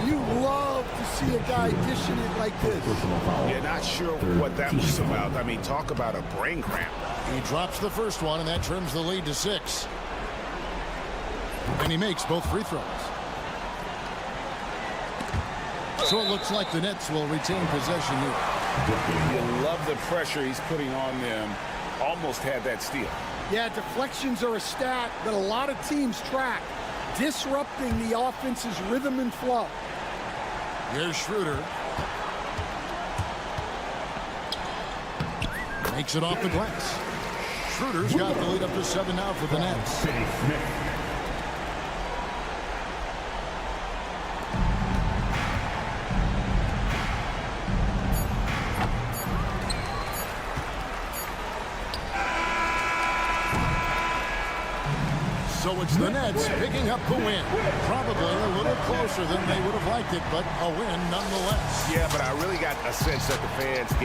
Speaker 13: You love to see a guy dishing it like this.
Speaker 8: Yeah, not sure what that was about. I mean, talk about a brain cramp.
Speaker 7: He drops the first one, and that trims the lead to 6. And he makes both free throws. So it looks like the Nets will retain possession here.
Speaker 8: You love the pressure he's putting on them. Almost had that steal.
Speaker 13: Yeah, deflections are a stat that a lot of teams track, disrupting the offense's rhythm and flow.
Speaker 7: Here's Schroeder. Makes it off the glass. Schroeder's got the lead up to 7 now for the Nets.
Speaker 5: Finney Smith.
Speaker 7: So it's the Nets picking up the win. Probably a little closer than they would have liked it, but a win nonetheless.
Speaker 11: Yeah, but I really got a sense that the fans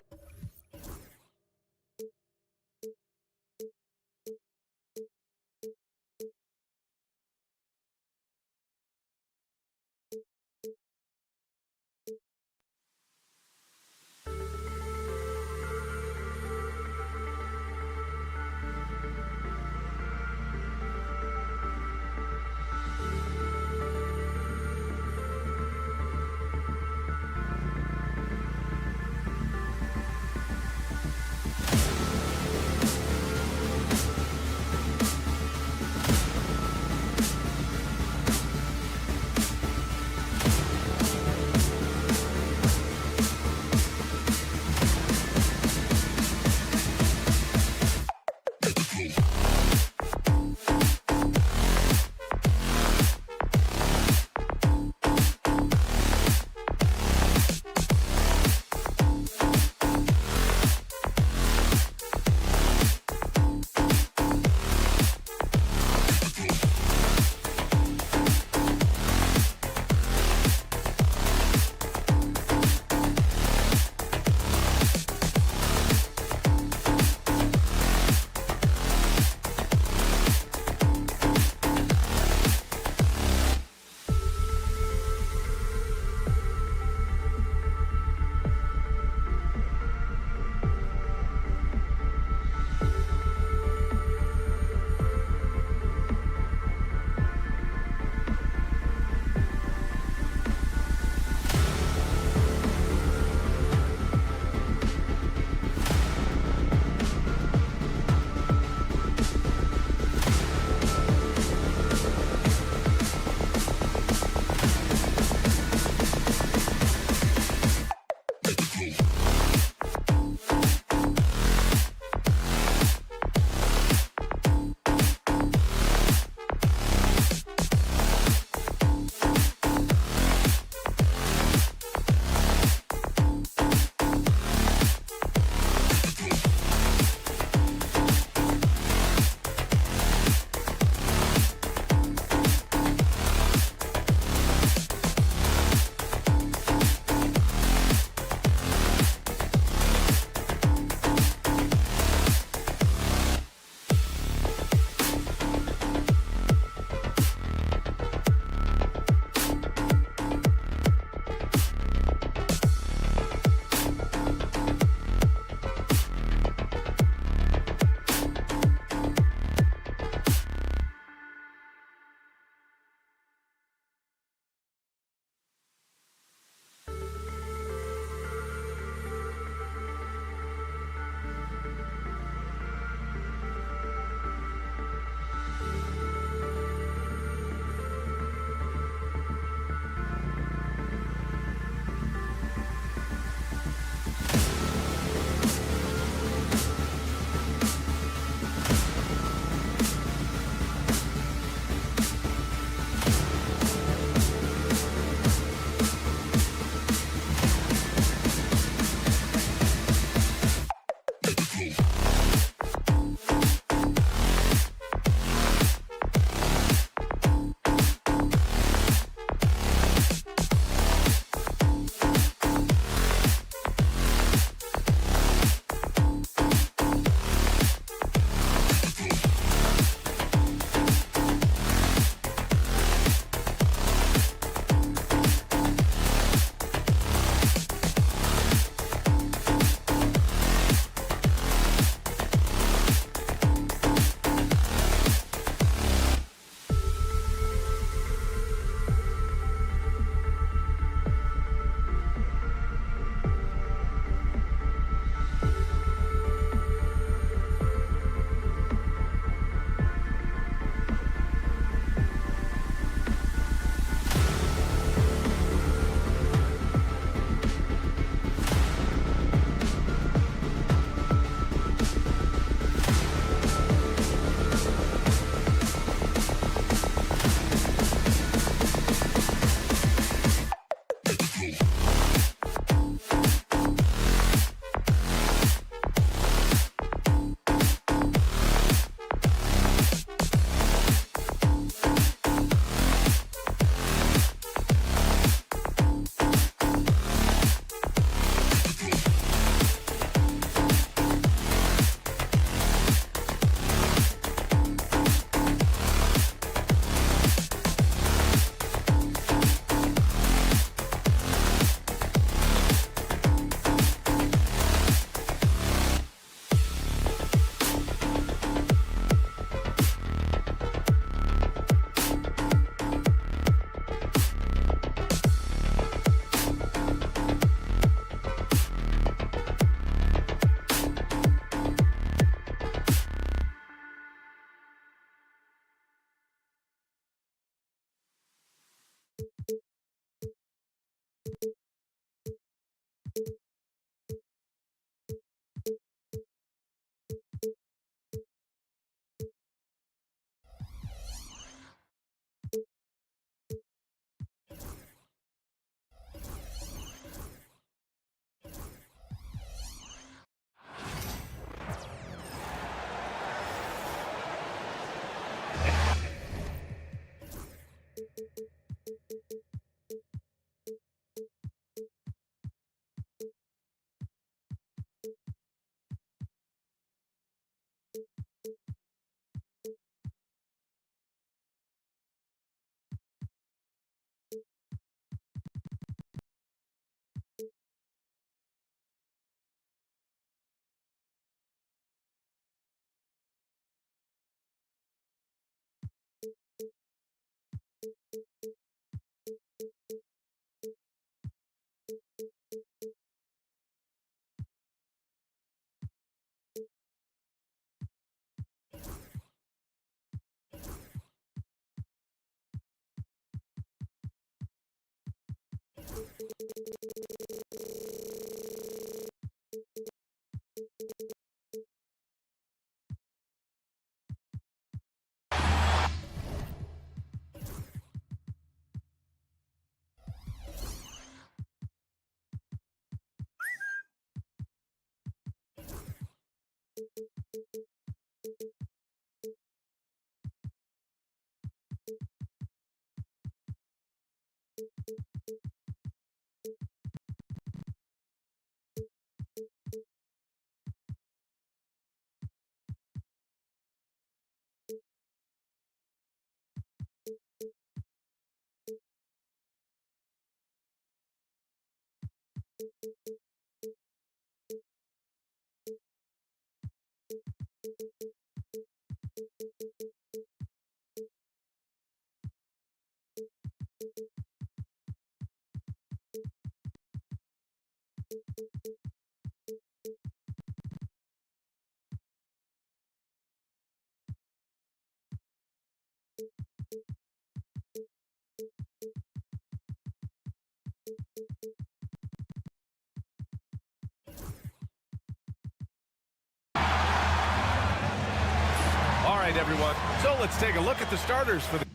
Speaker 1: All right, everyone. So let's take a look at the starters for the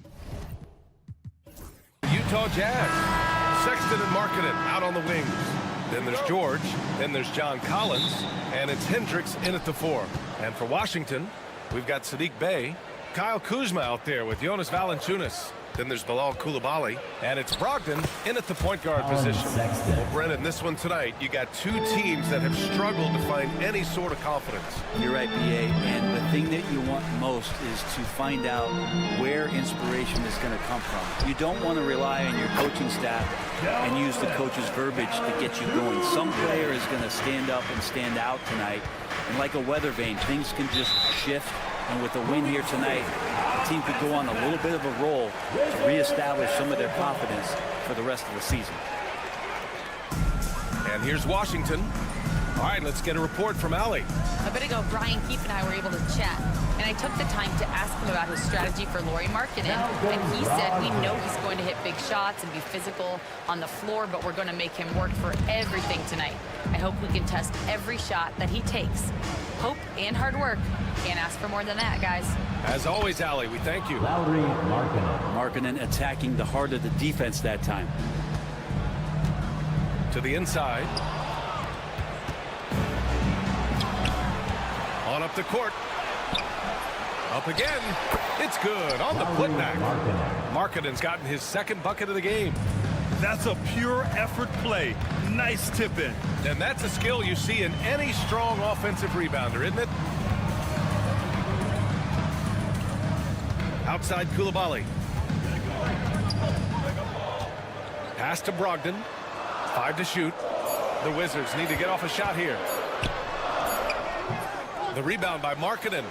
Speaker 1: Utah Jazz. Sexton and Markkanen out on the wings. Then there's George. Then there's John Collins. And it's Hendricks in at the 4. And for Washington, we've got Saddiq Bey. Kyle Kuzma out there with Jonas Valanciunas. Then there's Bilal Coulibaly. And it's Brogdon in at the point guard position. Well, Brennan, this one tonight, you got two teams that have struggled to find any sort of confidence.
Speaker 9: You're right, B.A. And the thing that you want most is to find out where inspiration is going to come from. You don't want to rely on your coaching staff and use the coach's verbiage to get you going. Some player is going to stand up and stand out tonight. And like a weather vane, things can just shift. And with the win here tonight, the team could go on a little bit of a roll to reestablish some of their confidence for the rest of the season.
Speaker 1: And here's Washington. All right, let's get a report from Allie.
Speaker 4: A bit ago, Brian Keefe and I were able to chat, and I took the time to ask him about his strategy for Lauri Markkanen. And he said, we know he's going to hit big shots and be physical on the floor, but we're going to make him work for everything tonight. I hope we can test every shot that he takes. Hope and hard work. Can't ask for more than that, guys.
Speaker 1: As always, Allie, we thank you.
Speaker 5: Lauri Markkanen.
Speaker 9: Markkanen attacking the heart of the defense that time.
Speaker 1: To the inside. On up the court. Up again. It's good on the putback. Markkanen's gotten his second bucket of the game.
Speaker 3: That's a pure effort play. Nice tip in.
Speaker 1: And that's a skill you see in any strong offensive rebounder, isn't it? Outside Coulibaly. Pass to Brogdon. 5 to shoot. The Wizards need to get off a shot here. The rebound by Markkanen.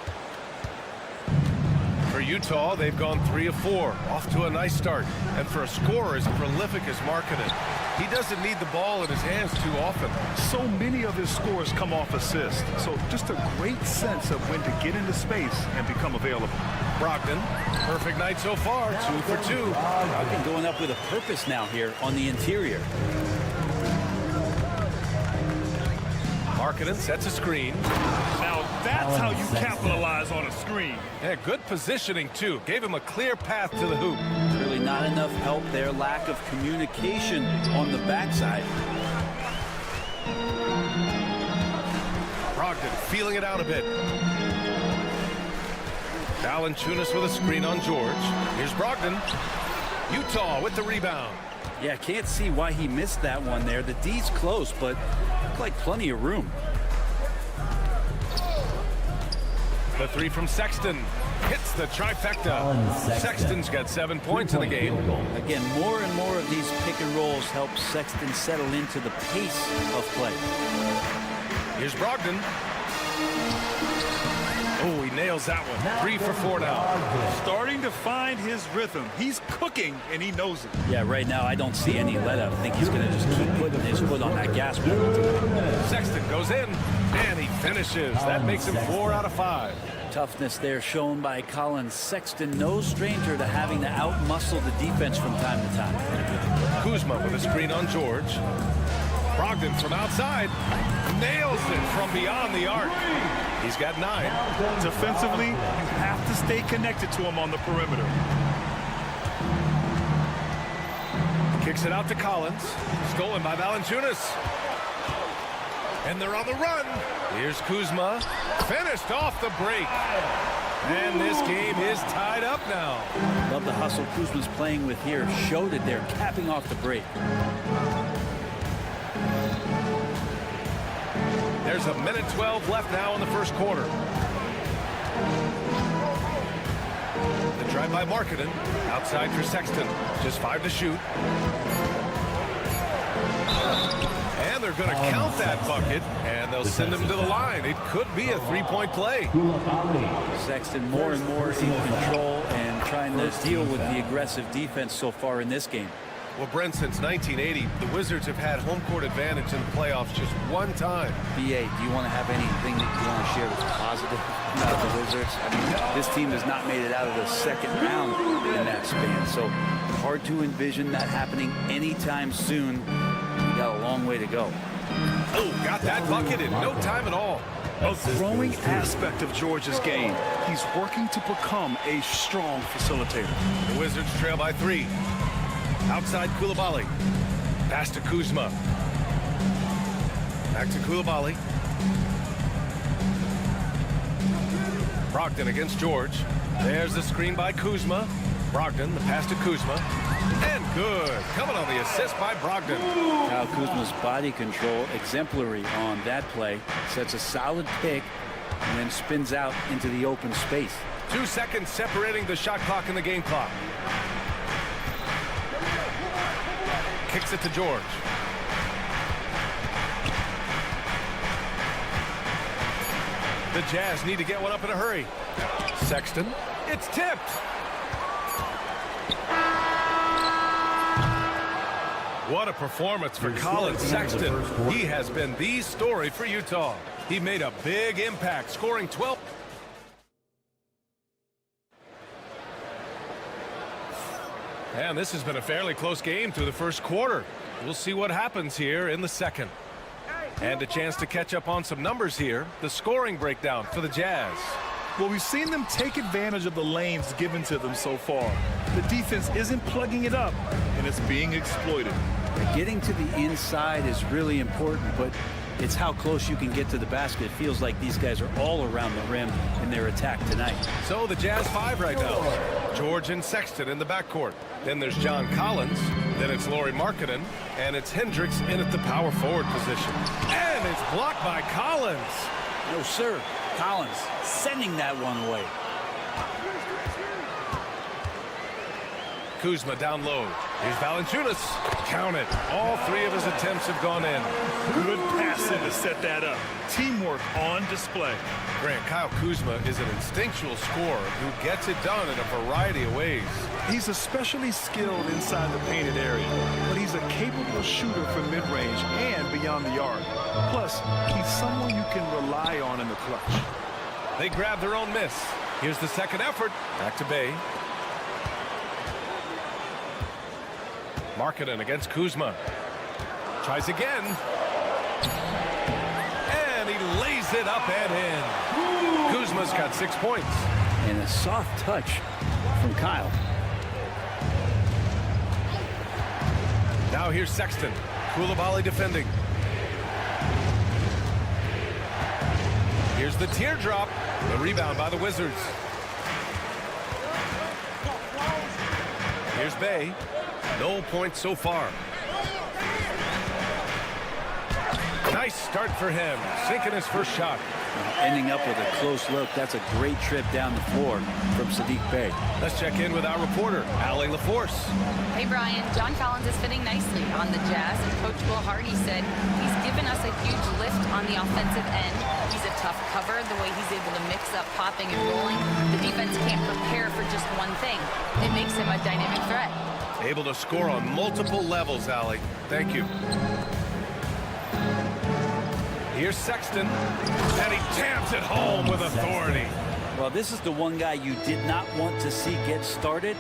Speaker 1: For Utah, they've gone 3 of 4. Off to a nice start. And for a scorer as prolific as Markkanen, he doesn't need the ball in his hands too often.
Speaker 3: So many of his scores come off assists. So just a great sense of when to get into space and become available.
Speaker 1: Brogdon, perfect night so far. 2 for 2.
Speaker 9: Brogdon going up with a purpose now here on the interior.
Speaker 1: Markkanen sets a screen.
Speaker 3: Now that's how you capitalize on a screen.
Speaker 1: Yeah, good positioning, too. Gave him a clear path to the hoop.
Speaker 9: Really not enough help there. Lack of communication on the backside.
Speaker 1: Brogdon feeling it out a bit. Valanciunas with a screen on George. Here's Brogdon. Utah with the rebound.
Speaker 9: Yeah, can't see why he missed that one there. The D's close, but looked like plenty of room.
Speaker 1: The 3 from Sexton hits the trifecta. Sexton's got 7 points in the game.
Speaker 9: Again, more and more of these pick and rolls help Sexton settle into the pace of play.
Speaker 1: Here's Brogdon. Oh, he nails that one. 3 for 4 now.
Speaker 3: Starting to find his rhythm. He's cooking, and he knows it.
Speaker 9: Yeah, right now I don't see any let up. I think he's going to just keep putting his foot on that gas pedal.
Speaker 1: Sexton goes in, and he finishes. That makes him 4 out of 5.
Speaker 9: Toughness there shown by Colin Sexton. No stranger to having to outmuscle the defense from time to time.
Speaker 1: Kuzma with a screen on George. Brogdon from outside. Nails it from beyond the arc. He's got 9.
Speaker 3: Defensively, you have to stay connected to him on the perimeter.
Speaker 1: Kicks it out to Collins. Stolen by Valanciunas. And they're on the run. Here's Kuzma. Finished off the break. And this game is tied up now.
Speaker 9: Love the hustle Kuzma's playing with here. Showed it there, capping off the break.
Speaker 1: There's a minute 12 left now in the first quarter. The drive by Markkanen. Outside for Sexton. Just 5 to shoot. And they're going to count that bucket, and they'll send him to the line. It could be a three-point play.
Speaker 9: Sexton more and more in control and trying to deal with the aggressive defense so far in this game.
Speaker 1: Well, Brent, since 1980, the Wizards have had home court advantage in the playoffs just one time.
Speaker 9: BA, do you want to have anything that you want to share that's positive about the Wizards? I mean, this team has not made it out of the second round in that span, so hard to envision that happening anytime soon. We got a long way to go.
Speaker 1: Oh, got that bucket in no time at all.
Speaker 3: A growing aspect of George's game. He's working to become a strong facilitator.
Speaker 1: The Wizards trail by 3. Outside Coulibaly. Pass to Kuzma. Back to Coulibaly. Brogdon against George. There's the screen by Kuzma. Brogdon, the pass to Kuzma. And good. Coming on the assist by Brogdon.
Speaker 9: Kyle Kuzma's body control exemplary on that play. Sets a solid pick and then spins out into the open space.
Speaker 1: 2 seconds separating the shot clock and the game clock. Kicks it to George. The Jazz need to get one up in a hurry. Sexton. It's tipped. What a performance for Colin Sexton. He has been the story for Utah. He made a big impact, scoring 12. And this has been a fairly close game through the first quarter. We'll see what happens here in the second. And a chance to catch up on some numbers here. The scoring breakdown for the Jazz.
Speaker 3: Well, we've seen them take advantage of the lanes given to them so far. The defense isn't plugging it up, and it's being exploited.
Speaker 9: Getting to the inside is really important, but it's how close you can get to the basket. It feels like these guys are all around the rim in their attack tonight.
Speaker 1: So the Jazz 5 right now. George and Sexton in the backcourt. Then there's John Collins. Then it's Lauri Markkanen. And it's Hendricks in at the power forward position. And it's blocked by Collins.
Speaker 9: No, sir. Collins sending that one away.
Speaker 1: Kuzma down low. Here's Valanciunas. Count it. All 3 of his attempts have gone in.
Speaker 3: Good passing to set that up. Teamwork on display.
Speaker 1: Grant, Kyle Kuzma is an instinctual scorer who gets it done in a variety of ways.
Speaker 3: He's especially skilled inside the painted area, but he's a capable shooter from mid-range and beyond the arc. Plus, he's someone you can rely on in the clutch.
Speaker 1: They grab their own miss. Here's the second effort. Back to Bay. Markkanen against Kuzma. Tries again. And he lays it up and in. Kuzma's got 6 points.
Speaker 9: And a soft touch from Kyle.
Speaker 1: Now here's Sexton. Coulibaly defending. Here's the teardrop. The rebound by the Wizards. Here's Bay. No points so far. Nice start for him. Sinking his first shot.
Speaker 9: Ending up with a close look. That's a great trip down the floor from Sadiq Bey.
Speaker 1: Let's check in with our reporter, Allie LaForce.
Speaker 4: Hey, Brian. John Collins is fitting nicely on the Jazz, and Coach Will Hardy said he's given us a huge lift on the offensive end. He's a tough cover, the way he's able to mix up popping and rolling. The defense can't prepare for just one thing. It makes him a dynamic threat.
Speaker 1: Able to score on multiple levels, Allie. Thank you. Here's Sexton, and he jams it home with authority.
Speaker 9: Well, this is the one guy you did not want to see get started.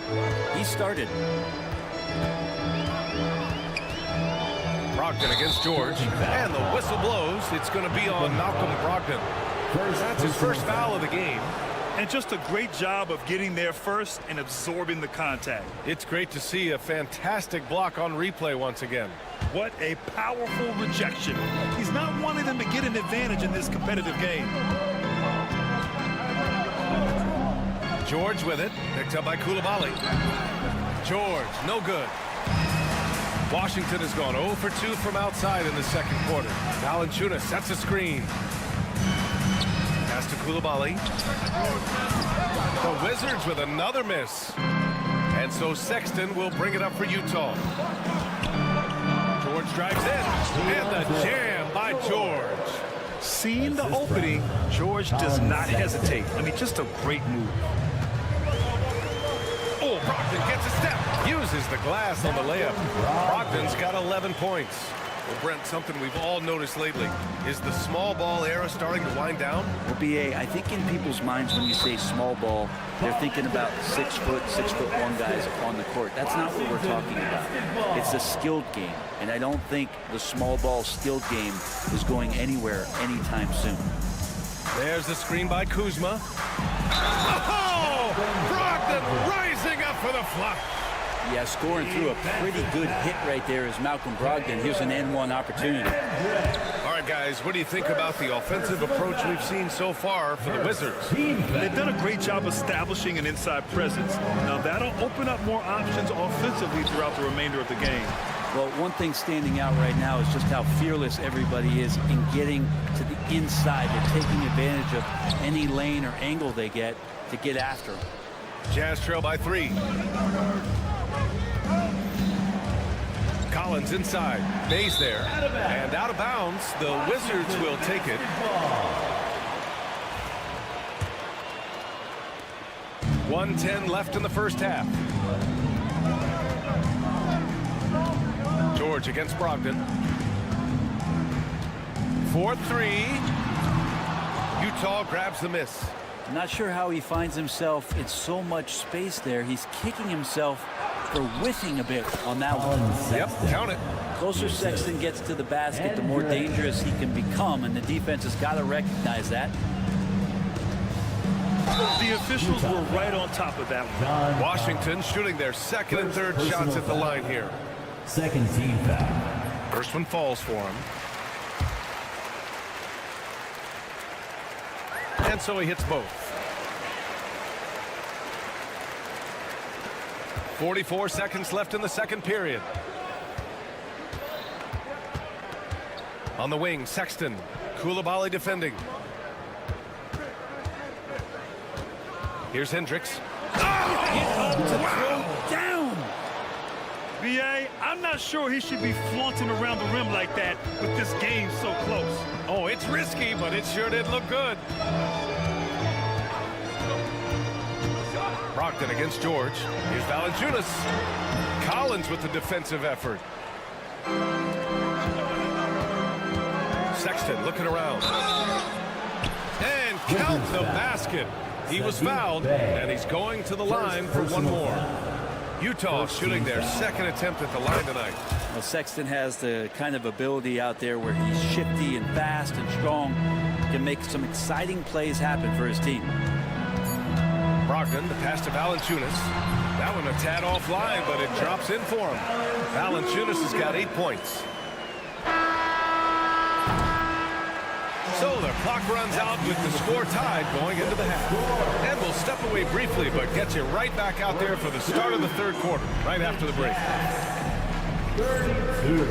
Speaker 9: He started.
Speaker 1: Brogdon against George, and the whistle blows. It's going to be on Malcolm Brogdon. That's his first foul of the game.
Speaker 3: And just a great job of getting there first and absorbing the contact.
Speaker 1: It's great to see a fantastic block on replay once again.
Speaker 3: What a powerful rejection. He's not wanting them to get an advantage in this competitive game.
Speaker 1: George with it, picked up by Coulibaly. George, no good. Washington has gone 0 for 2 from outside in the second quarter. Valanciunas sets a screen. Pass to Coulibaly. The Wizards with another miss. And so Sexton will bring it up for Utah. George drives in. And the jam by George.
Speaker 3: Seeing the opening, George does not hesitate. I mean, just a great move.
Speaker 1: Oh, Brogdon gets a step. Uses the glass on the layup. Brogdon's got 11 points. Well, Brent, something we've all noticed lately. Is the small ball era starting to wind down?
Speaker 9: Well, BA, I think in people's minds when you say small ball, they're thinking about 6 foot, 6'1" guys on the court. That's not what we're talking about. It's a skilled game, and I don't think the small ball skilled game is going anywhere anytime soon.
Speaker 1: There's the screen by Kuzma. Oh! Brogdon rising up for the flush.
Speaker 9: Yeah, scoring through a pretty good hit right there is Malcolm Brogdon. Here's an N1 opportunity.
Speaker 1: All right, guys, what do you think about the offensive approach we've seen so far for the Wizards?
Speaker 3: They've done a great job establishing an inside presence. Now, that'll open up more options offensively throughout the remainder of the game.
Speaker 9: Well, one thing standing out right now is just how fearless everybody is in getting to the inside. They're taking advantage of any lane or angle they get to get after them.
Speaker 1: Jazz trail by 3. Collins inside. Bay's there. And out of bounds. The Wizards will take it. 1:10 left in the first half. George against Brogdon. 4-3. Utah grabs the miss.
Speaker 9: I'm not sure how he finds himself in so much space there. He's kicking himself for whiffing a bit on that one.
Speaker 1: Yep, count it.
Speaker 9: Closer Sexton gets to the basket, the more dangerous he can become, and the defense has got to recognize that.
Speaker 3: The officials were right on top of that one.
Speaker 1: Washington shooting their second and third shots at the line here.
Speaker 5: Second team foul.
Speaker 1: First one falls for him. And so he hits both. 44 seconds left in the second period. On the wing, Sexton. Coulibaly defending. Here's Hendricks.
Speaker 3: Wow. Down. BA, I'm not sure he should be flaunting around the rim like that with this game so close.
Speaker 1: Oh, it's risky, but it sure did look good. Brogdon against George. Here's Valanciunas. Collins with the defensive effort. Sexton looking around. And count the basket. He was fouled, and he's going to the line for one more. Utah shooting their second attempt at the line tonight.
Speaker 9: Well, Sexton has the kind of ability out there where he's shifty and fast and strong, can make some exciting plays happen for his team.
Speaker 1: Brogdon, the pass to Valanciunas. That one a tad offline, but it drops in for him. Valanciunas has got 8 points. So the clock runs out with the score tied going into the half. And we'll step away briefly, but get you right back out there for the start of the third quarter, right after the break.
Speaker 5: 32.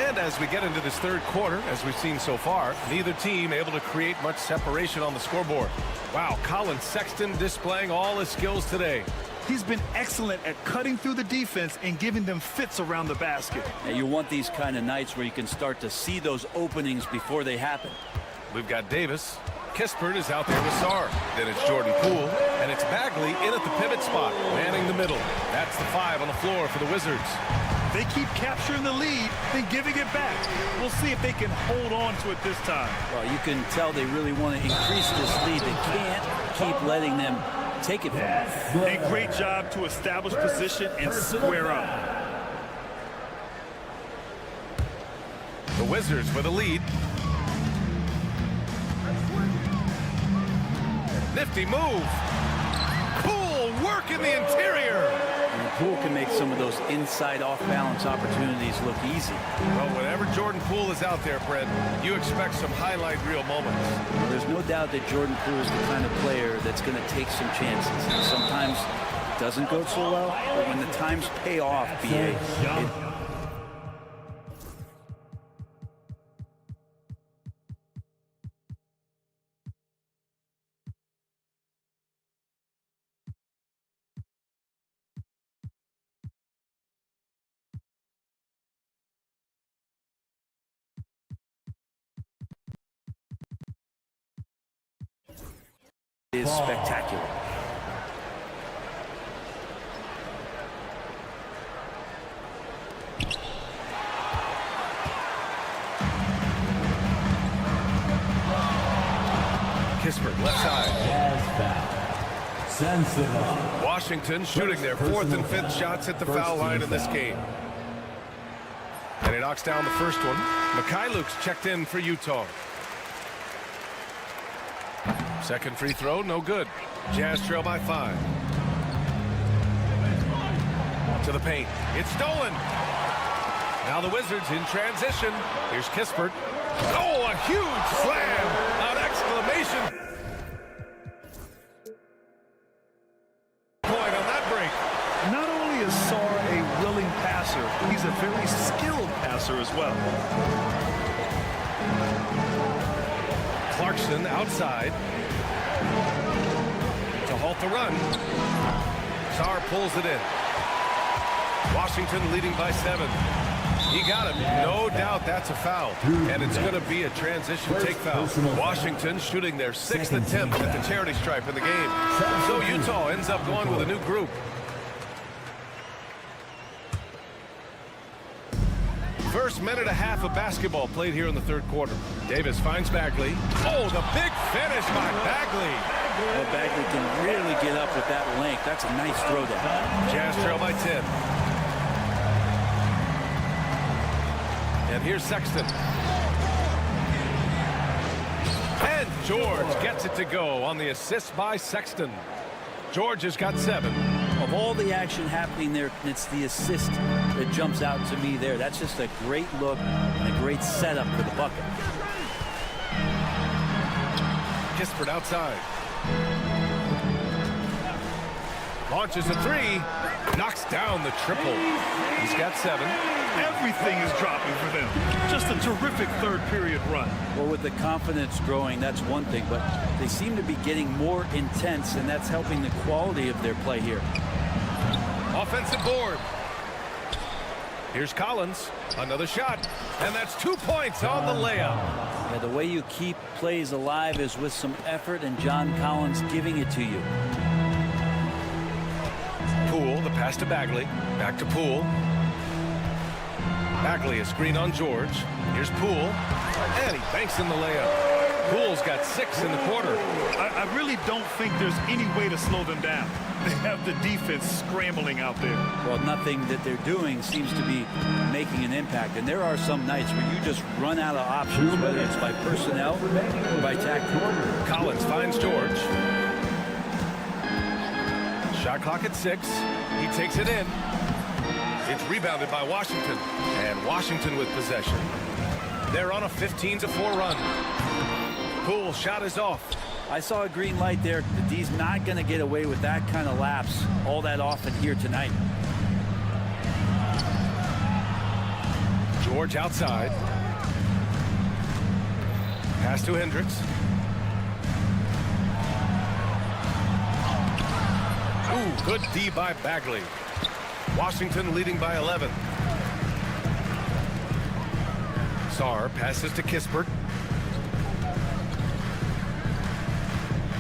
Speaker 1: And as we get into this third quarter, as we've seen so far, neither team able to create much separation on the scoreboard. Wow, Colin Sexton displaying all his skills today.
Speaker 3: He's been excellent at cutting through the defense and giving them fits around the basket.
Speaker 9: And you want these kind of nights where you can start to see those openings before they happen.
Speaker 1: We've got Davis. Kispert is out there with Sarr. Then it's Jordan Poole, and it's Bagley in at the pivot spot, manning the middle. That's the 5 on the floor for the Wizards.
Speaker 3: They keep capturing the lead and giving it back. We'll see if they can hold on to it this time.
Speaker 9: Well, you can tell they really want to increase this lead. They can't keep letting them take it from them.
Speaker 3: A great job to establish position and square up.
Speaker 1: The Wizards with a lead. Nifty move. Poole work in the interior.
Speaker 9: And Poole can make some of those inside off-balance opportunities look easy.
Speaker 1: Well, whenever Jordan Poole is out there, Fred, you expect some highlight reel moments.
Speaker 9: Well, there's no doubt that Jordan Poole is the kind of player that's going to take some chances. Sometimes it doesn't go so well, but when the times pay off, BA, is spectacular.
Speaker 1: Kispert, left side. Washington shooting their 4th and 5th shots at the foul line in this game. And he knocks down the first one. Mikhailuk's checked in for Utah. Second free throw, no good. Jazz trail by 5. To the paint. It's stolen. Now the Wizards in transition. Here's Kispert. Oh, a huge slam! An exclamation point on that break.
Speaker 3: Not only is Sarr a willing passer, he's a very skilled passer as well.
Speaker 1: Clarkson outside to halt the run. Sarr pulls it in. Washington leading by 7. He got him. No doubt that's a foul. And it's going to be a transition take foul. Washington shooting their 6th attempt at the charity stripe in the game. So Utah ends up going with a new group. First minute and a half of basketball played here in the 3rd quarter. Davis finds Bagley. Oh, the big finish by Bagley.
Speaker 9: Well, Bagley can really get up with that length. That's a nice throw down.
Speaker 1: Jazz trail by 10. And here's Sexton. And George gets it to go on the assist by Sexton. George has got 7.
Speaker 9: Of all the action happening there, it's the assist that jumps out to me there. That's just a great look and a great setup for the bucket.
Speaker 1: Kispert outside. Launches a 3. Knocks down the triple. He's got 7.
Speaker 3: Everything is dropping for them. Just a terrific 3rd period run.
Speaker 9: Well, with the confidence growing, that's one thing, but they seem to be getting more intense, and that's helping the quality of their play here.
Speaker 1: Offensive board. Here's Collins. Another shot. And that's 2 points on the layup.
Speaker 9: Yeah, the way you keep plays alive is with some effort, and John Collins giving it to you.
Speaker 1: Poole, the pass to Bagley. Back to Poole. Bagley, a screen on George. Here's Poole. And he banks in the layup. Poole's got 6 in the quarter.
Speaker 3: I really don't think there's any way to slow them down. They have the defense scrambling out there.
Speaker 9: Well, nothing that they're doing seems to be making an impact. And there are some nights where you just run out of options, whether it's by personnel or by tactic.
Speaker 1: Collins finds George. Shot clock at 6. He takes it in. It's rebounded by Washington. And Washington with possession. They're on a 15-4 run. Poole shot is off.
Speaker 9: I saw a green light there. The D's not going to get away with that kind of lapse all that often here tonight.
Speaker 1: George outside. Pass to Hendricks. Good D by Bagley. Washington leading by 11. Sarr passes to Kispert.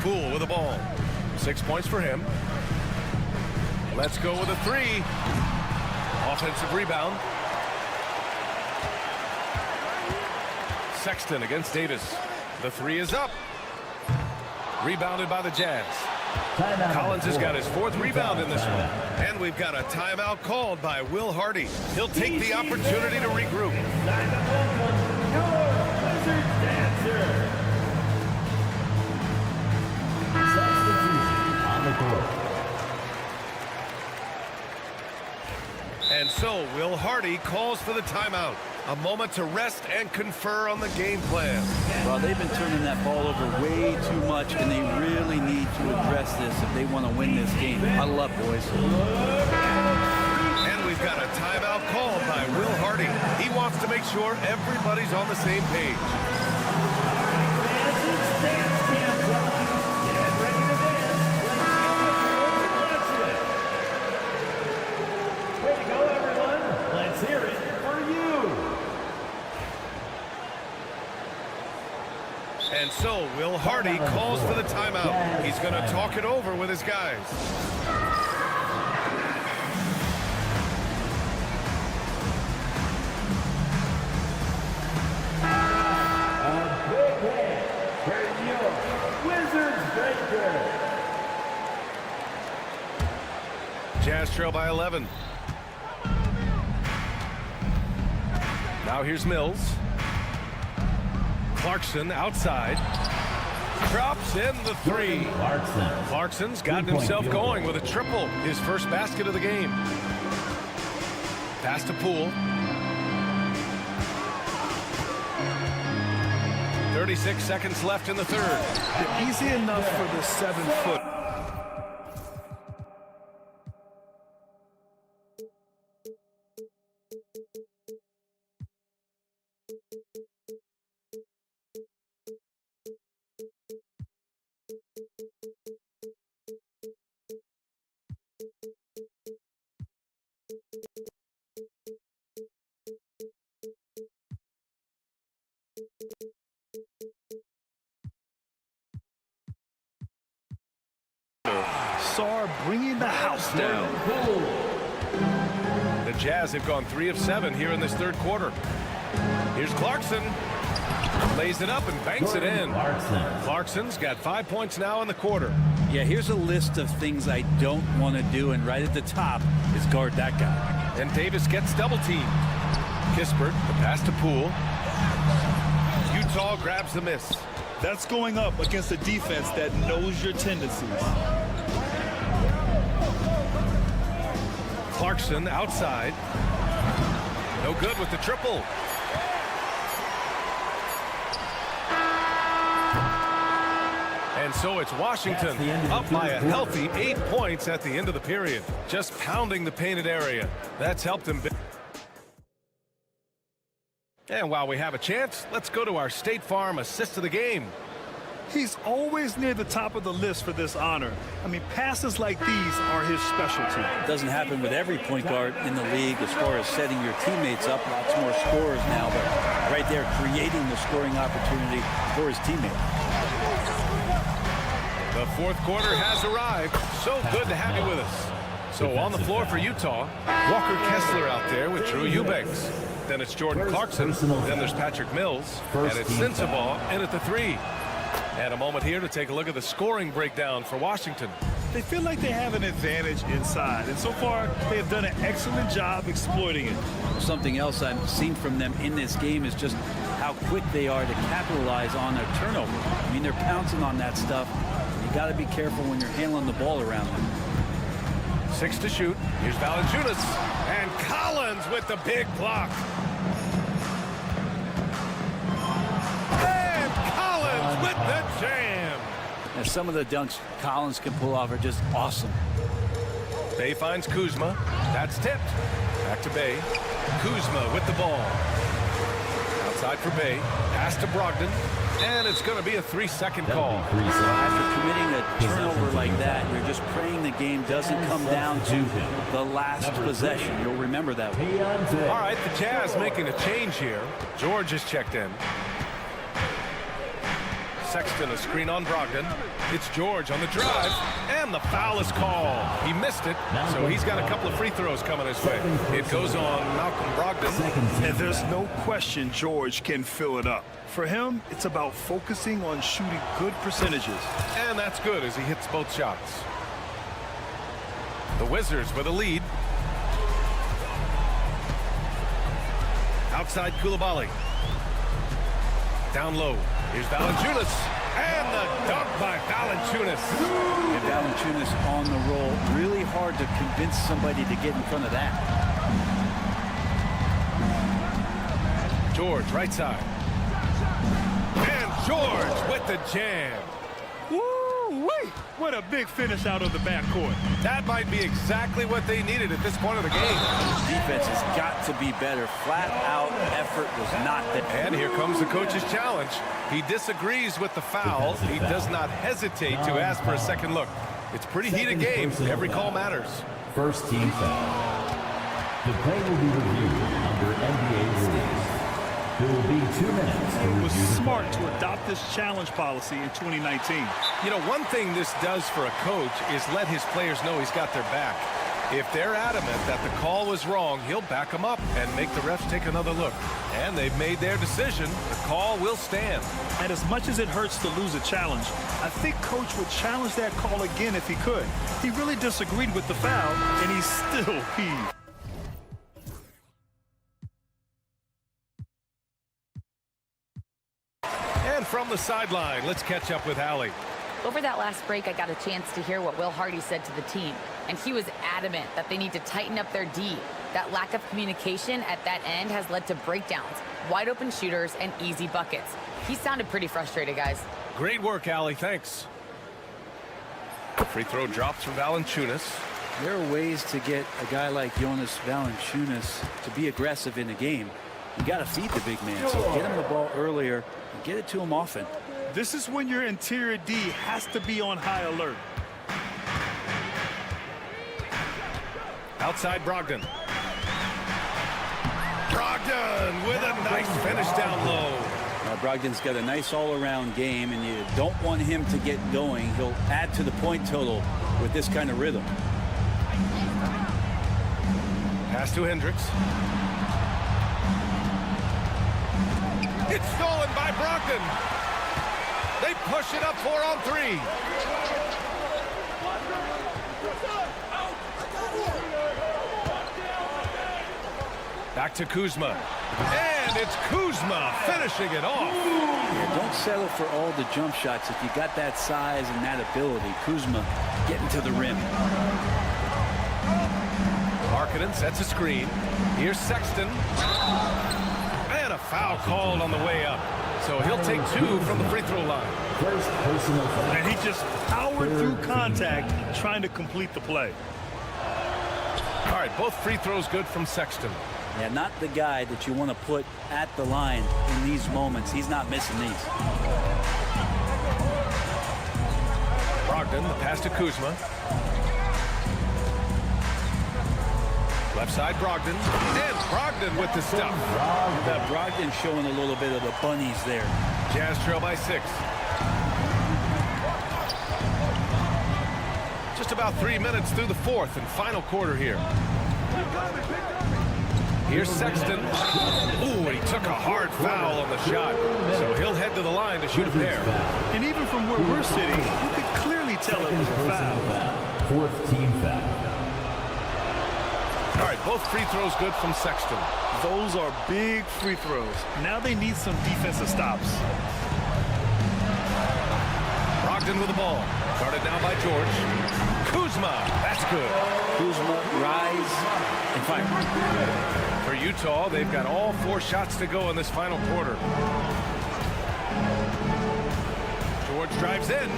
Speaker 1: Poole with the ball. 6 points for him. Let's go with a three. Offensive rebound. Sexton against Davis. The three is up. Rebounded by the Jazz. Collins has got his 4th rebound in this one. And we've got a timeout called by Will Hardy. He'll take the opportunity to regroup. And so Will Hardy calls for the timeout. A moment to rest and confer on the game plan.
Speaker 9: Well, they've been turning that ball over way too much, and they really need to address this if they want to win this game. Huddle up, boys.
Speaker 1: And we've got a timeout called by Will Hardy. He wants to make sure everybody's on the same page. And so Will Hardy calls for the timeout. He's going to talk it over with his guys.
Speaker 5: A big hit for your Wizards breaker.
Speaker 1: Jazz trail by 11. Now here's Mills. Clarkson outside. Drops in the three. Clarkson's gotten himself going with a triple. His first basket of the game. Pass to Poole. 36 seconds left in the third.
Speaker 3: Easy enough for the 7-foot. Sarr bringing the house down.
Speaker 1: The Jazz have gone 3 of 7 here in this third quarter. Here's Clarkson. Lays it up and banks it in. Clarkson's got 5 points now in the quarter.
Speaker 9: Yeah, here's a list of things I don't want to do, and right at the top is guard that guy.
Speaker 1: And Davis gets double teamed. Kispert, the pass to Poole. Utah grabs the miss.
Speaker 3: That's going up against a defense that knows your tendencies.
Speaker 1: Clarkson outside. No good with the triple. And so it's Washington up by a healthy 8 points at the end of the period. Just pounding the painted area. That's helped them. And while we have a chance, let's go to our State Farm assist of the game.
Speaker 3: He's always near the top of the list for this honor. I mean, passes like these are his specialty.
Speaker 9: It doesn't happen with every point guard in the league as far as setting your teammates up. Lots more scorers now, but right there creating the scoring opportunity for his teammates.
Speaker 1: The fourth quarter has arrived. So good to have you with us. So on the floor for Utah, Walker Kessler out there with Drew Eubanks. Then it's Jordan Clarkson. Then there's Patrick Mills. And it's Sensabaugh in at the three. And a moment here to take a look at the scoring breakdown for Washington.
Speaker 3: They feel like they have an advantage inside, and so far they have done an excellent job exploiting it.
Speaker 9: Something else I've seen from them in this game is just how quick they are to capitalize on their turnover. I mean, they're pouncing on that stuff. You got to be careful when you're handling the ball around them.
Speaker 1: 6 to shoot. Here's Valanciunas. And Collins with the big block. And Collins with the jam.
Speaker 9: And some of the dunks Collins can pull off are just awesome.
Speaker 1: Bay finds Kuzma. That's tipped. Back to Bay. Kuzma with the ball. Outside for Bay. Pass to Brogdon. And it's going to be a 3-second call.
Speaker 9: After committing a turnover like that, you're just praying the game doesn't come down to the last possession. You'll remember that one.
Speaker 1: All right, the Jazz making a change here. George is checked in. Sexton, a screen on Brogdon. It's George on the drive, and the foul is called. He missed it, so he's got a couple of free throws coming his way. It goes on Malcolm Brogdon.
Speaker 3: And there's no question George can fill it up. For him, it's about focusing on shooting good percentages.
Speaker 1: And that's good as he hits both shots. The Wizards with a lead. Outside Coulibaly. Down low. Here's Valanciunas. And the dunk by Valanciunas.
Speaker 9: And Valanciunas on the roll. Really hard to convince somebody to get in front of that.
Speaker 1: George, right side. And George with the jam.
Speaker 3: Woo-wee! What a big finish out of the backcourt.
Speaker 1: That might be exactly what they needed at this point of the game.
Speaker 9: Defense has got to be better. Flat out effort was not there.
Speaker 1: And here comes the coach's challenge. He disagrees with the foul. He does not hesitate to ask for a second look. It's pretty heated game. Every call matters.
Speaker 5: First team foul. The play will be reviewed under NBA rules. There will be 2 minutes to
Speaker 3: It was
Speaker 5: review the
Speaker 3: smart
Speaker 5: play.
Speaker 3: to adopt this challenge policy in 2019.
Speaker 1: You know, one thing this does for a coach is let his players know he's got their back. If they're adamant that the call was wrong, he'll back them up and make the refs take another look. And they've made their decision. The call will stand.
Speaker 3: And as much as it hurts to lose a challenge, I think Coach would challenge that call again if he could. He really disagreed with the foul, and he's still peeved.
Speaker 1: And from the sideline, let's catch up with Allie.
Speaker 4: Over that last break, I got a chance to hear what Will Hardy said to the team, and he was adamant that they need to tighten up their D. That lack of communication at that end has led to breakdowns, wide open shooters, and easy buckets. He sounded pretty frustrated, guys.
Speaker 1: Great work, Allie. Thanks. Free throw drops from Valanciunas.
Speaker 9: There are ways to get a guy like Jonas Valanciunas to be aggressive in the game. You got to feed the big man, so get him the ball earlier and get it to him often.
Speaker 3: This is when your interior D has to be on high alert.
Speaker 1: Outside Brogdon. Brogdon with a nice finish down low.
Speaker 9: Brogdon's got a nice all-around game, and you don't want him to get going. He'll add to the point total with this kind of rhythm.
Speaker 1: Pass to Hendricks. It's stolen by Brogdon. They push it up 4 on 3. Back to Kuzma. And it's Kuzma finishing it off.
Speaker 9: Yeah, don't settle for all the jump shots. If you got that size and that ability, Kuzma getting to the rim.
Speaker 1: Markkanen sets a screen. Here's Sexton. And a foul called on the way up. So he'll take 2 from the free throw line.
Speaker 5: First personal foul.
Speaker 3: And he just powered through contact trying to complete the play.
Speaker 1: All right, both free throws good from Sexton.
Speaker 9: Yeah, not the guy that you want to put at the line in these moments. He's not missing these.
Speaker 1: Brogdon, the pass to Kuzma. Left side Brogdon. And Brogdon with the stuff.
Speaker 9: That Brogdon showing a little bit of the bunnies there.
Speaker 1: Jazz trail by 6. Just about 3 minutes through the fourth and final quarter here. Here's Sexton. Ooh, he took a hard foul on the shot. So he'll head to the line to shoot a pair.
Speaker 3: And even from where we're sitting, you could clearly tell it was a foul.
Speaker 5: Fourth team foul.
Speaker 1: All right, both free throws good from Sexton.
Speaker 3: Those are big free throws. Now they need some defensive stops.
Speaker 1: Brogdon with the ball. Guarded now by George. Kuzma, that's good.
Speaker 9: Kuzma, rise and fire.
Speaker 1: For Utah, they've got all 4 shots to go in this final quarter. George drives in.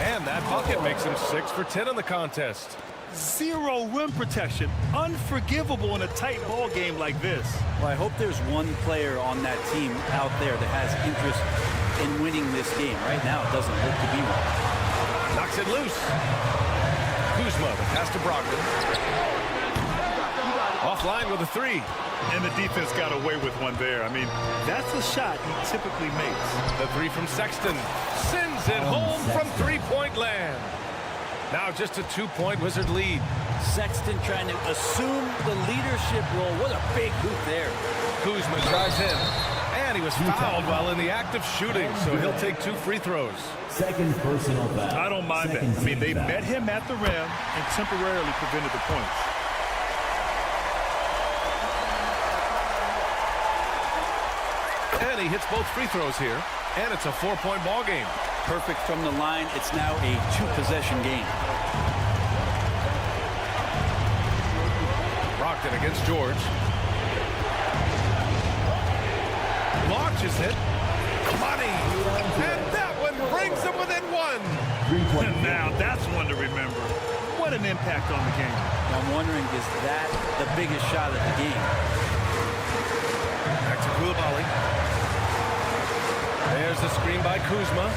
Speaker 1: And that bucket makes him 6 for 10 in the contest.
Speaker 3: 0 rim protection. Unforgivable in a tight ball game like this.
Speaker 9: Well, I hope there's one player on that team out there that has interest in winning this game. Right now, it doesn't look to be one.
Speaker 1: Knocks it loose. Kuzma, the pass to Brogdon. Offline with a three.
Speaker 3: And the defense got away with one there. I mean, that's the shot he typically makes.
Speaker 1: The three from Sexton. Sends it home from three-point land. Now just a two-point Wizard lead.
Speaker 9: Sexton trying to assume the leadership role. What a big hoop there.
Speaker 1: Kuzma drives in. And he was fouled while in the act of shooting, so he'll take 2 free throws.
Speaker 5: Second personal foul.
Speaker 3: I don't mind that. I mean, they met him at the rim and temporarily prevented the points.
Speaker 1: And he hits both free throws here. And it's a 4-point ball game.
Speaker 9: Perfect from the line. It's now a 2-possession game.
Speaker 1: Brogdon against George. Launches it. Money. And that one brings him within 1.
Speaker 3: And now that's one to remember. What an impact on the game.
Speaker 9: I'm wondering, is that the biggest shot of the game?
Speaker 1: Back to Koulibaly. There's the screen by Kuzma.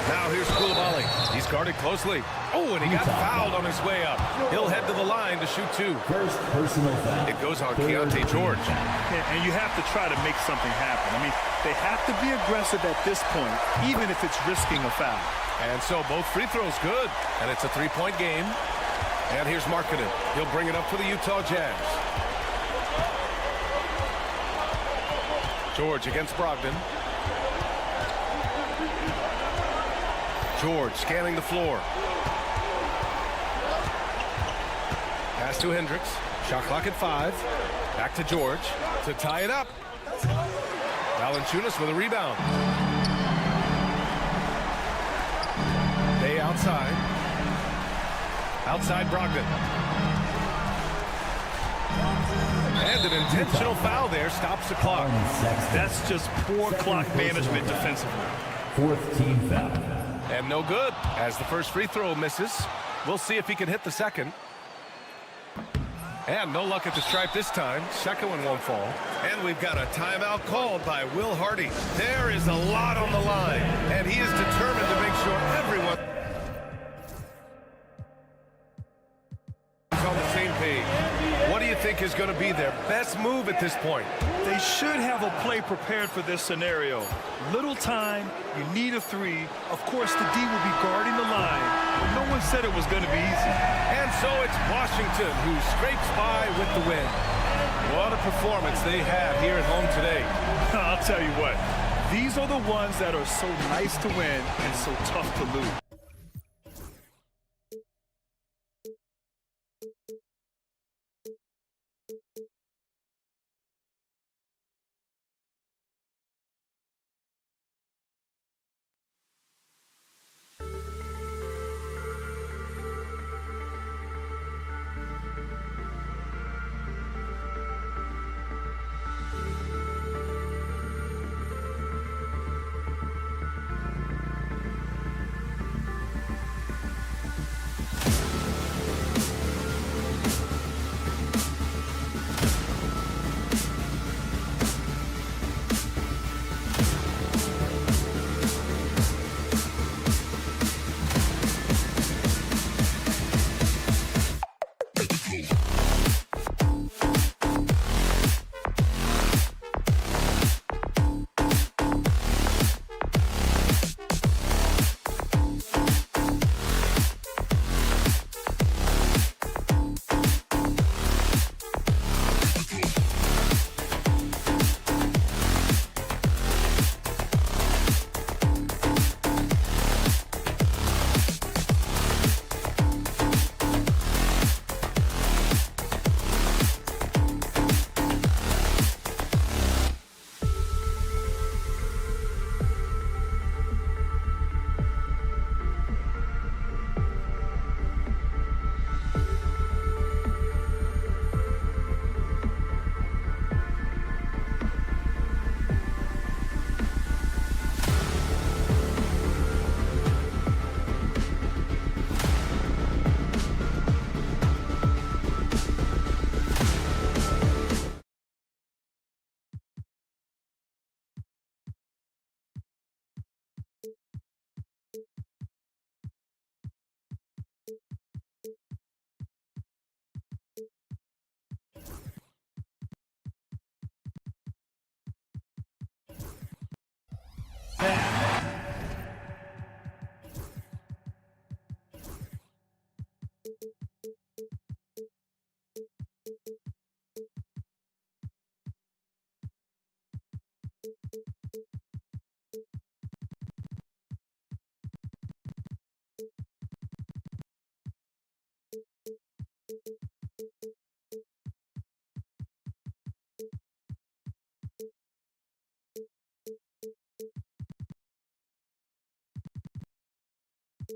Speaker 1: Now here's Koulibaly. He's guarded closely. Oh, and he got fouled on his way up. He'll head to the line to shoot 2.
Speaker 5: First personal foul.
Speaker 1: It goes on Keontae George.
Speaker 3: And you have to try to make something happen. I mean, they have to be aggressive at this point, even if it's risking a foul.
Speaker 1: And so both free throws good. And it's a 3-point game. And here's Markkanen. He'll bring it up for the Utah Jazz. George against Brogdon. George scanning the floor. Pass to Hendricks. Shot clock at 5. Back to George to tie it up. Valanciunas with a rebound. Bay outside. Outside Brogdon. And an intentional foul there stops the clock.
Speaker 3: That's just poor clock management defensively.
Speaker 5: 4th team foul.
Speaker 1: And no good as the first free throw misses. We'll see if he can hit the second. And no luck at the stripe this time. Second one won't fall. And we've got a timeout called by Will Hardy. There is a lot on the line, and he is determined to make sure everyone is on the same page. What do you think is going to be their best move at this point?
Speaker 3: They should have a play prepared for this scenario. Little time, you need a 3. Of course, the D will be guarding the line. But no one said it was going to be easy.
Speaker 1: And so it's Washington who scrapes by with the win. What a performance they have here at home today.
Speaker 3: I'll tell you what, these are the ones that are so nice to win and so tough to lose.
Speaker 7: And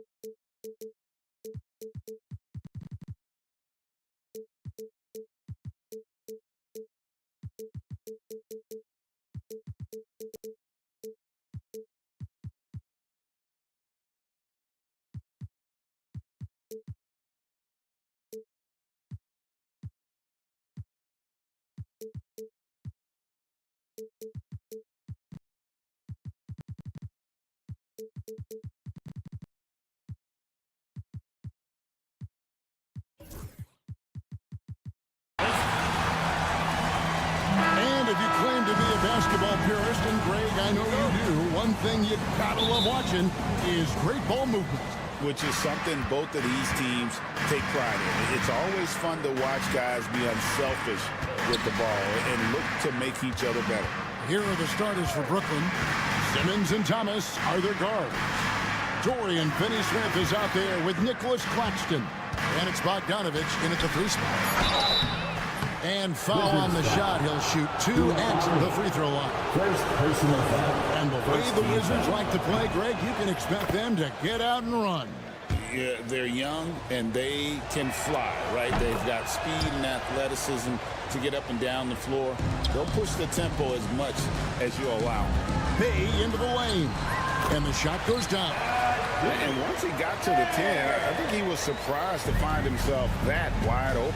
Speaker 7: if you claim to be a basketball purist, and Greg, I know you do, one thing you gotta love watching is great ball movement.
Speaker 8: Which is something both of these teams take pride in. It's always fun to watch guys be unselfish with the ball and look to make each other better.
Speaker 7: Here are the starters for Brooklyn. Simmons and Thomas are their guards. Dorian Finney-Smith is out there with Nicholas Claxton. And it's Bogdanovich in at the 3 spot. And foul on the shot. He'll shoot 2 at the free throw line.
Speaker 5: First personal foul.
Speaker 7: And the way the Wizards like to play, Greg, you can expect them to get out and run.
Speaker 8: Yeah, they're young and they can fly, right? They've got speed and athleticism to get up and down the floor. They'll push the tempo as much as you allow.
Speaker 7: Bay into the lane. And the shot goes down.
Speaker 8: And once he got to the 10, I think he was surprised to find himself that wide open.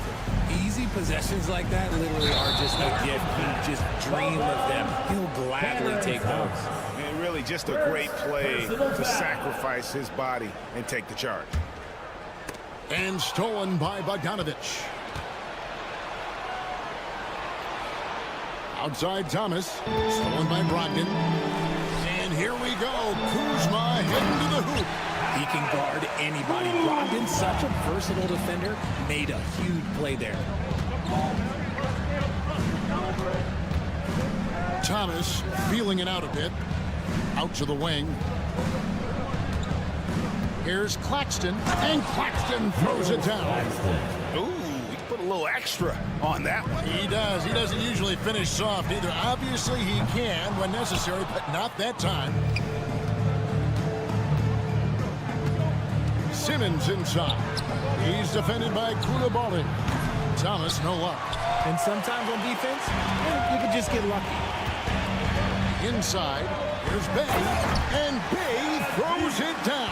Speaker 2: Easy possessions like that literally are just a gift. You just dream of them. He'll gladly take those.
Speaker 11: And really just a great play to sacrifice his body and take the charge.
Speaker 7: And stolen by Bogdanovich. Outside Thomas. Stolen by Brogdon. And here we go. Kuzma heading to the hoop.
Speaker 2: He can guard anybody. Brogdon, such a versatile defender, made a huge play there.
Speaker 7: Thomas feeling it out a bit. Out to the wing. Here's Claxton. And Claxton throws it down.
Speaker 11: Ooh, he put a little extra on that one.
Speaker 7: He does. He doesn't usually finish soft either. Obviously, he can when necessary, but not that time. Simmons inside. He's defended by Koulibaly. Thomas, no luck.
Speaker 2: And sometimes on defense, you can just get lucky.
Speaker 7: Inside, here's Bay. And Bay throws it down.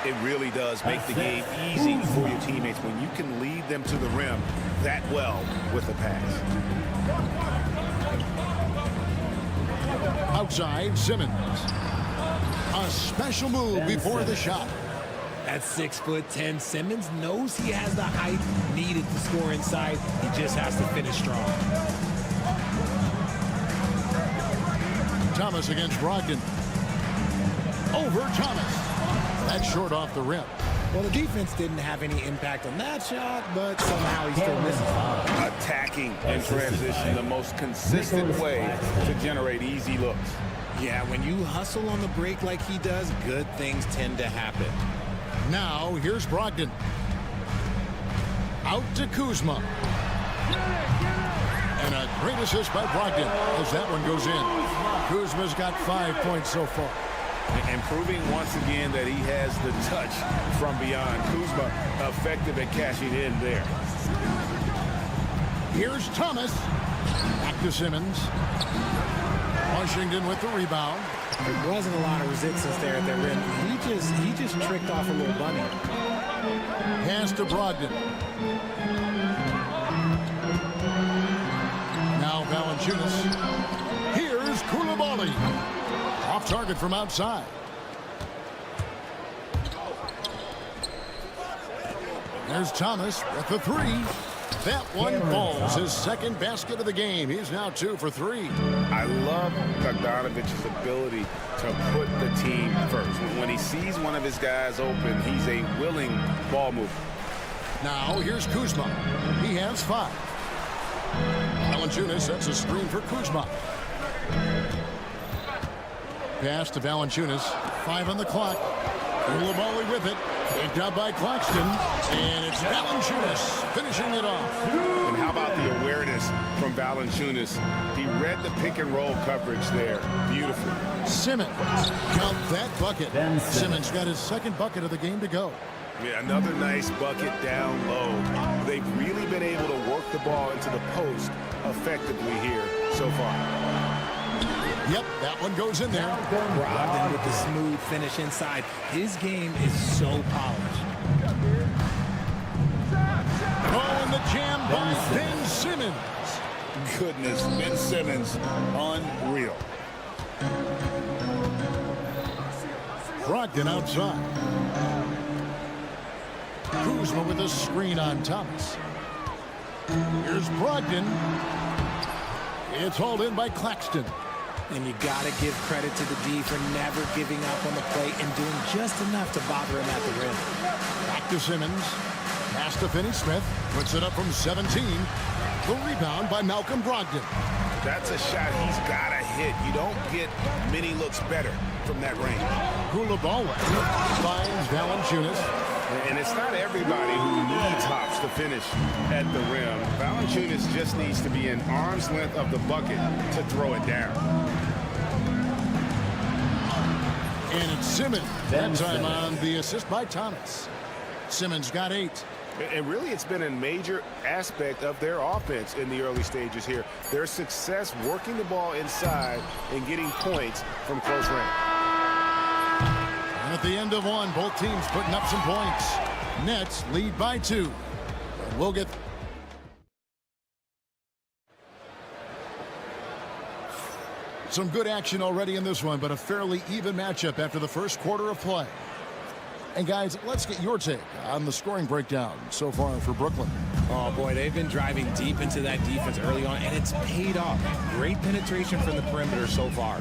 Speaker 11: It really does make the game easy for your teammates when you can lead them to the rim that well with a pass.
Speaker 7: Outside, Simmons. A special move before the shot.
Speaker 2: At 6'10", Simmons knows he has the height needed to score inside. He just has to finish strong.
Speaker 7: Thomas against Brogdon. Over Thomas. That's short off the rim.
Speaker 2: Well, the defense didn't have any impact on that shot, but somehow he still misses.
Speaker 11: Attacking in transition, the most consistent way to generate easy looks.
Speaker 2: Yeah, when you hustle on the break like he does, good things tend to happen.
Speaker 7: Now, here's Brogdon. Out to Kuzma. And a great assist by Brogdon as that one goes in. Kuzma's got 5 points so far.
Speaker 11: And proving once again that he has the touch from beyond. Kuzma effective at cashing in there.
Speaker 7: Here's Thomas. Back to Simmons. Washington with the rebound.
Speaker 2: There wasn't a lot of resistance there at the rim. He just tricked off a little bunny.
Speaker 7: Pass to Brogdon. Now Valanciunas. Here's Koulibaly. Off target from outside. There's Thomas with the 3. That one falls. His second basket of the game. He's now 2 for 3.
Speaker 11: I love Bogdanovich's ability to put the team first. When he sees one of his guys open, he's a willing ball mover.
Speaker 7: Now here's Kuzma. He has 5. Valanciunas sets a screen for Kuzma. Pass to Valanciunas. 5 on the clock. Koulibaly with it. Picked up by Claxton, and it's Valanciunas finishing it off.
Speaker 11: And how about the awareness from Valanciunas? He read the pick and roll coverage there. Beautiful.
Speaker 7: Simmons, count that bucket. Simmons got his second bucket of the game to go.
Speaker 11: Yeah, another nice bucket down low. They've really been able to work the ball into the post effectively here so far.
Speaker 7: Yep, that one goes in there.
Speaker 2: Brogdon with the smooth finish inside. His game is so polished.
Speaker 7: Oh, and the jam by Ben Simmons.
Speaker 11: Goodness, Ben Simmons, unreal.
Speaker 7: Brogdon outside. Kuzma with a screen on Thomas. Here's Brogdon. It's hauled in by Claxton.
Speaker 2: And you got to give credit to the D for never giving up on the plate and doing just enough to bother him at the rim.
Speaker 7: Back to Simmons. Pass to Finney-Smith. Puts it up from 17. The rebound by Malcolm Brogdon.
Speaker 11: That's a shot he's got to hit. You don't get many looks better from that range.
Speaker 7: Koulibaly finds Valanciunas.
Speaker 11: And it's not everybody who needs hops to finish at the rim. Valanciunas just needs to be an arm's length of the bucket to throw it down.
Speaker 7: And it's Simmons. That time on the assist by Thomas. Simmons got 8.
Speaker 11: And really, it's been a major aspect of their offense in the early stages here. Their success working the ball inside and getting points from close range.
Speaker 7: And at the end of one, both teams putting up some points. Nets lead by 2. We'll get... some good action already in this one, but a fairly even matchup after the first quarter of play. And guys, let's get your take on the scoring breakdown so far for Brooklyn.
Speaker 2: Oh boy, they've been driving deep into that defense early on, and it's paid off. Great penetration from the perimeter so far.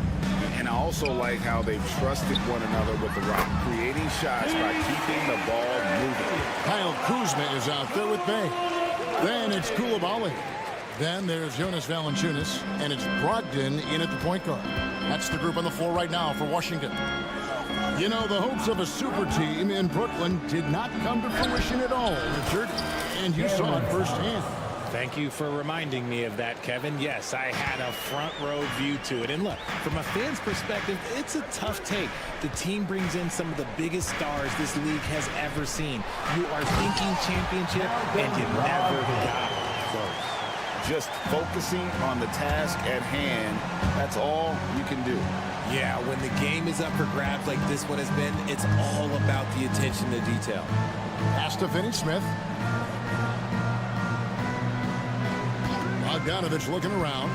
Speaker 11: And I also like how they've trusted one another with the rock, creating shots by keeping the ball moving.
Speaker 7: Kyle Kuzma is out there with Bay. Then it's Koulibaly. Then there's Jonas Valanciunas, and it's Brogdon in at the point guard. That's the group on the floor right now for Washington. You know, the hopes of a super team in Brooklyn did not come to fruition at all, Richard. And you saw it firsthand.
Speaker 2: Thank you for reminding me of that, Kevin. Yes, I had a front row view to it. And look, from a fan's perspective, it's a tough take. The team brings in some of the biggest stars this league has ever seen. You are thinking championship, and you never got close.
Speaker 11: Just focusing on the task at hand, that's all you can do.
Speaker 2: Yeah, when the game is up for grabs like this one has been, it's all about the attention to detail.
Speaker 7: Pass to Finney-Smith. Bogdanovich looking around.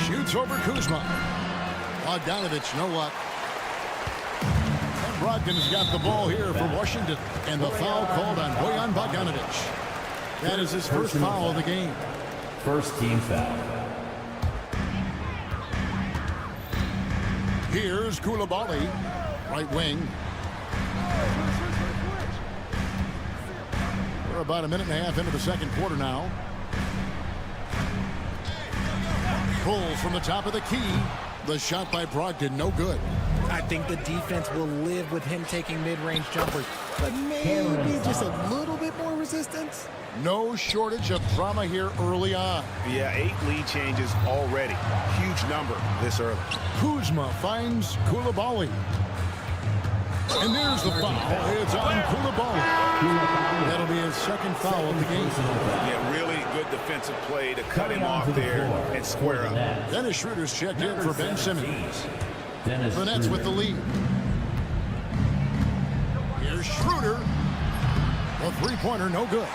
Speaker 7: Shoots over Kuzma. Bogdanovich, no luck. And Brogdon's got the ball here for Washington. And the foul called on Bojan Bogdanovich. That is his first foul of the game.
Speaker 5: First team foul.
Speaker 7: Here's Koulibaly, right wing. We're about a minute and a half into the second quarter now. Pull from the top of the key. The shot by Brogdon, no good.
Speaker 2: I think the defense will live with him taking mid-range jumpers, but maybe just a little bit more resistance.
Speaker 7: No shortage of drama here early on.
Speaker 11: Yeah, 8 lead changes already. Huge number this early.
Speaker 7: Kuzma finds Koulibaly. And there's the foul. It's on Koulibaly. That'll be his second foul of the game.
Speaker 11: Yeah, really good defensive play to cut him off there and square up.
Speaker 7: Dennis Schroeder's checked in for Ben Simmons. The Nets with the lead. Here's Schroeder. A three-pointer, no good.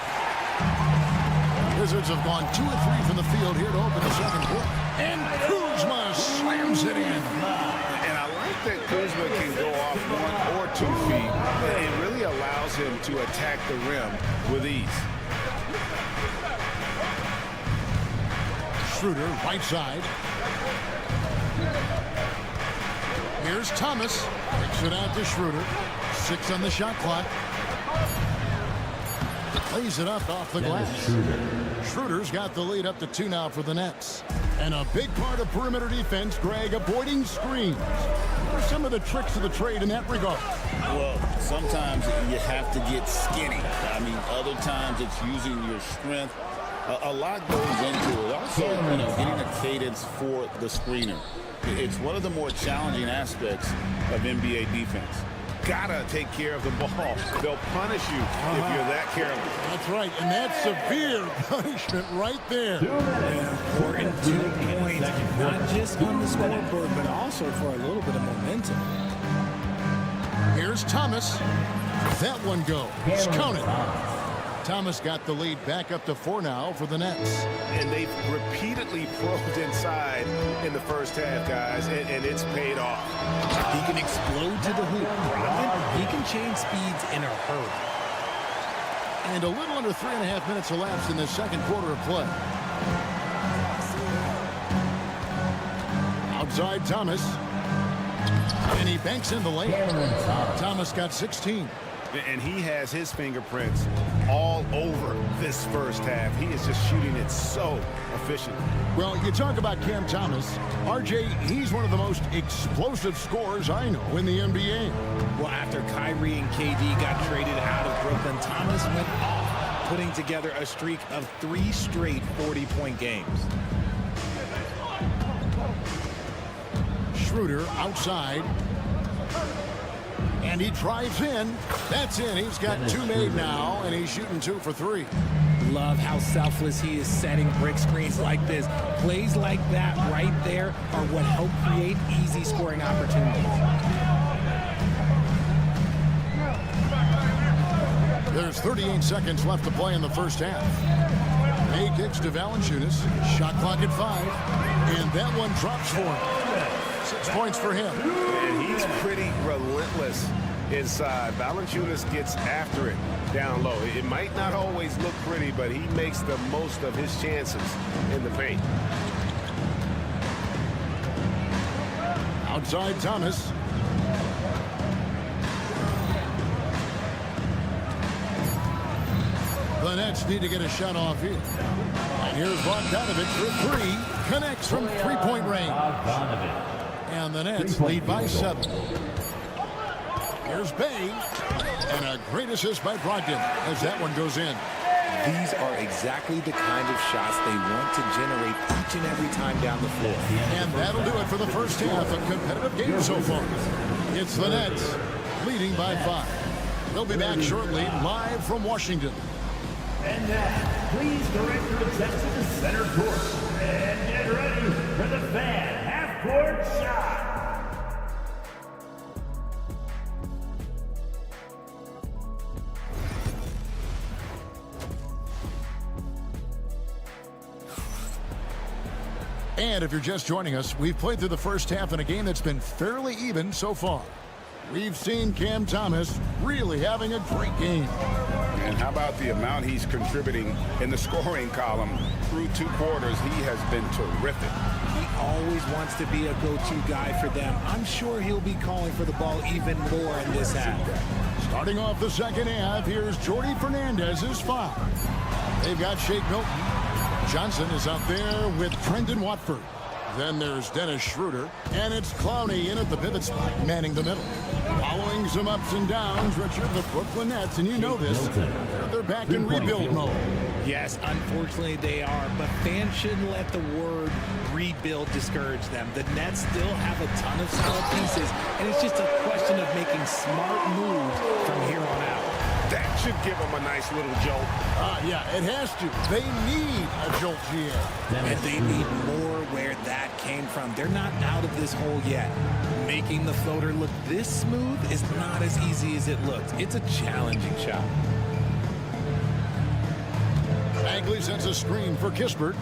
Speaker 7: Wizards have gone 2 of 3 from the field here to open the second quarter. And Kuzma slams it in.
Speaker 11: And I like that Kuzma can go off 1 or 2 feet. It really allows him to attack the rim with ease.
Speaker 7: Schroeder, right side. Here's Thomas. Takes it out to Schroeder. 6 on the shot clock. Lays it up off the glass. Schroeder's got the lead up to 2 now for the Nets. And a big part of perimeter defense, Greg, avoiding screens. What are some of the tricks of the trade in that regard?
Speaker 14: Well, sometimes you have to get skinny. I mean, other times it's using your strength. A lot goes into it. Also, getting a cadence for the screener. It's one of the more challenging aspects of NBA defense.
Speaker 1: Gotta take care of the ball. They'll punish you if you're that careless.
Speaker 7: That's right, and that's severe punishment right there.
Speaker 2: Important 2 points, not just on the scoreboard, but also for a little bit of momentum.
Speaker 7: Here's Thomas. That one goes. Count it. Thomas got the lead back up to 4 now for the Nets.
Speaker 1: And they've repeatedly probed inside in the first half, guys, and it's paid off.
Speaker 2: He can explode to the hoop. He can change speeds in a hurry.
Speaker 7: And a little under 3.5 minutes elapsed in the second quarter of play. Outside Thomas. And he banks in the lane. Thomas got 16.
Speaker 1: And he has his fingerprints all over this first half. He is just shooting it so efficient.
Speaker 7: Well, you talk about Cam Thomas. RJ, he's one of the most explosive scorers I know in the NBA.
Speaker 2: Well, after Kyrie and KD got traded out of Brooklyn, Thomas went off, putting together a streak of 3 straight 40-point games.
Speaker 7: Schroeder outside. And he drives in. That's in. He's got 2 made now, and he's shooting 2 for 3.
Speaker 2: Love how selfless he is setting brick screens like this. Plays like that right there are what help create easy scoring opportunities.
Speaker 7: There's 38 seconds left to play in the first half. May kicks to Valanciunas. Shot clock at 5. And that one drops for him. 6 points for him.
Speaker 1: And he's pretty relentless inside. Valanciunas gets after it down low. It might not always look pretty, but he makes the most of his chances in the paint.
Speaker 7: Outside Thomas. The Nets need to get a shot off here. And here's Bogdanovic for 3. Connects from 3-point range. And the Nets lead by 7. Here's Bay. And a great assist by Brogdon as that one goes in.
Speaker 2: These are exactly the kind of shots they want to generate each and every time down the floor.
Speaker 7: And that'll do it for the first half. A competitive game so far. It's the Nets leading by 5. They'll be back shortly live from Washington.
Speaker 5: And now, please direct your attention to center court. And get ready for the fan half-court shot.
Speaker 7: And if you're just joining us, we've played through the first half in a game that's been fairly even so far. We've seen Cam Thomas really having a great game.
Speaker 11: And how about the amount he's contributing in the scoring column through 2 quarters? He has been terrific.
Speaker 2: He always wants to be a go-to guy for them. I'm sure he'll be calling for the ball even more in this half.
Speaker 7: Starting off the second half, here's Jordy Fernandez's foul. They've got Shake Milton. Johnson is out there with Trendon Watford. Then there's Dennis Schroeder. And it's Clowney in at the pivot spot, manning the middle. Following some ups and downs, Richard, the Brooklyn Nets, and you know this, they're back in rebuild mode.
Speaker 2: Yes, unfortunately they are, but fans shouldn't let the word rebuild discourage them. The Nets still have a ton of small pieces, and it's just a question of making smart moves from here on out.
Speaker 1: That should give them a nice little jolt.
Speaker 7: Yeah, it has to. They need a jolt, GM.
Speaker 2: And they need more where that came from. They're not out of this hole yet. Making the floater look this smooth is not as easy as it looks. It's a challenging shot.
Speaker 7: Bagley sets a screen for Kispert.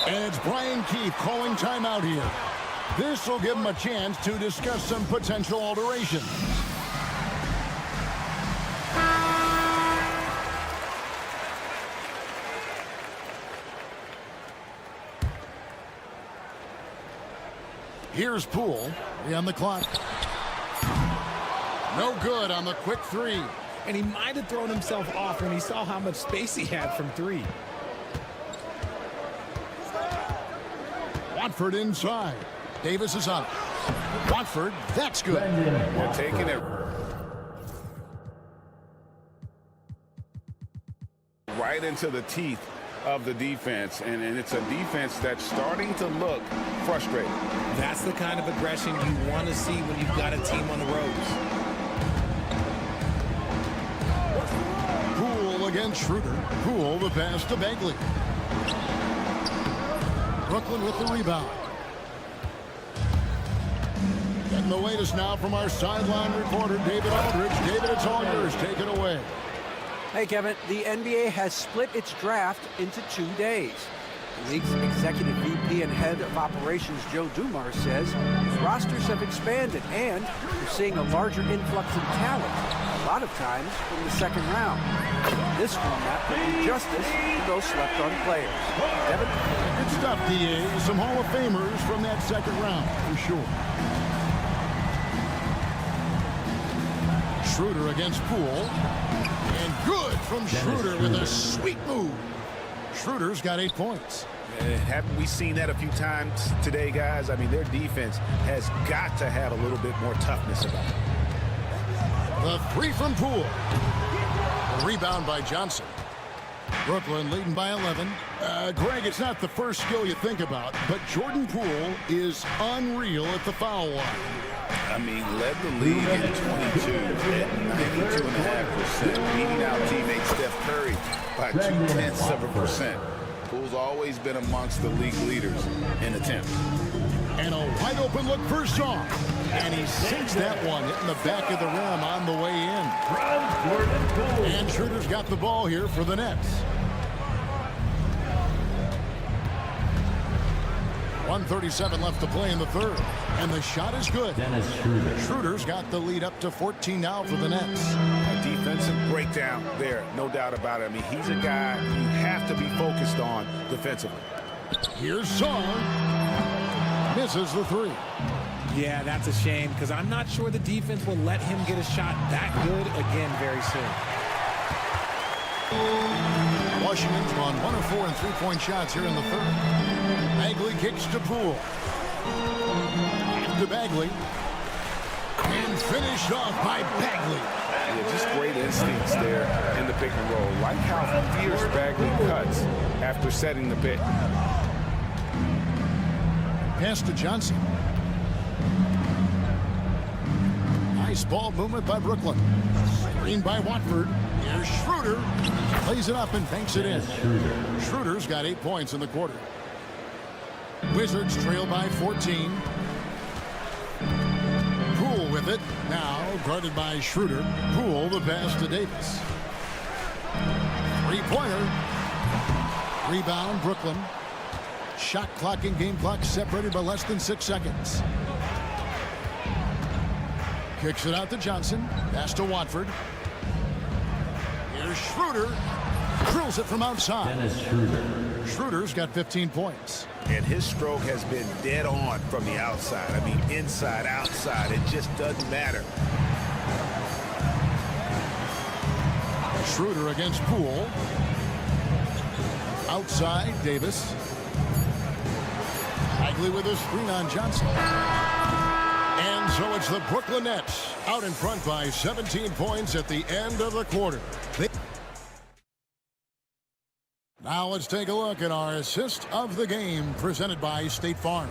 Speaker 7: And it's Brian Keefe calling timeout here. This will give him a chance to discuss some potential alterations. Here's Poole on the clock. No good on the quick three.
Speaker 2: And he might have thrown himself off when he saw how much space he had from three.
Speaker 7: Watford inside. Davis is on it. Watford, that's good.
Speaker 11: They're taking it right into the teeth of the defense, and it's a defense that's starting to look frustrated.
Speaker 2: That's the kind of aggression you want to see when you've got a team on the ropes.
Speaker 7: Poole against Schroeder. Poole the pass to Bagley. Brooklyn with the rebound. Getting the latest now from our sideline reporter, David Aldridge. David, it's all yours. Take it away.
Speaker 10: Hey, Kevin, the NBA has split its draft into 2 days. The league's executive VP and head of operations, Joe Dumars, says rosters have expanded and we're seeing a larger influx in talent, a lot of times in the second round. This format will do justice to those slept-on players. Devin?
Speaker 7: Good stuff, DA. Some Hall of Famers from that second round, for sure. Schroeder against Poole. And good from Schroeder with a sweet move. Schroeder's got 8 points.
Speaker 11: Haven't we seen that a few times today, guys? I mean, their defense has got to have a little bit more toughness about it.
Speaker 7: The three from Poole. Rebound by Johnson. Brooklyn leading by 11. Greg, it's not the first skill you think about, but Jordan Poole is unreal at the foul line.
Speaker 11: I mean, led the league in 22 at 92.5%, beating out teammate Steph Curry by 0.2%. Poole's always been amongst the league leaders in attempts.
Speaker 7: And a wide open look for Song. And he sinks that one, hitting the back of the rim on the way in. And Schroeder's got the ball here for the Nets. 1:37 left to play in the third. And the shot is good. Schroeder's got the lead up to 14 now for the Nets.
Speaker 11: A defensive breakdown there, no doubt about it. I mean, he's a guy you have to be focused on defensively.
Speaker 7: Here's Song. Misses the three.
Speaker 2: Yeah, that's a shame because I'm not sure the defense will let him get a shot that good again very soon.
Speaker 7: Washington's gone 1 of 4 in three-point shots here in the third. Bagley kicks to Poole. To Bagley. And finished off by Bagley.
Speaker 11: Yeah, just great instincts there in the pick and roll. Like how fierce Bagley cuts after setting the pick.
Speaker 7: Pass to Johnson. Nice ball movement by Brooklyn. Screen by Watford. Here's Schroeder. Plays it up and banks it in. Schroeder's got 8 points in the quarter. Wizards trail by 14. Poole with it. Now guarded by Schroeder. Poole the pass to Davis. Three-pointer. Rebound Brooklyn. Shot clock and game clock separated by less than 6 seconds. Kicks it out to Johnson. Pass to Watford. Here's Schroeder. Drills it from outside. Schroeder's got 15 points.
Speaker 11: And his stroke has been dead on from the outside. I mean, inside, outside, it just doesn't matter.
Speaker 7: Schroeder against Poole. Outside, Davis. Bagley with a screen on Johnson. And so it's the Brooklyn Nets out in front by 17 points at the end of the quarter. Now let's take a look at our assist of the game presented by State Farm.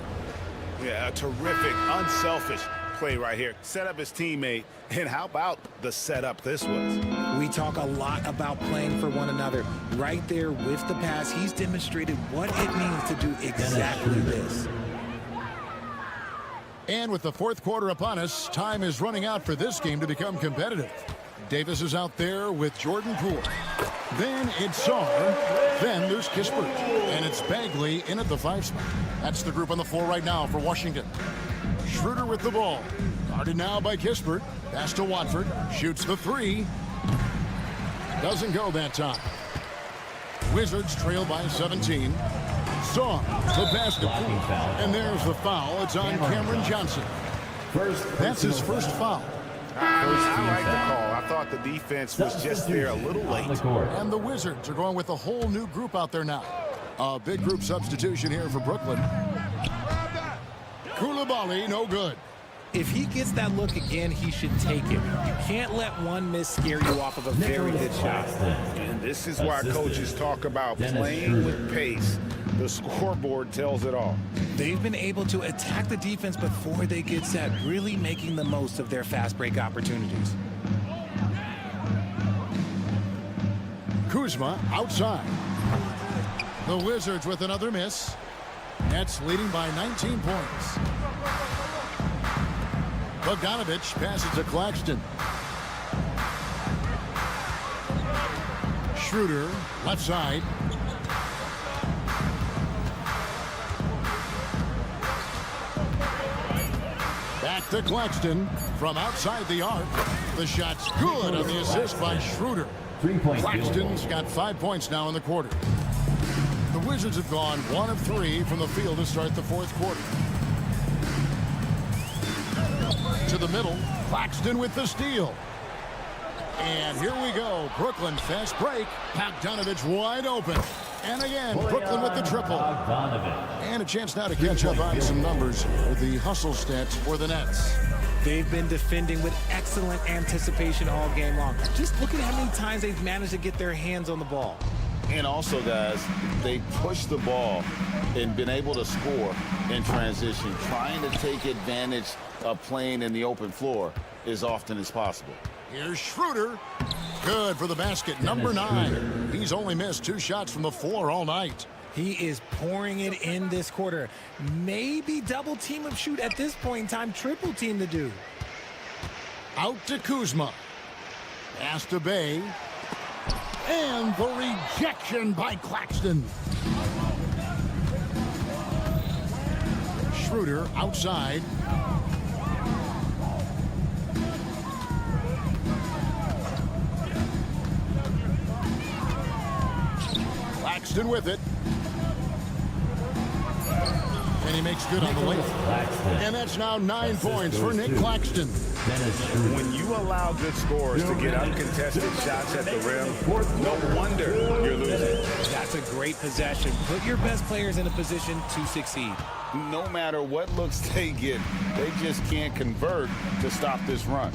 Speaker 11: Yeah, a terrific, unselfish play right here. Set up his teammate. And how about the setup this was?
Speaker 2: We talk a lot about playing for one another. Right there with the pass, he's demonstrated what it means to do exactly this.
Speaker 7: And with the fourth quarter upon us, time is running out for this game to become competitive. Davis is out there with Jordan Poole. Then it's Song. Then there's Kispert. And it's Bagley in at the 5 spot. That's the group on the floor right now for Washington. Schroeder with the ball. Guarded now by Kispert. Pass to Watford. Shoots the three. Doesn't go that time. Wizards trail by 17. Song, the basket. And there's the foul. It's on Cameron Johnson. That's his first foul.
Speaker 11: I like the call. I thought the defense was just there a little late.
Speaker 7: And the Wizards are going with a whole new group out there now. A big group substitution here for Brooklyn. Koulibaly, no good.
Speaker 2: If he gets that look again, he should take it. You can't let one miss scare you off of a very good shot.
Speaker 11: And this is why coaches talk about playing with pace. The scoreboard tells it all.
Speaker 2: They've been able to attack the defense before they get set, really making the most of their fast break opportunities.
Speaker 7: Kuzma outside. The Wizards with another miss. Nets leading by 19 points. Bogdanovich passes to Claxton. Schroeder, left side. Back to Claxton from outside the arc. The shot's good on the assist by Schroeder. Claxton's got 5 points now in the quarter. The Wizards have gone 1 of 3 from the field to start the fourth quarter. To the middle, Claxton with the steal. And here we go. Brooklyn fast break. Bogdanovich wide open. And again, Brooklyn with the triple. And a chance now to catch up on some numbers with the hustle stats for the Nets.
Speaker 2: They've been defending with excellent anticipation all game long. Just look at how many times they've managed to get their hands on the ball.
Speaker 14: And also, guys, they push the ball and been able to score in transition, trying to take advantage of playing in the open floor as often as possible.
Speaker 7: Here's Schroeder. Good for the basket, number 9. He's only missed 2 shots from the floor all night.
Speaker 2: He is pouring it in this quarter. Maybe double team him shoot at this point in time, triple team the dude.
Speaker 7: Out to Kuzma. Pass to Bay. And the rejection by Claxton. Schroeder outside. Claxton with it. And he makes good on the layup. And that's now 9 points for Nick Claxton.
Speaker 11: When you allow good scorers to get uncontested shots at the rim, no wonder you're losing.
Speaker 2: That's a great possession. Put your best players in a position to succeed.
Speaker 14: No matter what looks they get, they just can't convert to stop this run.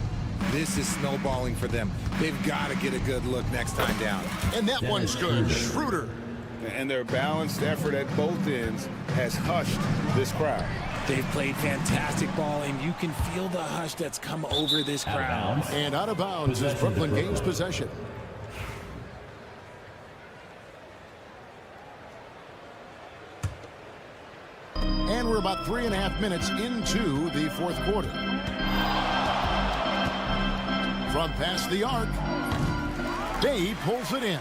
Speaker 2: This is snowballing for them. They've got to get a good look next time down.
Speaker 7: And that one's good. Schroeder.
Speaker 11: And their balanced effort at both ends has hushed this crowd.
Speaker 2: They've played fantastic ball, and you can feel the hush that's come over this crowd.
Speaker 7: And out of bounds as Brooklyn gains possession. And we're about 3.5 minutes into the fourth quarter. From past the arc, Day pulls it in.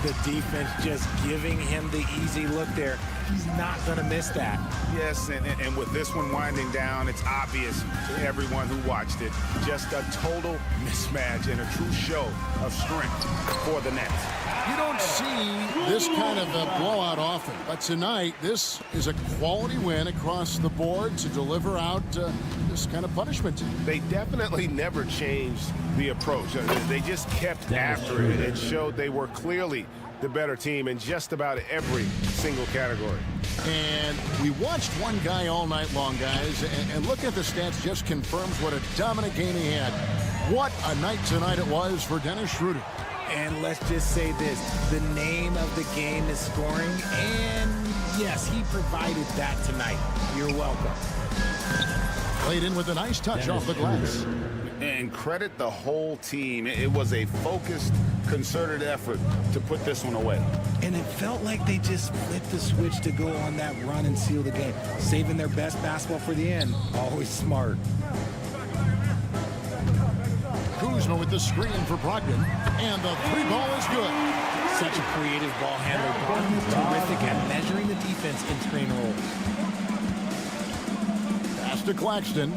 Speaker 2: The defense just giving him the easy look there. He's not going to miss that.
Speaker 11: Yes, and with this one winding down, it's obvious to everyone who watched it. Just a total mismatch and a true show of strength for the Nets.
Speaker 7: You don't see this kind of a blowout often, but tonight this is a quality win across the board to deliver out this kind of punishment.
Speaker 11: They definitely never changed the approach. They just kept after it. It showed they were clearly the better team in just about every single category.
Speaker 7: And we watched one guy all night long, guys, and look at the stats, just confirms what a dominant game he had. What a night tonight it was for Dennis Schroeder.
Speaker 2: And let's just say this, the name of the game is scoring, and yes, he provided that tonight. You're welcome.
Speaker 7: Played in with a nice touch off the glass.
Speaker 11: And credit the whole team. It was a focused, concerted effort to put this one away.
Speaker 2: And it felt like they just flipped the switch to go on that run and seal the game. Saving their best basketball for the end. Always smart.
Speaker 7: Kuzma with the screen for Brogdon. And the 3-ball is good.
Speaker 2: Such a creative ball handler. Brogdon's terrific at measuring the defense in screen rolls.
Speaker 7: Pass to Claxton.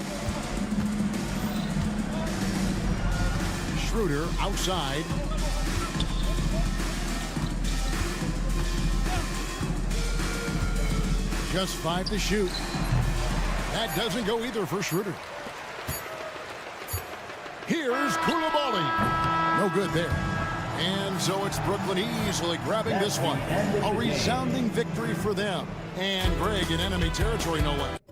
Speaker 7: Schroeder outside. Just 5 to shoot. That doesn't go either for Schroeder. Here Here's Koulibaly. No good there. And so it's Brooklyn easily grabbing this one. A resounding victory for them. And Greg in enemy territory, no less.